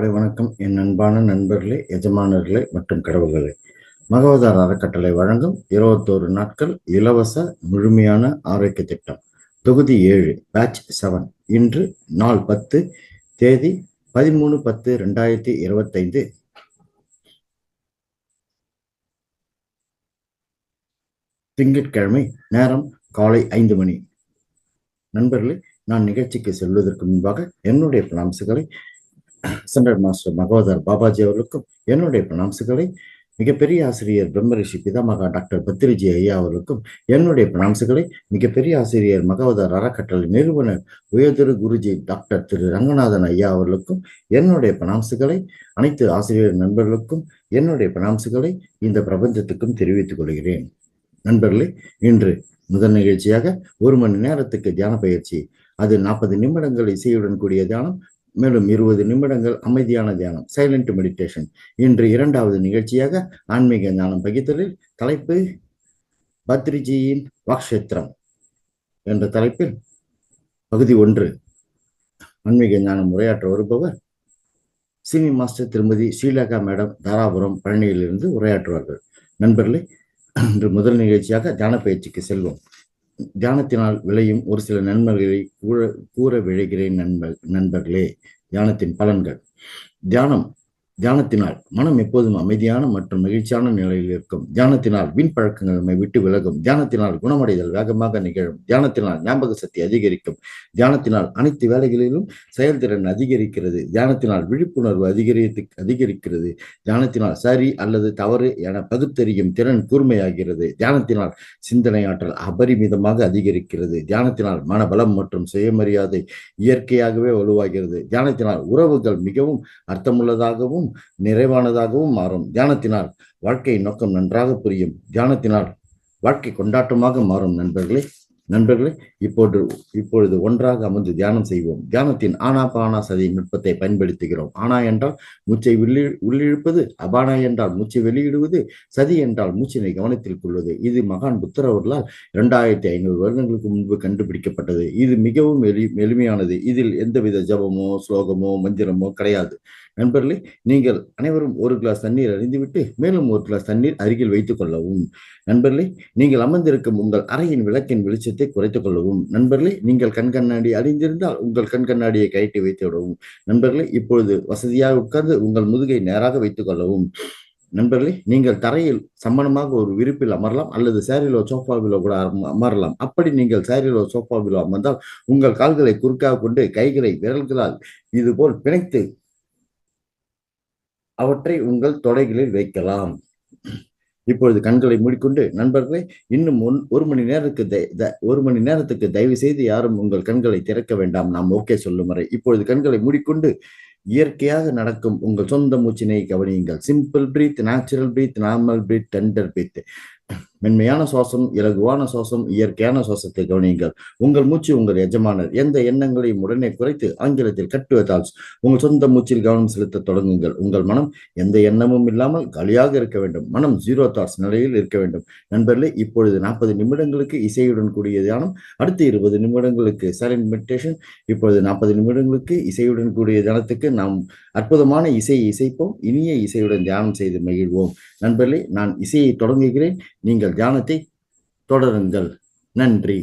காலை வணக்கம் என் அன்பான நண்பர்களே, எஜமானர்களே மற்றும் கடவுள்களே. மகவதார் அறக்கட்டளை வழங்கும் 21 நாட்கள் இலவச முழுமையான ஆரோக்கிய திட்டம் தொகுதி 7 பேட்ச் 7. இன்று நாள் 10 தேதி 13/10/2025 திங்கட்கிழமை. நேரம் காலை 5 மணி. நண்பர்களே, நான் நிகழ்ச்சிக்கு செல்வதற்கு முன்பாக என்னுடைய பிராம்சுகளை சென்ட்ரல் மாஸ்டர் மகவதார் பாபாஜி அவர்களுக்கும், என்னுடைய பிராம்சுகளை மிகப்பெரிய ஆசிரியர் பிரம்மரிஷி பிதாமகா டாக்டர் பத்திரிஜி ஐயா அவர்களுக்கும், என்னுடைய பிராம்சுகளை மிகப்பெரிய ஆசிரியர் மகவதார் அறக்கட்டளை நிறுவனர் உயர்திரு குருஜி டாக்டர் திரு ரங்கநாதன் ஐயா அவர்களுக்கும், என்னுடைய பிராம்சுகளை அனைத்து ஆசிரியர் நண்பர்களுக்கும், என்னுடைய பிராம்சுகளை இந்த பிரபஞ்சத்துக்கும் தெரிவித்துக் கொள்கிறேன். நண்பர்களே, இன்று முதல் நிகழ்ச்சியாக 1 மணி நேரத்துக்கு தியான பயிற்சி. அது 40 நிமிடங்கள் இசையுடன் கூடிய தியானம், மேலும் 20 நிமிடங்கள் அமைதியான தியானம், சைலண்ட் மெடிடேஷன். இன்று 2வது நிகழ்ச்சியாக ஆன்மீக ஞானம் பகிர்தலில் தலைப்பு பத்ரிஜியின் வாக்ஷேத்திரம் என்ற தலைப்பில் பகுதி 1 ஆன்மீக ஞானம் உரையாற்ற வருபவர் சினி மாஸ்டர் திருமதி ஸ்ரீலேகா மேடம், தாராபுரம், பழனியிலிருந்து உரையாற்றுவார்கள். நண்பர்களே, இன்று முதல் நிகழ்ச்சியாக தியான பயிற்சிக்கு செல்வோம். தியானத்தினால் விளையும் ஒரு சில நன்மைகளை கூற விழைகிறேன். நண்பர்களே, தியானத்தின் பலன்கள். தியானத்தினால் மனம் எப்போதும் அமைதியான மற்றும் மகிழ்ச்சியான நிலையில் இருக்கும். தியானத்தினால் வீண் பழக்கங்கள் நம்மை விட்டு விலகும். தியானத்தினால் குணமடைதல் வேகமாக நிகழும். தியானத்தினால் ஞாபக சக்தி அதிகரிக்கும். தியானத்தினால் அனைத்து வேலைகளிலும் செயல்திறன் அதிகரிக்கிறது. தியானத்தினால் விழிப்புணர்வு அதிகரிக்கிறது. தியானத்தினால் சரி அல்லது தவறு என பகுத்தறியும் திறன் கூர்மையாகிறது. தியானத்தினால் சிந்தனை ஆற்றல் அபரிமிதமாக அதிகரிக்கிறது. தியானத்தினால் மனபலம் மற்றும் சுயமரியாதை இயற்கையாகவே வலுவாகிறது. தியானத்தினால் உறவுகள் மிகவும் அர்த்தமுள்ளதாகவும் நிறைவானதாகவும் மாறும். தியானத்தினால் வாழ்க்கை நோக்கம் நன்றாக புரியும். தியானத்தினால் வாழ்க்கை கொண்டாட்டமாக மாறும். நண்பர்களே, இப்பொழுது ஒன்றாக அமர்ந்து தியானம் செய்வோம். தியானத்தின் ஆனாபானா சதி நுட்பத்தை பயன்படுத்துகிறோம். ஆனா என்றால் மூச்சை உள்ளிழுப்பது, அபானா என்றால் மூச்சை வெளியிடுவது, சதி என்றால் மூச்சினை கவனத்தில் கொள்வது. இது மகான் புத்தர் அவர்களால் 2500 வருடங்களுக்கு முன்பு கண்டுபிடிக்கப்பட்டது. இது மிகவும் எளிமையானது. இதில் எந்தவித ஜபமோ ஸ்லோகமோ மந்திரமோ கிடையாது. நண்பர்களே, நீங்கள் அனைவரும் 1 கிளாஸ் தண்ணீர் அறிந்துவிட்டு மேலும் 1 கிளாஸ் தண்ணீர் அருகில் வைத்துக் கொள்ளவும். நண்பர்களே, நீங்கள் அமர்ந்திருக்கும் உங்கள் அறையின் விளக்கின் வெளிச்சத்தை குறைத்துக் கொள்ளவும். நண்பர்களே, நீங்கள் கண்கண்ணாடி அணிந்திருந்தால் உங்கள் கண்கண்ணாடியை கழட்டி வைத்து விடவும். நண்பர்களே, இப்பொழுது வசதியாக உட்கார்ந்து உங்கள் முதுகை நேராக வைத்துக் கொள்ளவும். நண்பர்களே, நீங்கள் தரையில் சம்மணமாக ஒரு விரிப்பில் அமரலாம் அல்லது சேரிலோ சோஃபாவிலோ கூட அமரலாம். அப்படி நீங்கள் சேரிலோ சோஃபாவிலோ அமர்ந்தால் உங்கள் கால்களை குறுக்காக கொண்டு கைகளை விரல்களால் இதுபோல் பிணைத்து அவற்றை உங்கள் தொடைகளில் வைக்கலாம். இப்பொழுது கண்களை மூடிக்கொண்டு, நண்பர்களே, இன்னும் 1 மணி நேரத்துக்கு தயவு செய்து யாரும் உங்கள் கண்களை திறக்க வேண்டாம். நாம் ஓகே சொல்லும் வரை இப்பொழுது கண்களை மூடிக்கொண்டு இயற்கையாக நடக்கும் உங்கள் சொந்த மூச்சினை கவனியுங்கள். Simple breath, natural breath, normal breath, tender breath. மென்மையான சுவாசம், இலகுவான சுவாசம், இயற்கையான சுவாசத்தை கவனியுங்கள். உங்கள் மூச்சு உங்கள் எஜமானர். எந்த எண்ணங்களையும் உடனே குறைத்து ஆங்கிலத்தில் கட்டுவதால் உங்கள் சொந்த மூச்சில் கவனம் செலுத்த தொடங்குங்கள். உங்கள் மனம் எந்த எண்ணமும் இல்லாமல் காலியாக இருக்க வேண்டும். மனம் 0 தாட்ஸ் நிலையில் இருக்க வேண்டும். நண்பர்களே, இப்பொழுது 40 நிமிடங்களுக்கு இசையுடன் கூடிய தியானம், அடுத்து 20 நிமிடங்களுக்கு சைலண்ட் மெடிடேஷன். இப்பொழுது 40 நிமிடங்களுக்கு இசையுடன் கூடிய தியானத்துக்கு நாம் அற்புதமான இசைப்போம். இனிய இசையுடன் தியானம் செய்து மகிழ்வோம். நண்பர்களே, நான் இசையை தொடங்குகிறேன். நீங்கள் தியானத்தை தொடருங்கள். நன்றி.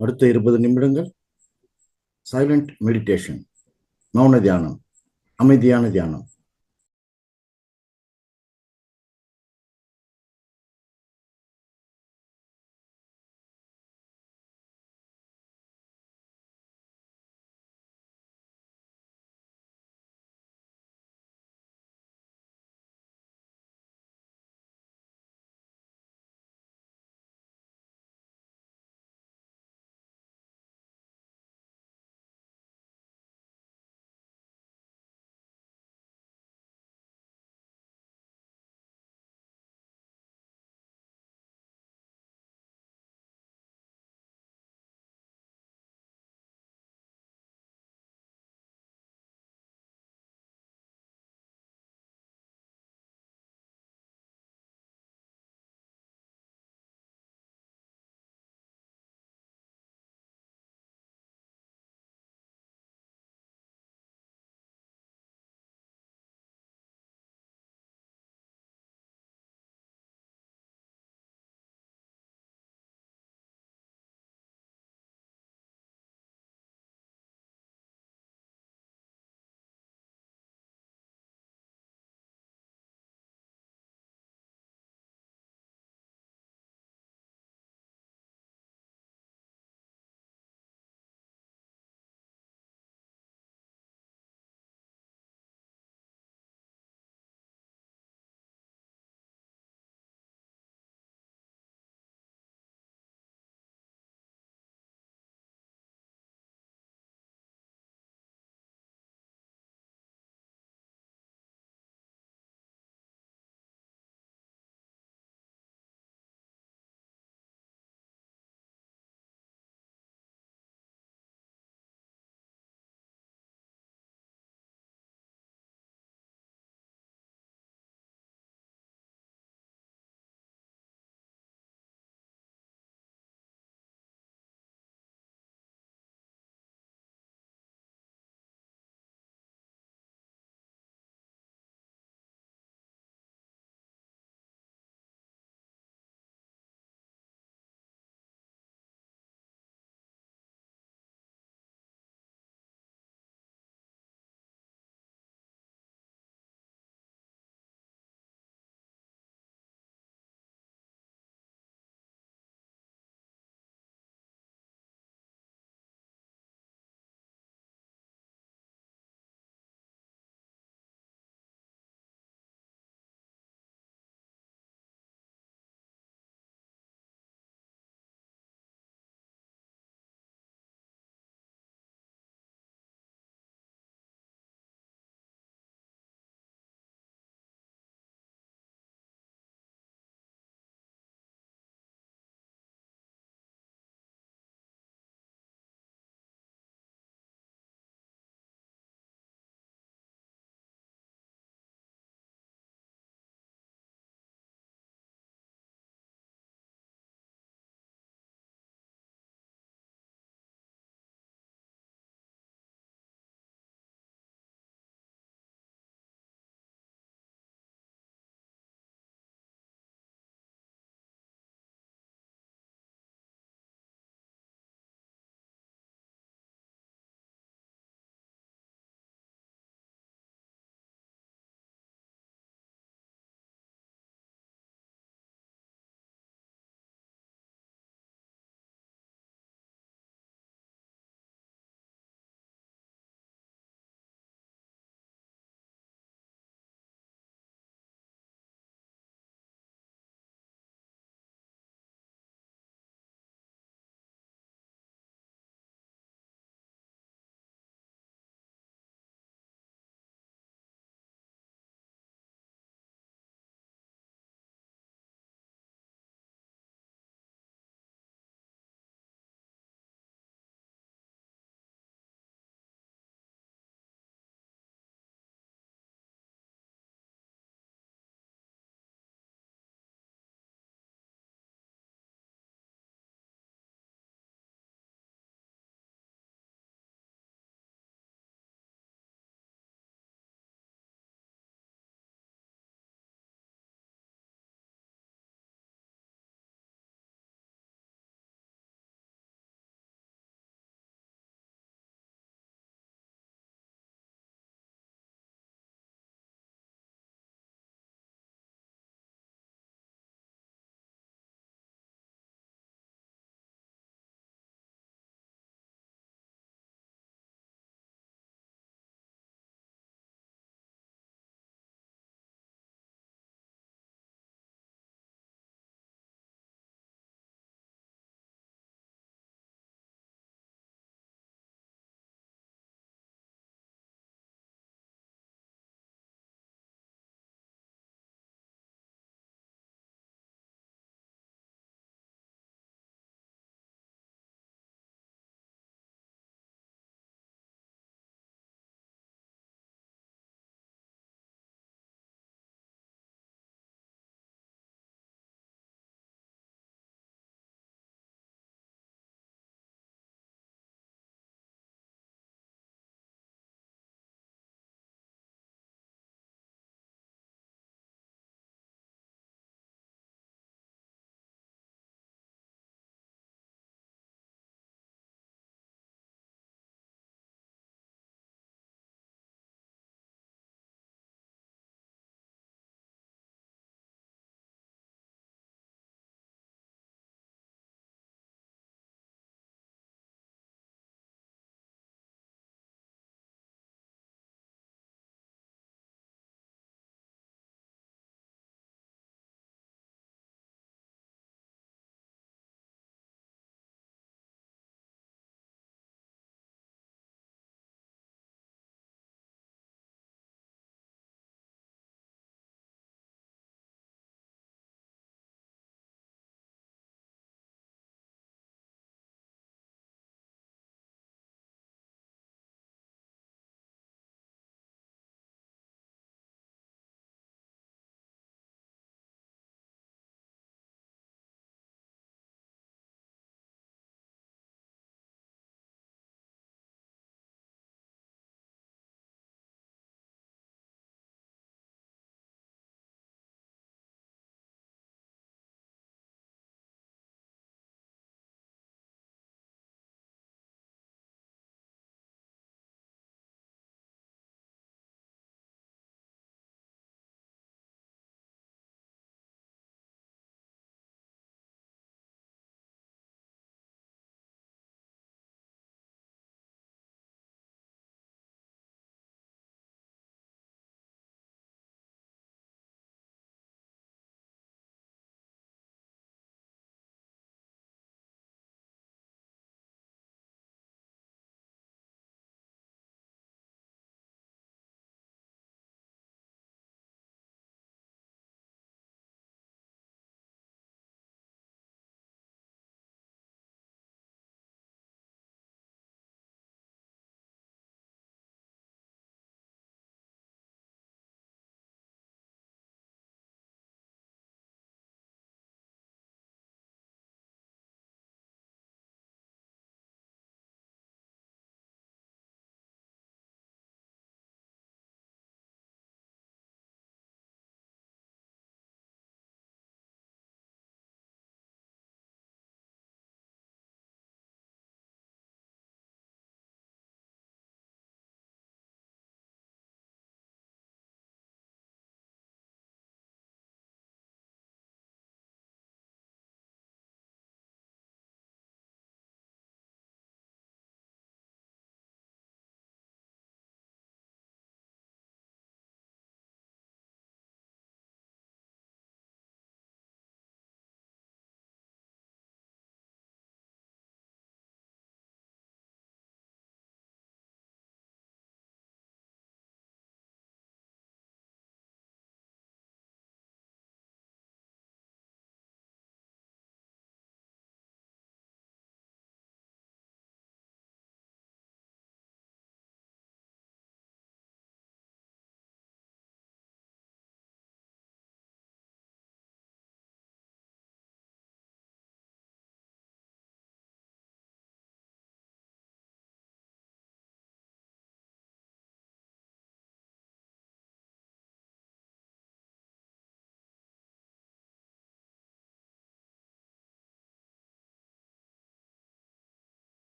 அடுத்த 20 நிமிடங்கள் சைலண்ட் மெடிடேஷன், மௌன தியானம், அமைதியான தியானம்.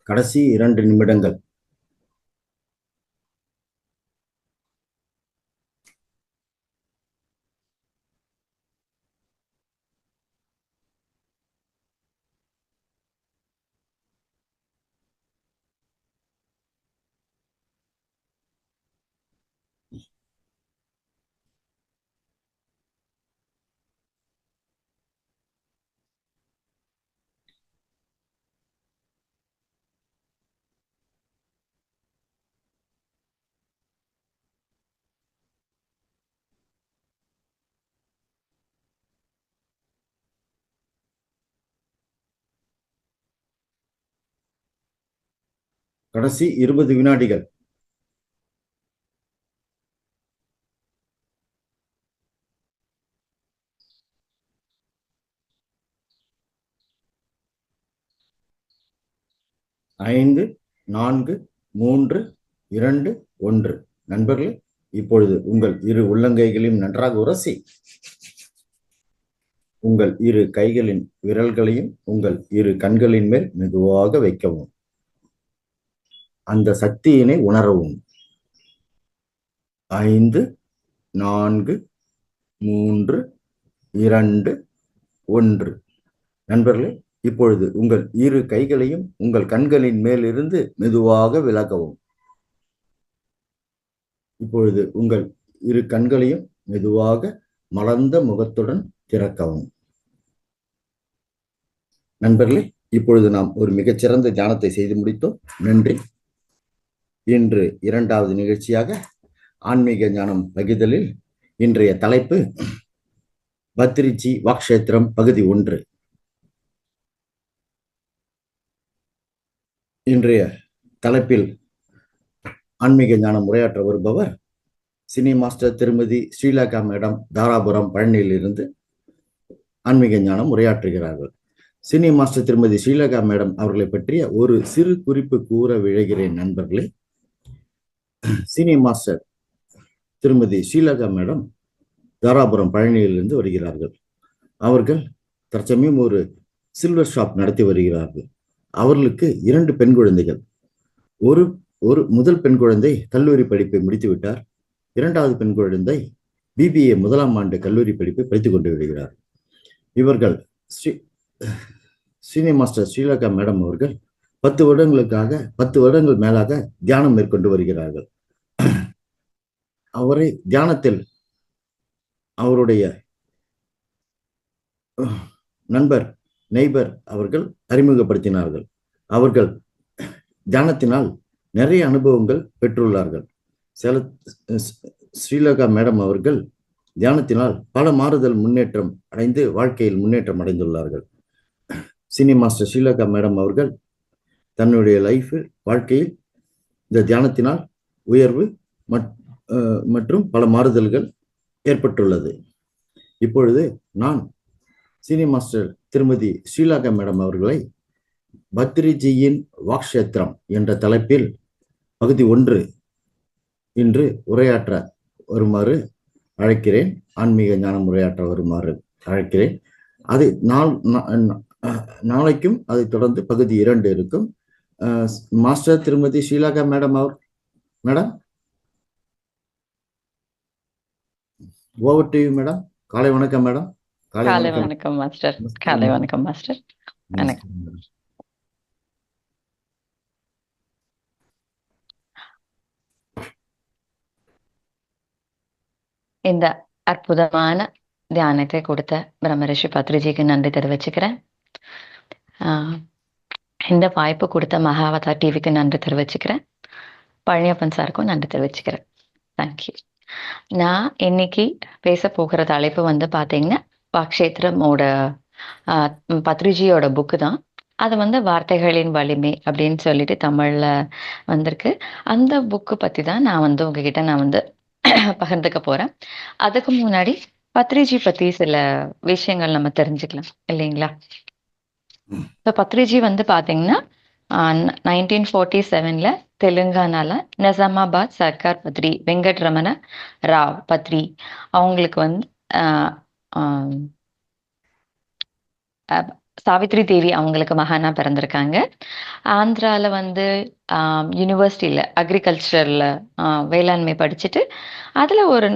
கடைசி 2 நிமிடங்கள். கடைசி 20 வினாடிகள். ஐந்து, 4, 3, 2, 1. நண்பர்களே, இப்பொழுது உங்கள் இரு உள்ளங்கைகளையும் நன்றாக உரசி உங்கள் இரு கைகளின் விரல்களையும் உங்கள் இரு கண்களின் மேல் மெதுவாக வைக்கவும். அந்த சக்தியினை உணரவும். 5, 4, 3, 2, 1. நண்பர்களே, இப்பொழுது உங்கள் இரு கைகளையும் உங்கள் கண்களின் மேலிருந்து மெதுவாக விலகவும். இப்பொழுது உங்கள் இரு கண்களையும் மெதுவாக மலர்ந்த முகத்துடன் திறக்கவும். நண்பர்களே, இப்பொழுது நாம் ஒரு மிகச்சிறந்த தியானத்தை செய்து முடித்தோம். நன்றி. இன்று 2வது நிகழ்ச்சியாக ஆன்மீக ஞானம் பகிர்தலில் இன்றைய தலைப்பு பத்ரிஜி வாக்ஷேத்திரம் பகுதி 1. இன்றைய தலைப்பில் ஆன்மீக ஞானம் உரையாற்ற வருபவர் சினி மாஸ்டர் திருமதி ஸ்ரீலேகா மேடம், தாராபுரம், பழனியிலிருந்து ஆன்மீக ஞானம் உரையாற்றுகிறார்கள். சினி மாஸ்டர் திருமதி ஸ்ரீலேகா மேடம் அவர்களை பற்றிய ஒரு சிறு குறிப்பு கூற விழைகிறேன். நண்பர்களே, சினி மாஸ்டர் திருமதி ஸ்ரீலேகா மேடம் தாராபுரம், பழனியிலிருந்து வருகிறார்கள். அவர்கள் தற்சமயம் ஒரு சில்வர் ஷாப் நடத்தி வருகிறார்கள். அவர்களுக்கு 2 பெண் குழந்தைகள். ஒரு முதல் பெண் குழந்தை கல்லூரி படிப்பை முடித்து விட்டார். 2வது பெண் குழந்தை BBA 1ஆம் ஆண்டு கல்லூரி படிப்பை படித்துக் கொண்டு விடுகிறார். இவர்கள் சினி மாஸ்டர் ஸ்ரீலேகா மேடம் அவர்கள் 10 வருடங்கள் மேலாக தியானம் மேற்கொண்டு வருகிறார்கள். அவரை தியானத்தில் அவருடைய நெய்பர் அவர்கள் அறிமுகப்படுத்தினார்கள். அவர்கள் தியானத்தினால் நிறைய அனுபவங்கள் பெற்றுள்ளார்கள். ஸ்ரீலேகா மேடம் அவர்கள் தியானத்தினால் பல மாறுதல் முன்னேற்றம் அடைந்து வாழ்க்கையில் முன்னேற்றம் அடைந்துள்ளார்கள். சினி மாஸ்டர் ஸ்ரீலேகா மேடம் அவர்கள் தன்னுடைய வாழ்க்கையில் இந்த தியானத்தினால் உயர்வு மற்றும் பல மாறுதல்கள் ஏற்பட்டுள்ளது. இப்பொழுது நான் சினி மாஸ்டர் திருமதி ஸ்ரீலேகா மேடம் அவர்களை பத்ரிஜியின் வாக்ஷேத்திரம் என்ற தலைப்பில் பகுதி 1 இன்று உரையாற்ற வருமாறு அழைக்கிறேன். ஆன்மீக ஞானம் உரையாற்ற வருமாறு அழைக்கிறேன். அது நாளைக்கும் அதை தொடர்ந்து பகுதி 2 இருக்கும். மாஸ்டர் திருமதி Srilekha madam madam, over to you madam. காலை வணக்கம் மேடம். காலை வணக்கம் மாஸ்டர். காலை வணக்கம் மாஸ்டர். வணக்கம். இந்த அற்புதமான தியானத்தை கொடுத்த பிரம்மரிஷி பத்ரிஜிக்கு நன்றி தெரிவிச்சுக்கிறேன். இந்த வாய்ப்பு கொடுத்த மகாவதார் டிவிக்கு நன்றி தெரிவிச்சுக்கிறேன். பழனியப்பன் சாருக்கும் நன்றி தெரிவிச்சுக்கிறேன். தேங்க்யூ. நான் இன்னைக்கு பேச போகிற தலைப்பு வந்து பார்த்தீங்கன்னா வாக்ஷேத்திரமோட பத்ரிஜியோட புக்கு தான். அது வார்த்தைகளின் வலிமை அப்படின்னு சொல்லிட்டு தமிழ்ல வந்திருக்கு. அந்த புக்கு பத்தி தான் நான் உங்ககிட்ட பகிர்ந்துக்க போறேன். அதுக்கு முன்னாடி பத்ரிஜி பத்தி சில விஷயங்கள் நம்ம தெரிஞ்சுக்கலாம் இல்லைங்களா? இப்போ பத்ரிஜி பாத்தீங்கன்னா 1947 தெலுங்கானால நிசாமாபாத் சர்க்கார் பத்ரி வெங்கட்ரமண ராவ் பத்ரி அவங்களுக்கு சாவித்ரி தேவி அவங்களுக்கு மகானா பிறந்திருக்காங்க. ஆந்திரால வந்து யுனிவர்சிட்டியில அக்ரிகல்ச்சர்ல வேளாண்மை படிச்சுட்டு அதுல ஒரு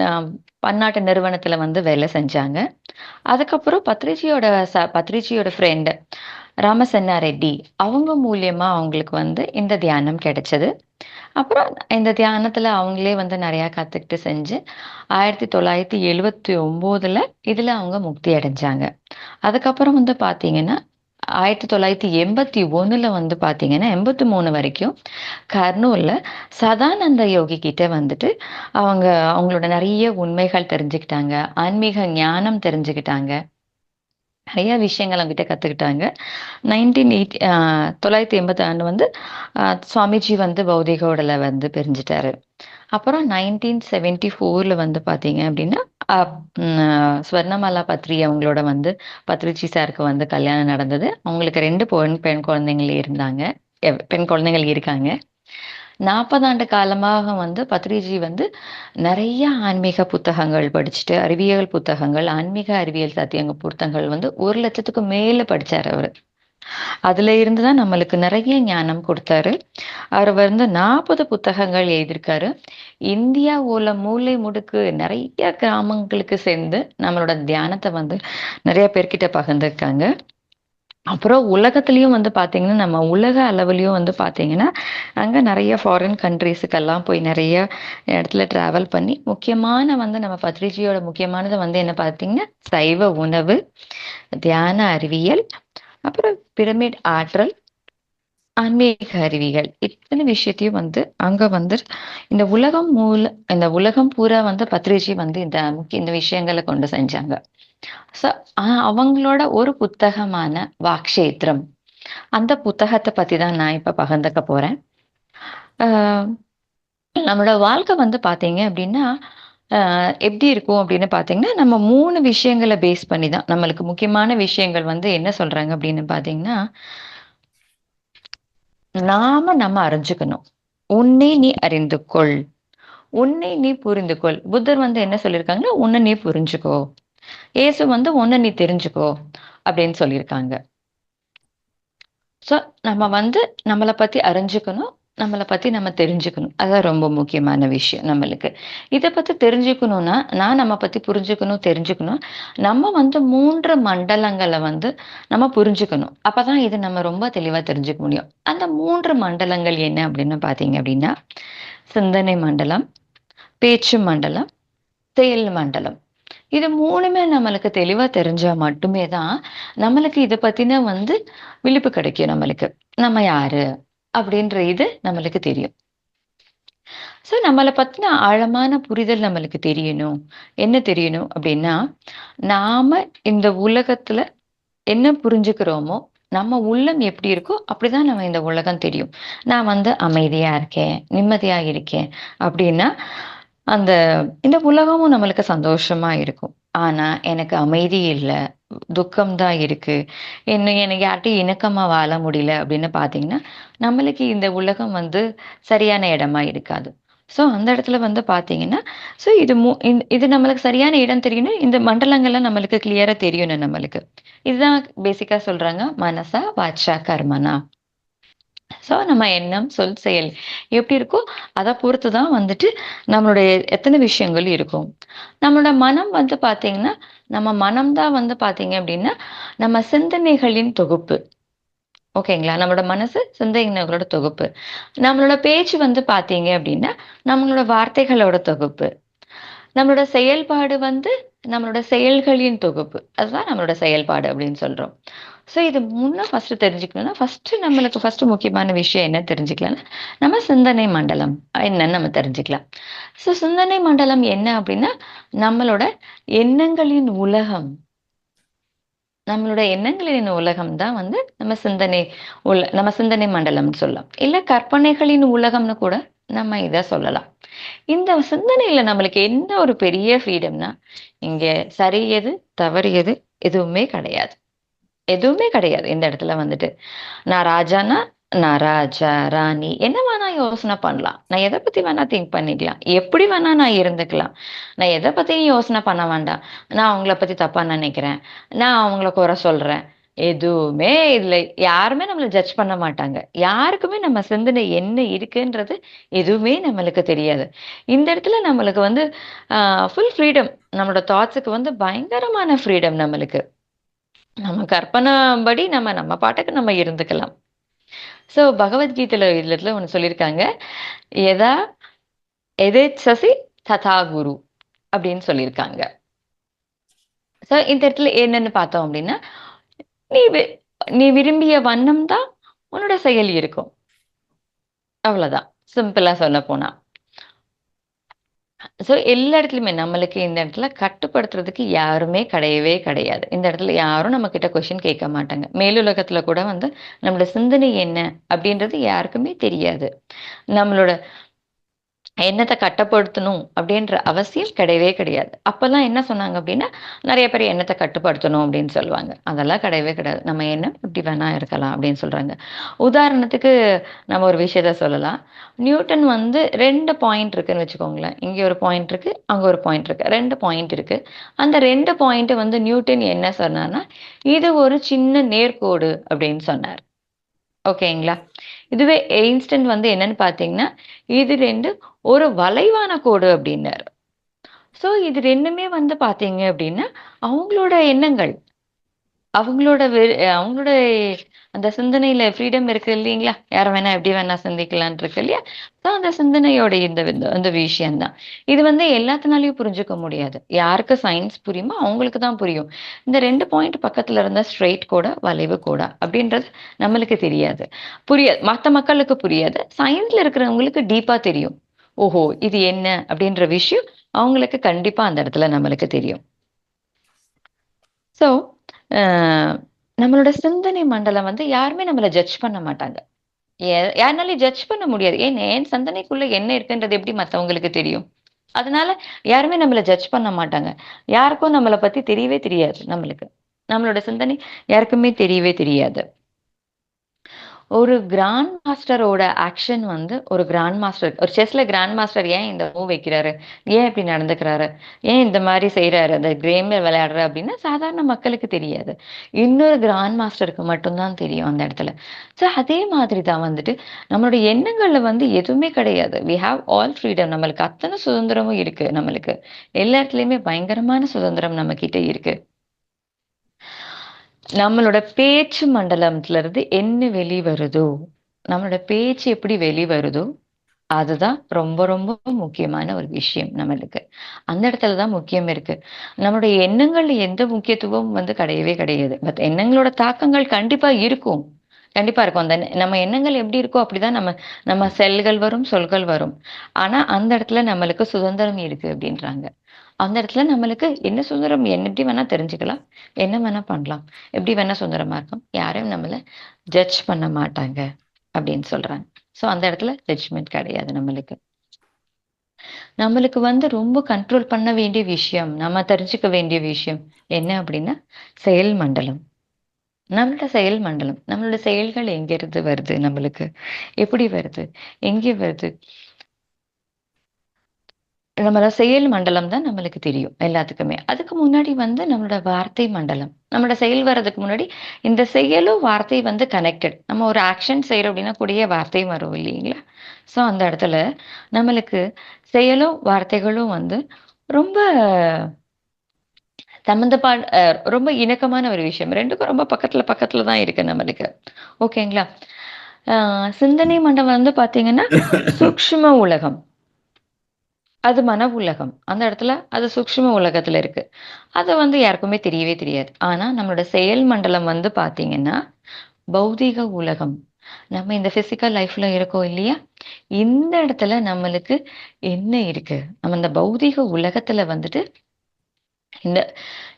பன்னாட்டு நிறுவனத்துல வந்து வேலை செஞ்சாங்க. அதுக்கப்புறம் பத்ரிஜியோட ஃப்ரெண்ட் ராமசன்னா ரெட்டி அவங்க மூலியமா அவங்களுக்கு வந்து இந்த தியானம் கிடைச்சது. அப்புறம் இந்த தியானத்துல அவங்களே வந்து நிறைய கத்துக்கிட்டு செஞ்சு 1979ல இதுல அவங்க முக்தி அடைஞ்சாங்க. அதுக்கப்புறம் வந்து பாத்தீங்கன்னா 1981ல வந்து பாத்தீங்கன்னா 83 வரைக்கும் கர்னூல்ல சதானந்த யோகி கிட்ட வந்துட்டு அவங்க அவங்களோட நிறைய உண்மைகள் தெரிஞ்சுக்கிட்டாங்க, ஆன்மீக ஞானம் தெரிஞ்சுக்கிட்டாங்க, நிறைய விஷயங்கள் அவங்ககிட்ட கத்துக்கிட்டாங்க. 1980 வந்து சுவாமிஜி வந்து பௌதிக உடலை வந்து பிரிஞ்சுட்டாரு. அப்புறம் 1974ல வந்து பாத்தீங்க அப்படின்னா ஸ்வர்ணமாலா பத்ரி அவங்களோட வந்து பத்ரிஜி சாருக்கு வந்து கல்யாணம் நடந்தது. அவங்களுக்கு 2 பெண் குழந்தைகள் இருந்தாங்க. பெண் குழந்தைகள் இருக்காங்க. 40 ஆண்டு காலமாக வந்து பத்ரிஜி வந்து நிறைய ஆன்மீக புத்தகங்கள் படிச்சுட்டு, அறிவியல் புத்தகங்கள், ஆன்மீக அறிவியல் சத்தியங்க புத்தகங்கள் வந்து 1,00,000க்கு மேல படிச்சாரு அவரு. அதுல இருந்து தான் நம்மளுக்கு நிறைய ஞானம் கொடுத்தாரு. அவர் வந்து 40 புத்தகங்கள் எழுதியிருக்காரு. இந்தியாவுல மூலை முடுக்கு நிறைய கிராமங்களுக்கு சேர்ந்து நம்மளோட தியானத்தை வந்து நிறைய பேர்கிட்ட பகிர்ந்திருக்காங்க. அப்புறம் உலகத்திலயும் வந்து பாத்தீங்கன்னா நம்ம உலக அளவுலயும் வந்து பாத்தீங்கன்னா அங்க நிறைய ஃபாரின் கண்ட்ரீஸுக்கெல்லாம் போய் நிறைய இடத்துல டிராவல் பண்ணி முக்கியமான வந்து நம்ம பத்ரிஜியோட முக்கியமானது வந்து என்ன பார்த்தீங்கன்னா சைவ உணவு, தியான அறிவியல், அப்புறம் பிரமிட் ஆற்றல், ஆன்மீக அறிவியல் இத்தனை விஷயத்தையும் வந்து அங்க வந்து இந்த உலகம் பூரா வந்து பத்ரிஜி வந்து இந்த விஷயங்களை கொண்டு செஞ்சாங்க. ஸோ அவங்களோட ஒரு புத்தகமான வாக்ஷேத்திரம், அந்த புத்தகத்தை பத்தி தான் நான் இப்ப பகிர்ந்துக்க போறேன். ஆஹ் நம்மளோட வாழ்க்கை வந்து பாத்தீங்க அப்படின்னா எப்படி இருக்கும் அப்படின்னு பாத்தீங்கன்னா நம்ம 3 விஷயங்களை பேஸ் பண்ணி தான் நம்மளுக்கு முக்கியமான விஷயங்கள் வந்து என்ன சொல்றாங்க அப்படின்னு பாத்தீங்கன்னா நம்ம அறிஞ்சுக்கணும். உன்னை நீ அறிந்து கொள், உன்னை நீ புரிந்து கொள். புத்தர் வந்து என்ன சொல்லியிருக்காங்கன்னா உன்னை நீ புரிஞ்சுக்கோ, இயேசு வந்து உன்னை நீ தெரிஞ்சுக்கோ அப்படின்னு சொல்லியிருக்காங்க. ஸோ நம்ம வந்து நம்மளை பத்தி அறிஞ்சுக்கணும், நம்மளை பத்தி நம்ம தெரிஞ்சுக்கணும். அதான் ரொம்ப முக்கியமான விஷயம் நம்மளுக்கு. இதை பத்தி தெரிஞ்சுக்கணும்னா நம்ம பத்தி புரிஞ்சுக்கணும், தெரிஞ்சுக்கணும். நம்ம வந்து 3 மண்டலங்களை வந்து நம்ம புரிஞ்சுக்கணும். அப்பதான் இது நம்ம ரொம்ப தெளிவா தெரிஞ்சுக்க முடியும். அந்த 3 மண்டலங்கள் என்ன அப்படின்னு பாத்தீங்க அப்படின்னா சிந்தனை மண்டலம், பேச்சு மண்டலம், செயல் மண்டலம். இது 3மே நம்மளுக்கு தெளிவா தெரிஞ்சா மட்டுமே தான் நம்மளுக்கு இதை பத்தின வந்து விழிப்பு கிடைக்கும். நம்மளுக்கு நம்ம யாரு அப்படின்ற இது நம்மளுக்கு தெரியும். ஸோ நம்மளை பத்தின ஆழமான புரிதல் நம்மளுக்கு தெரியணும். என்ன தெரியணும் அப்படின்னா நாம இந்த உலகத்துல என்ன புரிஞ்சுக்கிறோமோ, நம்ம உள்ளம் எப்படி இருக்கோ அப்படிதான் நம்ம இந்த உலகம் தெரியும். நான் வந்து அமைதியா இருக்கேன், நிம்மதியா இருக்கேன் அப்படின்னா அந்த இந்த உலகமும் நம்மளுக்கு சந்தோஷமா இருக்கும். ஆனா எனக்கு அமைதி இல்ல, துக்கம் தான் இருக்கு, எனக்கு யார்கிட்டயும் இணக்கமா வாழ முடியல அப்படின்னு பாத்தீங்கன்னா நம்மளுக்கு இந்த உலகம் வந்து சரியான இடமா இருக்காது. ஸோ அந்த இடத்துல வந்து பாத்தீங்கன்னா ஸோ இது நம்மளுக்கு சரியான இடம் தெரியணும். இந்த மண்டலங்கள்லாம் நம்மளுக்கு கிளியரா தெரியணும் நம்மளுக்கு. இதுதான் பேசிக்கா சொல்றாங்க மனசா வாச்சா கர்மனா. ஸோ நம்ம எண்ணம், சொல், செயல் எப்படி இருக்கோ அதை பொறுத்து தான் வந்துட்டு நம்மளுடைய எத்தனை விஷயங்கள் இருக்கும். நம்மளோட மனம் வந்து பாத்தீங்கன்னா நம்ம மனம்தான் வந்து பாத்தீங்க அப்படின்னா நம்ம சிந்தனைகளின் தொகுப்பு. ஓகேங்களா? நம்மளோட மனசு சிந்தனைகளோட தொகுப்பு. நம்மளோட பேச்சு வந்து பாத்தீங்க அப்படின்னா நம்மளோட வார்த்தைகளோட தொகுப்பு. நம்மளோட செயல்பாடு வந்து நம்மளோட செயல்களின் தொகுப்பு. அதுதான் நம்மளோட செயல்பாடு அப்படின்னு சொல்றோம். ஸோ இது ஃபர்ஸ்ட் தெரிஞ்சுக்கணும்னா ஃபர்ஸ்ட் முக்கியமான விஷயம் என்ன தெரிஞ்சுக்கலாம்னா நம்ம சிந்தனை மண்டலம் என்னன்னு நம்ம தெரிஞ்சுக்கலாம். ஸோ சிந்தனை மண்டலம் என்ன அப்படின்னா நம்மளோட எண்ணங்களின் உலகம். நம்மளோட எண்ணங்களின் உலகம் தான் வந்து நம்ம சிந்தனை மண்டலம்னு சொல்லலாம். இல்ல கற்பனைகளின் உலகம்னு கூட நம்ம இதை சொல்லலாம். இந்த சிந்தனையில நம்மளுக்கு என்ன ஒரு பெரிய ஃப்ரீடம்னா இங்க சரி எது தவறு எது எதுவுமே கிடையாது. எதுவுமே கிடையாது. இந்த இடத்துல வந்துட்டு நான் ராஜானா நான் ராஜா ராணி என்ன வேணா யோசனை பண்ணலாம். நான் எதை பத்தி வேணா திங்க் பண்ணிக்கலாம். எப்படி வேணா நான் இருந்துக்கலாம். நான் எதை பத்தியும் யோசனை பண்ண வேண்டாம். நான் அவங்கள பத்தி தப்பா நினைக்கிறேன், நான் அவங்கள குறை சொல்றேன், எதுவுமே இல்ல. யாருமே நம்மள ஜட்ஜ் பண்ண மாட்டாங்க. யாருக்குமே நம்ம சிந்தனை என்ன இருக்குன்றது எதுவுமே நம்மளுக்கு தெரியாது. இந்த இடத்துல நம்மளுக்கு வந்து ஃபுல் ஃப்ரீடம். நம்மளோட தாட்ஸுக்கு வந்து பயங்கரமான ஃப்ரீடம் நம்மளுக்கு. நம்ம கற்பனாபடி நம்ம நம்ம பாட்டுக்கு நம்ம இருந்துக்கலாம். ஸோ பகவத்கீதையில இதுல ஒண்ணு சொல்லியிருக்காங்க. "எதா எதேச்சசி ததா குரு" அப்படின்னு சொல்லியிருக்காங்க. ஸோ இந்த இடத்துல என்னன்னு பார்த்தோம் அப்படின்னா, நீ வி நீ விரும்பிய வண்ணம் தான் உன்னோட செயல் இருக்கும். அவ்வளோதான். சிம்பிளா சொல்லப்போனா. ஸோ எல்லா இடத்துலயுமே நம்மளுக்கு இந்த இடத்துல கட்டுப்படுத்துறதுக்கு யாருமே கிடையவே கிடையாது. இந்த இடத்துல யாரும் நம்மகிட்ட கொஸ்டின் கேட்க மாட்டாங்க. மேலுலகத்துல கூட வந்து நம்மளோட சிந்தனை என்ன அப்படின்றது யாருக்குமே தெரியாது. நம்மளோட எண்ணத்த கட்டுப்படுத்தணும் அப்படின்ற அவசியம் கிடையவே கிடையாது. அப்பல்லாம் என்ன சொன்னாங்க அப்படின்னா, நெறைய பேர் எண்ணத்த கட்டுப்படுத்தணும் அப்படின்னு சொல்லுவாங்க. அதெல்லாம் கிடையவே கிடையாது. நம்ம எண்ணம் எப்படி வேணா இருக்கலாம் அப்படின்னு சொல்றாங்க. உதாரணத்துக்கு நம்ம ஒரு விஷயத்த சொல்லலாம். நியூட்டன் வந்து 2 பாயிண்ட் இருக்குன்னு வச்சுக்கோங்களேன். இங்க ஒரு பாயிண்ட் இருக்கு, அங்க ஒரு பாயிண்ட் இருக்கு. 2 பாயிண்ட் இருக்கு. அந்த 2 பாயிண்ட் வந்து நியூட்டன் என்ன சொன்னார்ன்னா, "இது ஒரு சின்ன நேர்க்கோடு" அப்படின்னு சொன்னார். ஓகேங்களா? இதுவே எயின்ஸ்டைன் வந்து என்னன்னு பார்த்தீங்கன்னா, "இது 2 ஒரு வளைவான கோடு" அப்டின்னாரு. ஸோ இது 2மே வந்து பார்த்தீங்க அப்டின்னா, அவங்களோட எண்ணங்கள். அவங்களோட அவங்களோட அந்த சிந்தனையில ஃப்ரீடம் இருக்கு இல்லீங்களா? யார வேணா எப்படி வேணா சிந்திக்கலான்ட்டு இருக்கு இல்லையா? ஸோ அந்த சிந்தனையோட இந்த விஷயம் தான். இது வந்து எல்லாத்துனாலயும் புரிஞ்சுக்க முடியாது. யாருக்கு சயின்ஸ் புரியுமோ அவங்களுக்கு தான் புரியும். இந்த 2 பாயிண்ட் பக்கத்துல இருந்தா ஸ்ட்ரெய்ட் கோடா, வளைவு கோடா அப்படின்றது நம்மளுக்கு தெரியாது. புரியாது. மத்த மக்களுக்கு புரியாது. சயின்ஸ்ல இருக்கிறவங்களுக்கு டீப்பா தெரியும். ஓஹோ! இது என்ன அப்படின்ற விஷயம் அவங்களுக்கு கண்டிப்பா அந்த இடத்துல நம்மளுக்கு தெரியும். ஸோ, அ நம்மளோட சிந்தனை மண்டலம் வந்து யாருமே நம்மள ஜட்ஜ் பண்ண மாட்டாங்க. யாருனாலயும் ஜட்ஜ் பண்ண முடியாது. ஏன் என் சிந்தனைக்குள்ள என்ன இருக்குன்றது எப்படி மத்தவங்களுக்கு தெரியும்? அதனால யாருமே நம்மள ஜட்ஜ் பண்ண மாட்டாங்க. யாருக்கும் நம்மள பத்தி தெரியவே தெரியாது நம்மளுக்கு. நம்மளோட சிந்தனை யாருக்குமே தெரியவே தெரியாது. ஒரு கிராண்ட் மாஸ்டரோட ஆக்ஷன் வந்து ஒரு கிராண்ட் மாஸ்டர் ஒரு செஸ்ல கிராண்ட் மாஸ்டர் ஏன் இந்த மூவ் வைக்கிறாரு? ஏன் இப்படி நடந்துக்கிறாரு? ஏன் இந்த மாரி செய்றாரு? அந்த கேம்ல விளையாடுறாரு அப்படின்னா, சாதாரண மக்களுக்கு தெரியாது. இன்னொரு கிராண்ட் மாஸ்டருக்கு மட்டும் தான் தெரியும் அந்த இடத்துல. ஸோ அதே மாதிரி தான் வந்துட்டு நம்மளுடைய எண்ணங்கள்ல வந்து எதுவுமே கிடையாது. We have all freedom. நம்மளுக்கு அத்தன சுதந்திரமும் இருக்கு நம்மளுக்கு. எல்லா இடத்துலயுமே பயங்கரமான சுதந்திரம் நம்மகிட்ட இருக்கு. நம்மளோட பேச்சு மண்டலத்திலிருந்து என்ன வெளிவருதோ, நம்மளோட பேச்சு எப்படி வெளிவருதோ, அதுதான் ரொம்ப ரொம்ப முக்கியமான ஒரு விஷயம் நம்மளுக்கு. அந்த இடத்துல தான் முக்கியம் இருக்கு. நம்முடைய எண்ணங்கள்ல எந்த முக்கியத்துவமும் வந்து கிடையவே கிடையாது. பட் எண்ணங்களோட தாக்கங்கள் கண்டிப்பா இருக்கும். கண்டிப்பா இருக்கும். அந்த நம்ம எண்ணங்கள் எப்படி இருக்கோ அப்படிதான் நம்ம நம்ம செல்கள் வரும், சொல்கள் வரும். ஆனா அந்த இடத்துல நம்மளுக்கு சுதந்திரம் இருக்கு அப்படின்றாங்க. அந்த இடத்துல நம்மளுக்கு என்ன சுதந்திரம் எப்படி வேணா தெரிஞ்சுக்கலாம். என்ன வேணா பண்ணலாம். எப்படி வேணா சுதந்திரமா இருக்கலாம். யாரும் நம்மள ஜட்ஜ் பண்ண மாட்டாங்க அப்படின்னு சொல்றாங்க. ஸோ அந்த இடத்துல ஜட்ஜ்மென்ட் கிடையாது நம்மளுக்கு. நம்மளுக்கு வந்து ரொம்ப கண்ட்ரோல் பண்ண வேண்டிய விஷயம், நம்ம தெரிஞ்சுக்க வேண்டிய விஷயம் என்ன அப்படின்னா, செயல் மண்டலம். நம்மளோட செயல் மண்டலம். நம்மளோட செயல்கள் எங்கிருந்து வருது நம்மளுக்கு? எப்படி வருது? எங்கே வருது? நம்மளோட செயல் மண்டலம் தான் நம்மளுக்கு தெரியும் எல்லாத்துக்குமே. அதுக்கு முன்னாடி வந்து நம்மளோட வார்த்தை மண்டலம். நம்மளோட செயல் வர்றதுக்கு முன்னாடி இந்த செயலும் வார்த்தை வந்து கனெக்டட். நம்ம ஒரு ஆக்ஷன் செய்றோம் அப்படின்னா கூடயே வார்த்தையும் வரும் இல்லைங்களா? ஸோ அந்த இடத்துல நம்மளுக்கு செயலும், வார்த்தைகளும் வந்து ரொம்ப சம்மந்தப்பா ரொம்ப இணக்கமான ஒரு விஷயம். 2க்கும் ரொம்ப பக்கத்துல பக்கத்துல தான் இருக்கு நம்மளுக்கு. ஓகேங்களா? அ சிந்தனை மண்டலம் வந்து பார்த்தீங்கன்னா, சூக்ஷ்ம உலகம். அது மன உலகம். அந்த இடத்துல அது சூக்ஷ்ம உலகத்துல இருக்கு. அது வந்து யாருக்குமே தெரியவே தெரியாது. ஆனா நம்மளோட செயல் மண்டலம் வந்து பார்த்தீங்கன்னா, பௌதீக உலகம். நம்ம இந்த பிசிக்கல் லைஃப்ல இருக்கோம் இல்லையா? இந்த இடத்துல நம்மளுக்கு என்ன இருக்கு? நம்ம இந்த பௌதீக உலகத்துல வந்துட்டு இந்த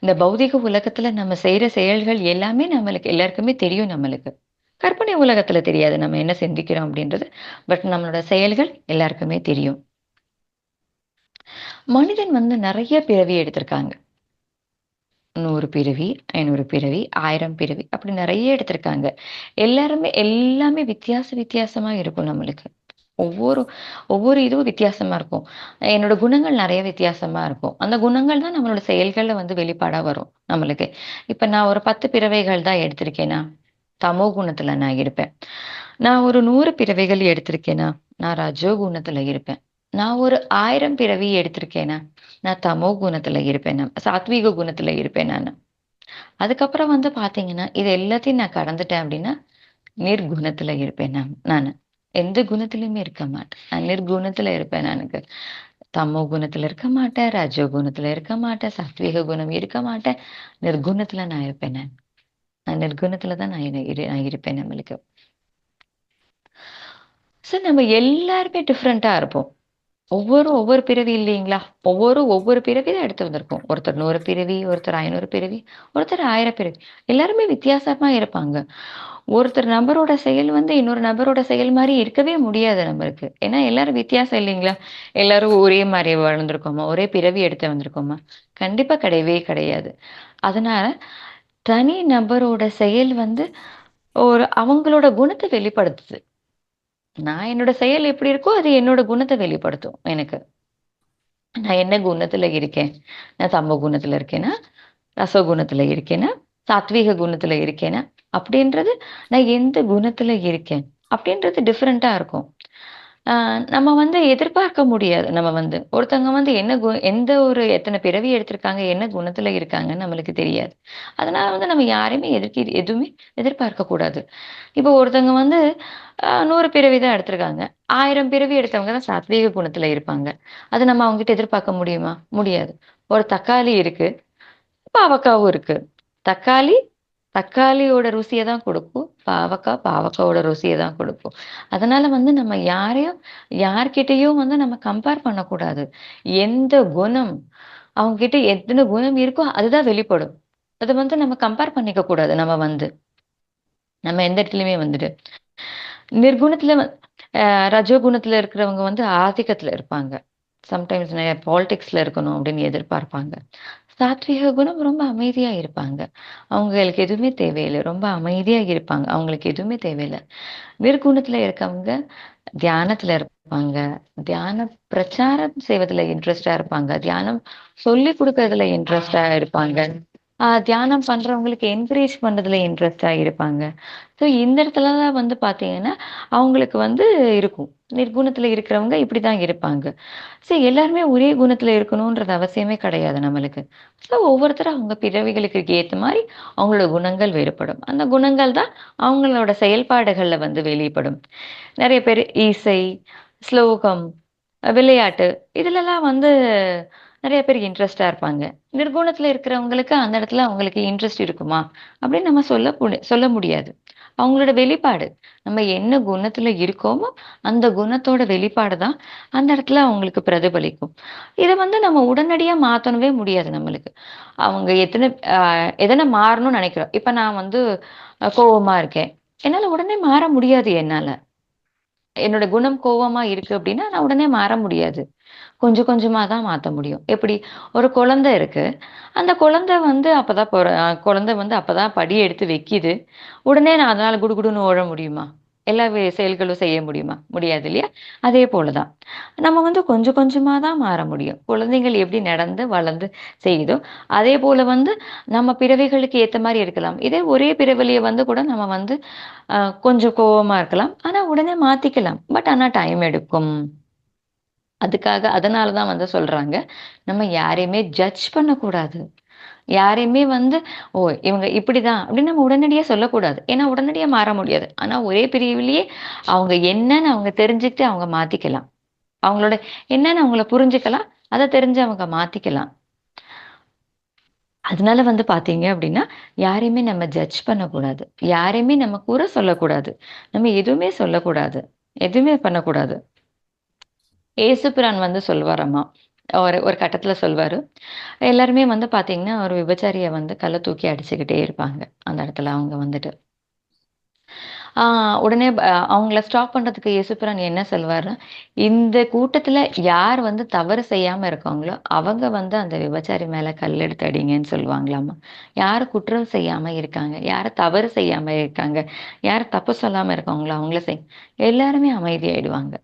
இந்த பௌதீக உலகத்துல நம்ம செய்ற செயல்கள் எல்லாமே நம்மளுக்கு எல்லாருக்குமே தெரியும் நம்மளுக்கு. கற்பனை உலகத்துல தெரியாது நம்ம என்ன சிந்திக்கிறோம் அப்படின்றது. பட் நம்மளோட செயல்கள் எல்லாருக்குமே தெரியும். மனிதன் வந்து நெறைய பிறவி எடுத்திருக்காங்க. 100 பிறவி, 500 பிறவி, 1000 பிறவி அப்படி நெறைய எடுத்திருக்காங்க. எல்லாமே வித்தியாசமா இருக்கும் நம்மளுக்கு. ஒவ்வொரு ஒவ்வொரு இதுவும் வித்தியாசமா இருக்கும். என்னோட குணங்கள் நெறைய வித்தியாசமா இருக்கும். அந்த குணங்கள் தான் நம்மளோட செயல்கள்ல வந்து வெளிப்பாடா வரும் நம்மளுக்கு. இப்ப நான் ஒரு 10 பிறவைகள் தான் எடுத்திருக்கேனா, தமோ குணத்துல நான் இருப்பேன். நான் ஒரு 100 பிறவைகள் எடுத்திருக்கேனா, நான் ரஜோ குணத்துல இருப்பேன். நான் ஒரு 1000 பிறவி எடுத்திருக்கேனா, நான் தமோ குணத்துல இருப்பேன். சாத்வீக குணத்துல இருப்பேன் நானு. அதுக்கப்புறம் வந்து பார்த்தீங்கன்னா, இது எல்லாத்தையும் நான் கடந்துட்டேன் அப்டின்னா, நிர்குணத்துல இருப்பேன் நானு. எந்த குணத்திலயுமே இருக்க மாட்டேன். நான் நிர்குணத்துல இருப்பேன் நானுக்கு. தமோ குணத்துல இருக்க மாட்டேன், ரஜோ குணத்துல இருக்க மாட்டேன், சாத்வீக குணம் இருக்க மாட்டேன். நிர்குணத்துல நான் இருப்பேன் நான். நான் நிர்குணத்துல தான் நான் இருப்பேன் நம்மளுக்கு. ஸோ நம்ம எல்லாருமே டிஃபரெண்ட்டா இருப்போம். ஒவ்வொரு பிறவி இல்லைங்களா? ஒவ்வொரு பிறவி தான் எடுத்து வந்திருக்கோம். ஒருத்தர் 100 பிறவி, ஒருத்தர் 500 பிறவி, ஒருத்தர் 1000 பிறவி. எல்லாருமே வித்தியாசமா இருப்பாங்க. ஒருத்தர் நபரோட செயல் வந்து இன்னொரு நபரோட செயல் மாரி இருக்கவே முடியாது நம்மளுக்கு. ஏன்னா எல்லாரும் வித்தியாசம் இல்லைங்களா? எல்லாரும் ஒரே மாரி வளர்ந்துருக்கோமா? ஒரே பிறவி எடுத்து வந்திருக்கோமா? கண்டிப்பா கிடையவே கிடையாது. அதனால தனி நபரோட செயல் வந்து அவங்களோட குணத்த வெளிப்படுத்துது. நான் என்னோட செயல் எப்படி இருக்கோ, அது என்னோட குணத்த வெளிப்படுத்தும் எனக்கு. நான் என்ன குணத்துல இருக்கேன்? நான் தமோ குணத்துல இருக்கேனா? ரசோகுணத்துல இருக்கேனா? சாத்வீக குணத்துல இருக்கேனா? அப்படின்றது நான் எந்த குணத்துல இருக்கேன்? அப்படின்றது டிஃபரெண்ட்டா இருக்கும். ஆ நம்ம வந்து எதிர்பார்க்க முடியாது. நம்ம வந்து ஒருத்தவங்க வந்து என்ன எந்த ஒரு எத்தன பிறவி எடுத்திருக்காங்க, என்ன குணத்துல இருக்காங்கன்னு நம்மளுக்கு தெரியாது. அதனால வந்து நம்ம யாரையுமே எதுவுமே எதிர்பார்க்க கூடாது. இப்போ ஒருத்தவங்க வந்து 100 பிறவி தான் எடுத்திருக்காங்க. 1000 பிறவி எடுத்தவங்க தான் சாத்வீக குணத்துல இருப்பாங்க. அத நம்ம அவங்ககிட்ட எதிர்பார்க்க முடியுமா? முடியாது. ஒரு தக்காளி இருக்கு, பாவக்காவும் இருக்கு. தக்காளி, தக்காளியோட ருசிய தான் குடுக்கும். பாவக்காவோட ருசிய தான் குடுக்கும். அதனால வந்து நம்ம யார்கிட்டயும் வந்து நம்ம கம்பேர் பண்ணக்கூடாது. எந்த குணம் அவங்ககிட்ட எத்தன குணம் இருக்கோ அதுதான் வெளிப்படும். அத வந்து நம்ம கம்பேர் பண்ணிக்க கூடாது நம்ம வந்து. நம்ம எந்த இடத்துலயுமே வந்துட்டு. நிர்குணத்துல ரஜோகுணத்துல இருக்கிறவங்க வந்து ஆதிக்கத்துல இருப்பாங்க. சம்டைம்ஸ் நெறைய பாலிடிக்ஸ்ல இருக்கணும் அப்படின்னு எதிர்பார்ப்பாங்க. சாத்விக குணம் ரொம்ப அமைதியா இருப்பாங்க. அவங்களுக்கு எதுவுமே தேவையில்ல. ரொம்ப அமைதியா இருப்பாங்க. அவங்களுக்கு எதுவுமே தேவையில்ல. நிர்குணத்துல இருக்கவங்க தியானத்துல இருப்பாங்க. தியான பிரச்சாரம் செய்வதுல இன்ட்ரெஸ்ட்டா இருப்பாங்க. தியானம் சொல்லிக் குடுக்கறதுல இன்ட்ரெஸ்ட்டா இருப்பாங்க. தியானம் பண்றவங்களுக்கு என்கரேஜ் பண்றதுல இன்ட்ரெஸ்ட்டா இருப்பாங்க. ஸோ இந்த இடத்துலலாம் வந்து பார்த்தீங்கன்னா, அவங்களுக்கு வந்து இருக்கும். நிர்குணத்துல இருக்கிறவங்க இப்படிதான் இருப்பாங்க. ஸோ எல்லாருமே ஒரே குணத்துல இருக்கணுன்றது அவசியமே கிடையாது நம்மளுக்கு. ஸோ ஒவ்வொருத்தரும் அவங்க பிறவிகளுக்கு ஏத்த மாரி அவங்களோட குணங்கள் வேறுபடும். அந்த குணங்கள் தான் அவங்களோட செயல்பாடுகள்ல வந்து வெளிப்படும். நெறைய பேரு இசை, ஸ்லோகம், விளையாட்டு இதுலலாம் வந்து நெறைய பேர் இன்ட்ரெஸ்ட்டா இருப்பாங்க. நிர்குணத்துல இருக்கிறவங்களுக்கு அந்த இடத்துல அவங்களுக்கு இன்ட்ரெஸ்ட் இருக்குமா? அப்படின்னு நம்ம சொல்ல முடியாது. அவங்களோட வெளிப்பாடு. நம்ம என்ன குணத்துல இருக்கோமோ, அந்த குணத்தோட வெளிப்பாடு தான் அந்த இடத்துல அவங்களுக்கு பிரதிபலிக்கும். இத வந்து நம்ம உடனடியா மாத்தவே முடியாது நம்மளுக்கு. அவங்க எதன மாறணும்னு நெனைக்கிறோம். இப்ப நான் வந்து கோவமா இருக்கேன். என்னால உடனே மாற முடியாது என்னால. என்னோட குணம் கோவமா இருக்கு அப்படின்னா, நான் உடனே மாற முடியாது. கொஞ்சம் கொஞ்சமா தான் மாத்த முடியும். எப்படி? ஒரு குழந்தை இருக்கு. அந்த குழந்தை வந்து குழந்தை வந்து அப்பதான் படி எடுத்து வைக்கிது. உடனே நான் அதனால குடுகுடுன்னு ஓட முடியுமா? எல்லா செயல்களும் செய்ய முடியுமா? முடியாது இல்லையா? அதே போல தான். நம்ம வந்து கொஞ்சம் கொஞ்சமா தான் மாற முடியும். குழந்தைகள் எப்படி நடந்து, வளர்ந்து செய்யுதோ, அதே போல வந்து நம்ம பிறவிகளுக்கு ஏத்த மாரி இருக்கலாம். இதே ஒரே பிறவியில வந்து கூட நம்ம வந்து கொஞ்சம் கோவமா இருக்கலாம். ஆனா உடனே மாத்திக்கலாம். பட் ஆனா டைம் எடுக்கும். அதனால தான் வந்து சொல்றாங்க. நம்ம யாரையுமே ஜட்ஜ் பண்ணக்கூடாது. யாரையுமே வந்து, "ஓ! இவங்க இப்படிதான்" அப்படின்னு நம்ம உடனடியா சொல்லக்கூடாது. ஏன்னா உடனடியா மாற முடியாது. ஆனா ஒரே பிரிவிலேயே அவங்க என்னன்னு அவங்க தெரிஞ்சுட்டு அவங்க மாத்திக்கலாம். அவங்களோட என்னன்னு அவங்கள புரிஞ்சுக்கலாம். அத தெரிஞ்சு அவங்க மாத்திக்கலாம். அதனால வந்து பார்த்தீங்க அப்படின்னா, யாரையுமே நம்ம ஜட்ஜ் பண்ணக்கூடாது. யாரையுமே நம்ம குறை சொல்லக்கூடாது. நம்ம எதுவுமே சொல்லக்கூடாது. எதுவுமே பண்ணக்கூடாது. ஏசுபிரான் வந்து சொல்வாராமா. ஒரு ஒரு கட்டத்துல சொல்வாரு. எல்லாருமே வந்து பார்த்தீங்கன்னா, ஒரு விபச்சாரிய வந்து கல்ல தூக்கி அடிச்சுக்கிட்டே இருப்பாங்க. அந்த இடத்துல அவங்க வந்துட்டு. ஆ உடனே அவங்கள ஸ்டாப் பண்றதுக்கு இயேசுபிரான் என்ன சொல்வாருன்னா, இந்த கூட்டத்துல யார் வந்து தவறு செய்யாம இருக்காங்களோ, அவங்க வந்து அந்த விபச்சாரி மேல கல் எடுத்து அடிங்கன்னு சொல்லுவாங்களாமா. யாரு குற்றம் செய்யாம இருக்காங்க, யாரு தவறு செய்யாம இருக்காங்க, யாரு தப்பு சொல்லாம இருக்காங்களோ அவங்கள எல்லாருமே அமைதியாயிடுவாங்க.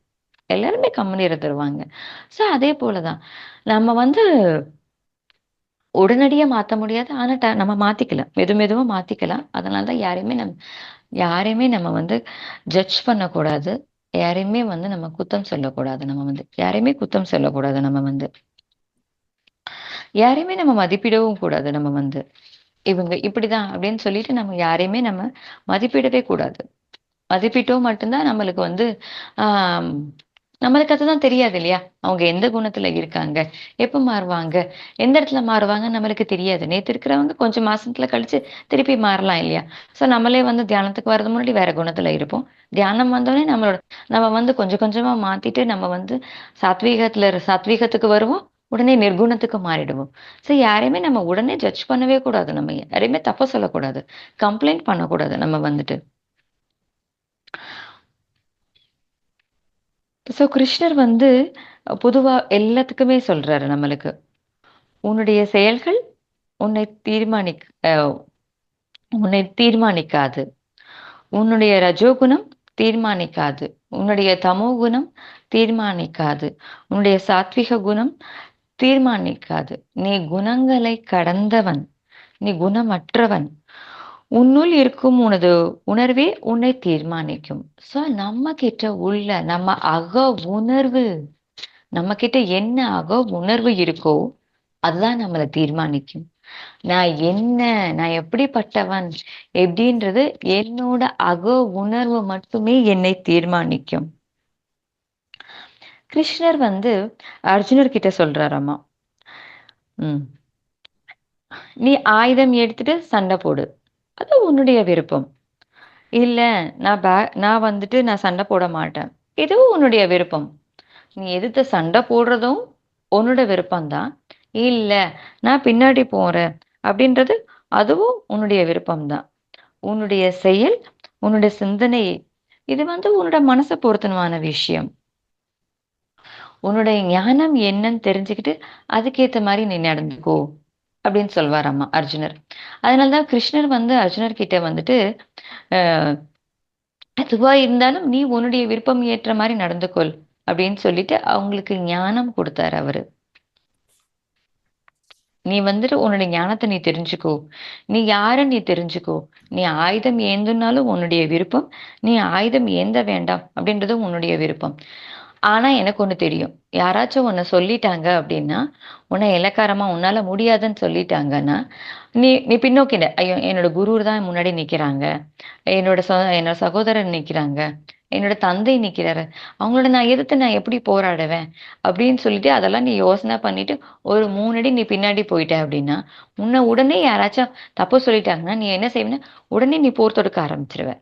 எல்லாருமே கம்முனு இருந்துருவாங்க. ஸோ அதே போலதான். நம்ம வந்து உடனடியா மாத்த முடியாது. ஆனா நம்ம மாத்திக்கலாம். மெதுவா மாத்திக்கலாம். அதனால தான் யாரையுமே நம்ம வந்து ஜட்ஜ் பண்ணக்கூடாது. யாரையுமே வந்து நம்ம குத்தம் சொல்லக்கூடாது. யாரையுமே குத்தம் சொல்லக்கூடாது. யாரையுமே நம்ம மதிப்பிடவும் கூடாது. இவங்க இப்படிதான் அப்படின்னு சொல்லிட்டு யாரையுமே நம்ம மதிப்பிடவே கூடாது. மதிப்பிட்டோம் மட்டும்தான் நம்மளுக்கு வந்து ஆம், நம்மளுக்கு அதுதான் தெரியாது இல்லையா? அவங்க எந்த குணத்துல இருக்காங்க? எப்ப மாறுவாங்க? எந்த இடத்துல மாறுவாங்கன்னு நம்மளுக்கு தெரியாது. நேத்து இருக்கிறவங்க கொஞ்சம் மாசத்துல கழிச்சு திருப்பி மாறலாம் இல்லையா? ஸோ நம்மளே வந்து தியானத்துக்கு வரதுக்கு முன்னாடி வேற குணத்துல இருப்போம். தியானம் வந்தோனே நம்ம வந்து கொஞ்சம் கொஞ்சமா மாத்திட்டு நம்ம வந்து சாத்வீகத்துக்கு வருவோம். உடனே நிர்குணத்துக்கு மாறிடுவோம். ஸோ யாரையுமே நம்ம உடனே ஜட்ஜ் பண்ணவே கூடாது. நம்ம யாரையுமே தப்பு சொல்லக்கூடாது. கம்ப்ளைண்ட் பண்ணக்கூடாது நம்ம வந்துட்டு. ஸோ கிருஷ்ணர் வந்து பொதுவா எல்லாத்துக்குமே சொல்றாரு நம்மளுக்கு. உன்னுடைய செயல்கள் உன்னை தீர்மானிக் அ உன்னை தீர்மானிக்காது. உன்னுடைய ரஜோகுணம் தீர்மானிக்காது. உன்னுடைய தமோகுணம் தீர்மானிக்காது. உன்னுடைய சாத்விக குணம் தீர்மானிக்காது. நீ குணங்களை கடந்தவன். நீ குணமற்றவன். உன்னுள் இருக்கும் உனது உணர்வே உன்னை தீர்மானிக்கும். ஸோ நம்ம அக உணர்வு நம்ம கிட்ட என்ன அக உணர்வு இருக்கோ அதுதான் நம்மள தீர்மானிக்கும். நான் என்ன நான் எப்படிப்பட்டவன் எப்படின்றது என்னோட அக உணர்வு மட்டுமே என்னை தீர்மானிக்கும். கிருஷ்ணர் வந்து அர்ஜுனர் கிட்ட சொல்றாராமா, ம் நீ ஆயுதம் எடுத்துட்டு சண்டை போடு, அது உன்னுடைய விருப்பம். இல்ல நான் வந்துட்டு நான் சண்டை போட மாட்டேன், இதுவும் உன்னுடைய விருப்பம். நீ எதிர்த்து சண்டை போடுறதும் உன்னோட விருப்பம்தான். இல்ல நான் பின்னாடி போறேன் அப்படின்றது அதுவும் உன்னுடைய விருப்பம்தான். உன்னுடைய செயல், உன்னுடைய சிந்தனை இது வந்து உன்னோட மனசை பொருத்தமான விஷயம். உன்னுடைய ஞானம் என்னன்னு தெரிஞ்சுக்கிட்டு அதுக்கேத்த மாதிரி நீ நடந்துக்கோ அப்படின்னு சொல்வாராமா அர்ஜுனர். அதனாலதான் கிருஷ்ணர் வந்து அர்ஜுனர் கிட்ட வந்துட்டு அஹ் எதுவா இருந்தாலும் நீ உன்னுடைய விருப்பம் ஏற்ற மாதிரி நடந்துகொள் அப்படின்னு சொல்லிட்டு அவங்களுக்கு ஞானம் கொடுத்தாரு அவரு. நீ வந்துட்டு உன்னுடைய ஞானத்தை நீ தெரிஞ்சுக்கோ. நீ யாருன்னு நீ தெரிஞ்சுக்கோ. நீ ஆயுதம் ஏந்துனாலும் உன்னுடைய விருப்பம். நீ ஆயுதம் ஏந்த வேண்டாம் அப்படின்றது உன்னுடைய விருப்பம். ஆனா எனக்கு ஒண்ணு தெரியும். யாராச்சும் உன்னை சொல்லிட்டாங்க அப்படின்னா, உன்னை இளக்காரமா உன்னால முடியாதுன்னு சொல்லிட்டாங்கன்னா, நீ நீ பின்னோக்கி ஐயோ என்னோட குரு தான் முன்னாடி நிக்கிறாங்க. என்னோட சகோதரர் நிக்கிறாங்க. என்னோட தந்தை நிக்கிறாரு. அவங்களோட நான் எப்படி போராடுவேன்? அப்படின்னு சொல்லிட்டு அதெல்லாம் நீ யோசனை பண்ணிட்டு ஒரு 3 அடி நீ பின்னாடி போயிட்ட அப்படின்னா, உன்னை உடனே யாராச்சும் தப்பு சொல்லிட்டாங்கன்னா, நீ என்ன செய்வேன்னா, உடனே நீ போர் தொடுக்க ஆரம்பிச்சுருவ.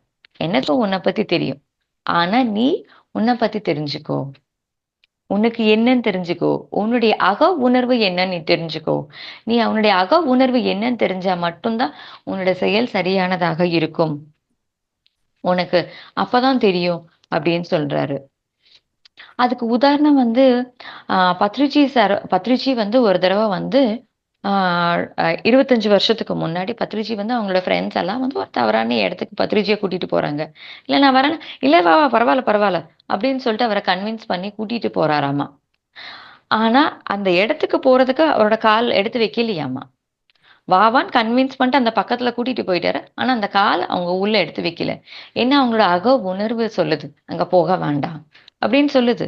எனக்கு உன்னை பத்தி தெரியும். ஆனா நீ உன்னை பத்தி தெரிஞ்சுக்கோ. உனக்கு என்னன்னு தெரிஞ்சுக்கோ. உன்னுடைய அக உணர்வு என்னன்னு நீ தெரிஞ்சுக்கோ. நீ அவனுடைய அக உணர்வு என்னன்னு தெரிஞ்சா மட்டும் தான் உன்னோட செயல் சரியானதாக இருக்கும். உனக்கு அப்பதான் தெரியும் அப்படின்னு சொல்றாரு. அதுக்கு உதாரணம் வந்து பத்ரிஜி வந்து ஒரு தடவை வந்து 25 வருஷத்துக்கு முன்னாடி பத்ரிஜி வந்து அவங்களோட ஃப்ரெண்ட்ஸ் எல்லாம் வந்து ஒரு தவறான இடத்துக்கு பத்ரிஜியை கூட்டிட்டு போறாங்க. இல்ல நான் வரேன், இல்ல வா வா பரவாயில்ல பரவாயில்ல அப்படின்னு சொல்லிட்டு அவரை கன்வின்ஸ் பண்ணி கூட்டிட்டு போறாராமா. ஆனா அந்த இடத்துக்கு போறதுக்கு அவரோட கால் எடுத்து வைக்கலையாமா. வாவான்னு கன்வின்ஸ் பண்ணிட்டு அந்த பக்கத்துல கூட்டிட்டு போயிட்டாரு. ஆனா அந்த கால் அவங்க உள்ள எடுத்து வைக்கல. ஏன்னா அவங்களோட அக உணர்வு சொல்லுது அங்க போக வேண்டாம் அப்படின்னு சொல்லுது.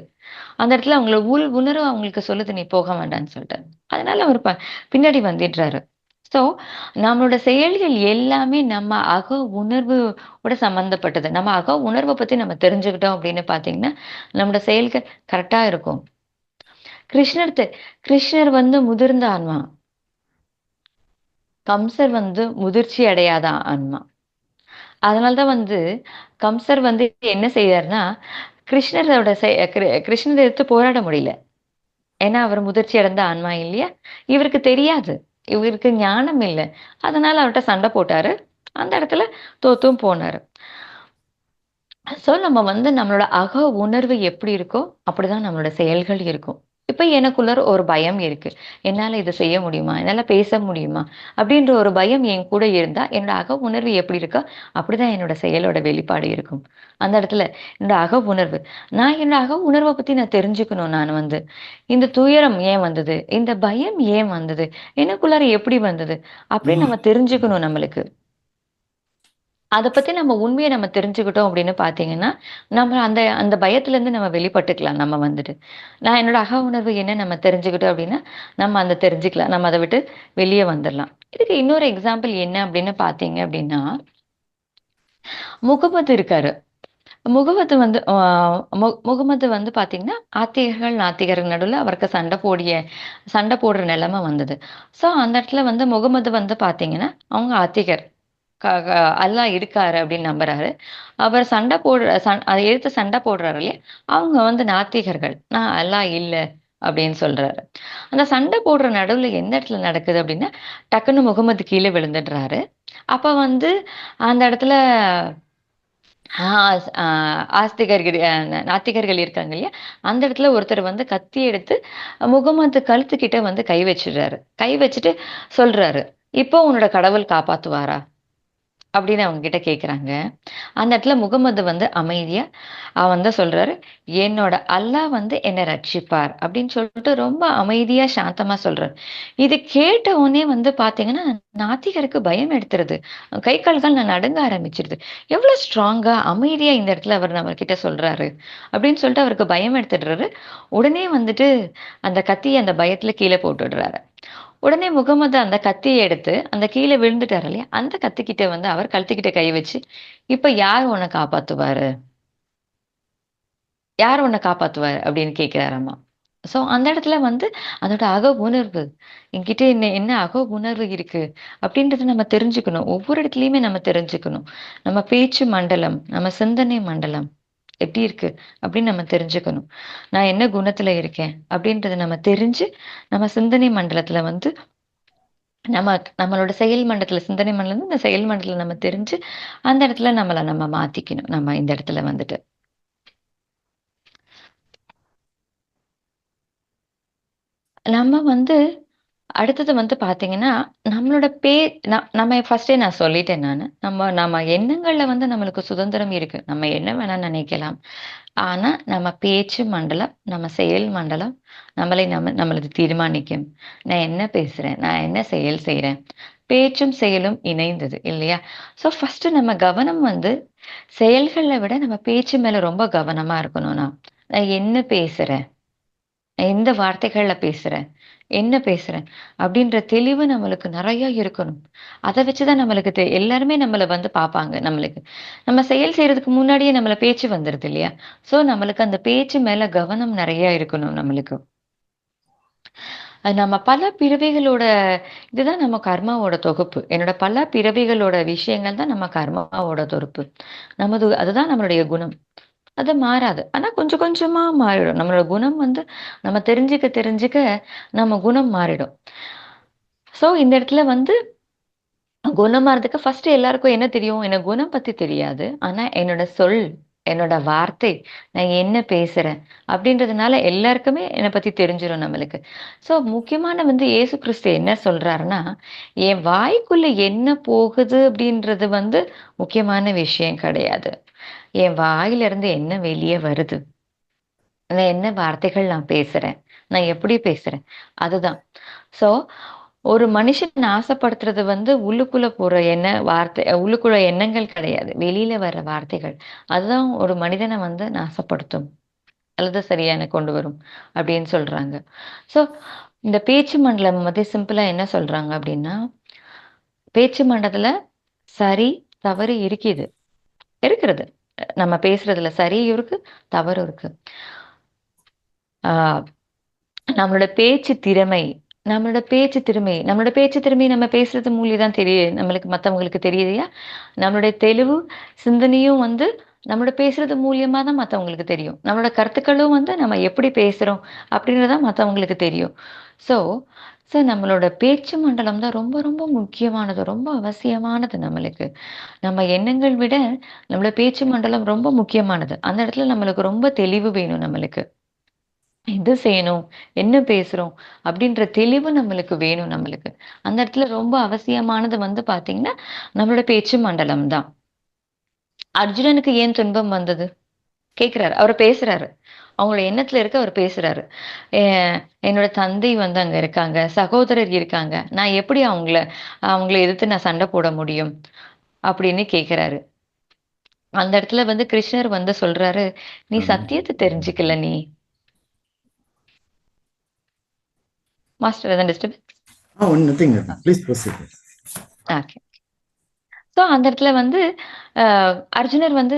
அந்த இடத்துல அவங்களோட உணர்வு அவங்களுக்கு சொல்லுது நீ போக வேண்டாம்னு சொல்லிட்டு. அதனால அவர் பின்னாடி வந்துடுறாரு. ஸோ நம்மளோட செயல்கள் எல்லாமே நம்ம அக உணர்வோட சம்பந்தப்பட்டது. நம்ம அக உணர்வை பத்தி நம்ம தெரிஞ்சுக்கிட்டோம் அப்படின்னு பாத்தீங்கன்னா நம்மளோட செயல்கள் கரெக்டா இருக்கும். கிருஷ்ணர் வந்து முதிர்ந்த ஆன்மா. கம்சர் வந்து முதிர்ச்சி அடையாத ஆன்மா. அதனாலதான் வந்து கம்சர் வந்து என்ன செய்யறாருன்னா கிருஷ்ணரோட கிருஷ்ணரை எடுத்து போராட முடியல. ஏன்னா அவர் முதிர்ச்சி அடைந்த ஆன்மா இல்லையா? இவருக்கு தெரியாது. இவருக்கு ஞானம் இல்லை. அதனால அவர்கிட்ட சண்டை போட்டாரு. அந்த இடத்துல தோத்தும் போனாரு. சோ நம்ம வந்து நம்மளோட அக உணர்வு எப்படி இருக்கோ அப்படிதான் நம்மளோட செயல்கள் இருக்கும். இப்ப எனக்குள்ள ஒரு பயம் இருக்கு. என்னால இத செய்ய முடியுமா? என்னால பேச முடியுமா? அப்படின்ற ஒரு பயம் என் கூட இருந்தா, என்னோட அக உணர்வு எப்படி இருக்கோ, அப்படிதான் என்னோட செயலோட வெளிப்பாடு இருக்கும். அந்த இடத்துல என்னோட அக உணர்வு. நான் என்னோட அக உணர்வ பத்தி நான் தெரிஞ்சுக்கணும் நான் வந்து. இந்த துயரம் ஏன் வந்தது? இந்த பயம் ஏன் வந்தது? எனக்குள்ளார எப்படி வந்தது? அப்படின்னு நம்ம தெரிஞ்சுக்கணும் நம்மளுக்கு. அத பத்தி நம்ம உண்மைய நம்ம தெரிஞ்சுக்கிட்டோம் அப்படின்னு பார்த்தீங்கன்னா, நம்ம அந்த அந்த பயத்துலருந்து நம்ம வெளிப்பட்டுக்கலாம் நம்ம வந்துட்டு. நான் என்னோட அக உணர்வு என்ன நம்ம தெரிஞ்சுக்கிட்டோம் அப்படின்னா, நம்ம அந்த தெரிஞ்சுக்கலாம். நம்ம அத விட்டு வெளிய வந்துரலாம். இதுக்கு இன்னொரு எக்ஸாம்பிள் என்ன அப்படின்னு பார்த்தீங்க அப்படின்னா, முகமது இருக்காரு. முகமது வந்து முகமது வந்து பார்த்தீங்கன்னா, ஆத்திகர்கள், நாத்திகர்கள் நடுவுல அவருக்கு சண்ட போடுற நிலைமை வந்தது. ஸோ அந்த இடத்துல வந்து முகமது வந்து பார்த்தீங்கன்னா, அவங்க ஆத்திகர். க க அல்லாஹ் இருக்காரு அப்படின்னு நம்புறாரு. அவர் சண்டை போடுற அத எதிர்த்து சண்டை போடுறாரு இல்லையா? அவங்க வந்து நாத்திகர்கள். நான் அல்லாஹ் இல்ல அப்படின்னு சொல்றாரு. அந்த சண்டை போடுற நடுவுல எந்த இடத்துல நடக்குது அப்படின்னா, டக்குன்னு முகமது கீழ விழுந்துடுறாரு. அப்ப வந்து அந்த இடத்துல ஆஸ் ஆ ஆஸ்திகர்கள் நாத்திகர்கள் இருக்காங்க இல்லையா? அந்த இடத்துல ஒருத்தர் வந்து கத்தி எடுத்து முகமது கழுத்துக்கிட்ட வந்து கை வச்சுடுறாரு. கை வச்சுட்டு சொல்றாரு, "இப்போ உன்னோட கடவுள் காப்பாத்துவாரா?" அப்படின்னு அவங்க கிட்ட கேட்குறாங்க. அந்த இடத்துல முகமது வந்து அமைதியா வந்து சொல்றாரு, "என்னோட அல்லாஹ் வந்து என்ன ரட்சிப்பார்." அப்படின்னு சொல்லிட்டு ரொம்ப அமைதியா, சாந்தமா சொல்றாரு. இது கேட்ட உடனே வந்து பார்த்தீங்கன்னா, நாத்திகருக்கு பயம் எடுத்துருது. கை, கால்கள் நடுங்க ஆரம்பிச்சுருது. எவ்வளோ ஸ்ட்ராங்கா, அமைதியா இந்த இடத்துல அவர் நம்மகிட்ட சொல்றாரு. அப்படின்னு சொல்லிட்டு அவருக்கு பயம் எடுத்துடுறாரு. உடனே வந்துட்டு அந்த கத்திய அந்த பயத்துல கீழ போட்டுடுறாரு. உடனே முகமது அந்த கத்திய எடுத்து, அந்த கீழ விழுந்துட்டாரு இல்லையா? அந்த கத்திக்கிட்ட வந்து அவர் கழுத்துக்கிட்ட கை வச்சு, "இப்ப யார் உன்ன காப்பாத்துவாரு? யார் உன்ன காப்பாத்துவாரு?" அப்படின்னு கேட்கிறாராமா. ஸோ அந்த இடத்துல வந்து அதோட அக உணர்வு, என்கிட்ட என்ன என்ன அக உணர்வு இருக்கு? அப்படின்றத நம்ம தெரிஞ்சுக்கணும். ஒவ்வொரு இடத்துலயுமே நம்ம தெரிஞ்சுக்கணும். நம்ம பேச்சு மண்டலம், நம்ம சிந்தனை மண்டலம் எப்படி இருக்கு? அப்படின்னு நம்ம தெரிஞ்சுக்கணும். நான் என்ன குணத்துல இருக்கேன்? அப்படின்றத நம்ம தெரிஞ்சு, நம்ம சிந்தனை மண்டலத்துல வந்து நம்ம நம்மளோட செயல் மண்டலத்துல சிந்தனை மண்டலம் இந்த செயல் மண்டலத்துல நம்ம தெரிஞ்சு, அந்த இடத்துல நம்மள நம்ம மாத்திக்கணும். நம்ம இந்த இடத்துல வந்துட்டு. நம்ம வந்து அடுத்தது வந்து பார்த்தீங்கன்னா, நம்மளோட நம்ம ஃபர்ஸ்ட்டே நான் சொல்லிட்டேன் நானு. நம்ம நம்ம எண்ணங்கள்ல வந்து நம்மளுக்கு சுதந்திரம் இருக்கு. நம்ம என்ன வேணா நினைக்கலாம். ஆனா, நம்ம பேச்சு மண்டலம், நம்ம செயல் மண்டலம் நம்மளது தீர்மானிக்கும். நான் என்ன பேசுறேன்? நான் என்ன செயல் செய்றேன்? பேச்சும், செயலும் இணைந்தது இல்லையா? ஸோ ஃபர்ஸ்ட்டு நம்ம கவனம் வந்து செயல்கள விட நம்ம பேச்சு மேல ரொம்ப கவனமா இருக்கணும் நான். நான் என்ன பேசுறேன்? எந்த வார்த்தைகள்ல பேசுறேன்? என்ன பேசுறேன்? அப்படின்ற தெளிவு நம்மளுக்கு நெறைய இருக்கணும். அத வச்சு தான் நம்மளுக்கு எல்லாருமே நம்மள வந்து பார்ப்பாங்க நம்மளுக்கு. நம்ம செயல் செய்றதுக்கு முன்னாடியே நம்மள பேச்சு வந்துருது இல்லையா? ஸோ நம்மளுக்கு அந்த பேச்சு மேல கவனம் நெறைய இருக்கணும் நம்மளுக்கு. அது நம்ம பல பிறவிகளோட இதுதான் நம்ம கர்மாவோட தொகுப்பு. என்னோட பல பிறவிகளோட விஷயங்கள் தான் நம்ம கர்மாவோட தொகுப்பு. அதுதான் நம்மளுடைய குணம். அது மாறாது. ஆனா கொஞ்சம் கொஞ்சமா மாறிடும். நம்மளோட குணம் வந்து நம்ம தெரிஞ்சுக்க தெரிஞ்சுக்க நம்ம குணம் மாறிடும். ஸோ இந்த இடத்துல வந்து குணமாறதுக்கு ஃபர்ஸ்ட் எல்லாருக்கும் என்ன தெரியும்? எனக்கு குணம் பத்தி தெரியாது. ஆனா என்னோட சொல், என்னோட வார்த்தை, நான் என்ன பேசுறேன் அப்படின்றதுனால எல்லாருக்குமே என்ன பத்தி தெரிஞ்சிரும் நம்மளுக்கு. ஸோ முக்கியமான வந்து இயேசு கிறிஸ்து என்ன சொல்றாருன்னா, என் வாய்க்குள்ள என்ன போகுது அப்படின்றது வந்து முக்கியமான விஷயம் கிடையாது. என் வாயிலிருந்து என்ன வெளிய வருது? நான் என்ன வார்த்தைகள் நான் பேசுறேன்? நான் எப்படி பேசுறேன்? அதுதான். ஸோ, ஒரு மனுஷன் நாசப்படுத்துறது வந்து உள்ளுக்குள்ள போற உள்ளுக்குள்ள எண்ணங்கள் கிடையாது. வெளியில வர வார்த்தைகள். அதுதான் ஒரு மனிதன வந்து நாசப்படுத்தும். அல்லது சரியான கொண்டு வரும் அப்படின்னு சொல்றாங்க. ஸோ, இந்த பேச்சு மண்டலம் வந்து சிம்பிளா என்ன சொல்றாங்க அப்படின்னா, பேச்சு மண்டலத்துல சரி, தவறு இருக்கிறது. இருக்கிறது. நம்ம பேசுறதுல சரியும் இருக்கு, தவறும் இருக்கு. ஆ நம்மளோட பேச்சு திறமை நம்மளோட பேச்சு திறமை நம்ம பேசுறது மூலியம் தான் நம்மளுக்கு மத்தவங்களுக்கு தெரியுதுயா. நம்மளுடைய தெளிவு, சிந்தனையும் வந்து நம்மளோட பேசுறது மூலியமா தான் மத்தவங்களுக்கு தெரியும். நம்மளோட கருத்துக்களும் வந்து நம்ம எப்படி பேசுறோம் அப்படின்றது தான் மத்தவங்களுக்கு தெரியும். ஸோ ஸோ நம்மளோட பேச்சு மண்டலம் தான் ரொம்ப ரொம்ப முக்கியமானது, ரொம்ப அவசியமானது நம்மளுக்கு. நம்ம எண்ணங்கள் விட நம்மளோட பேச்சு மண்டலம் ரொம்ப முக்கியமானது. அந்த இடத்துல நம்மளுக்கு ரொம்ப தெளிவு வேணும் நம்மளுக்கு. எது செய்யணும், என்ன பேசுறோம் அப்படின்ற தெளிவு நம்மளுக்கு வேணும் நம்மளுக்கு. அந்த இடத்துல ரொம்ப அவசியமானது வந்து பார்த்தீங்கன்னா, நம்மளோட பேச்சு மண்டலம் தான். அர்ஜுனனுக்கு ஏன் துன்பம் வந்தது? கேட்கிறாரு. அவரு பேசுறாரு. அவங்களோட எண்ணத்துல இருக்கு அவரு பேசுறாரு. எ என்னோட தந்தை வந்து அங்க இருக்காங்க. சகோதரர் இருக்காங்க. நான் எப்படி அவங்கள எதிர்த்து நான் சண்டை போட முடியும்? அப்படின்னு கேட்கிறாரு. அந்த இடத்துல வந்து கிருஷ்ணர் வந்து சொல்றாரு, "நீ சத்தியத்த தெரிஞ்சுக்கல நீ." மாஸ்டர் எதுவும் disturbance? nothing, nothing. Please proceed. Okay. So அந்த இடத்துல வந்து அ அர்ஜுனர் வந்து,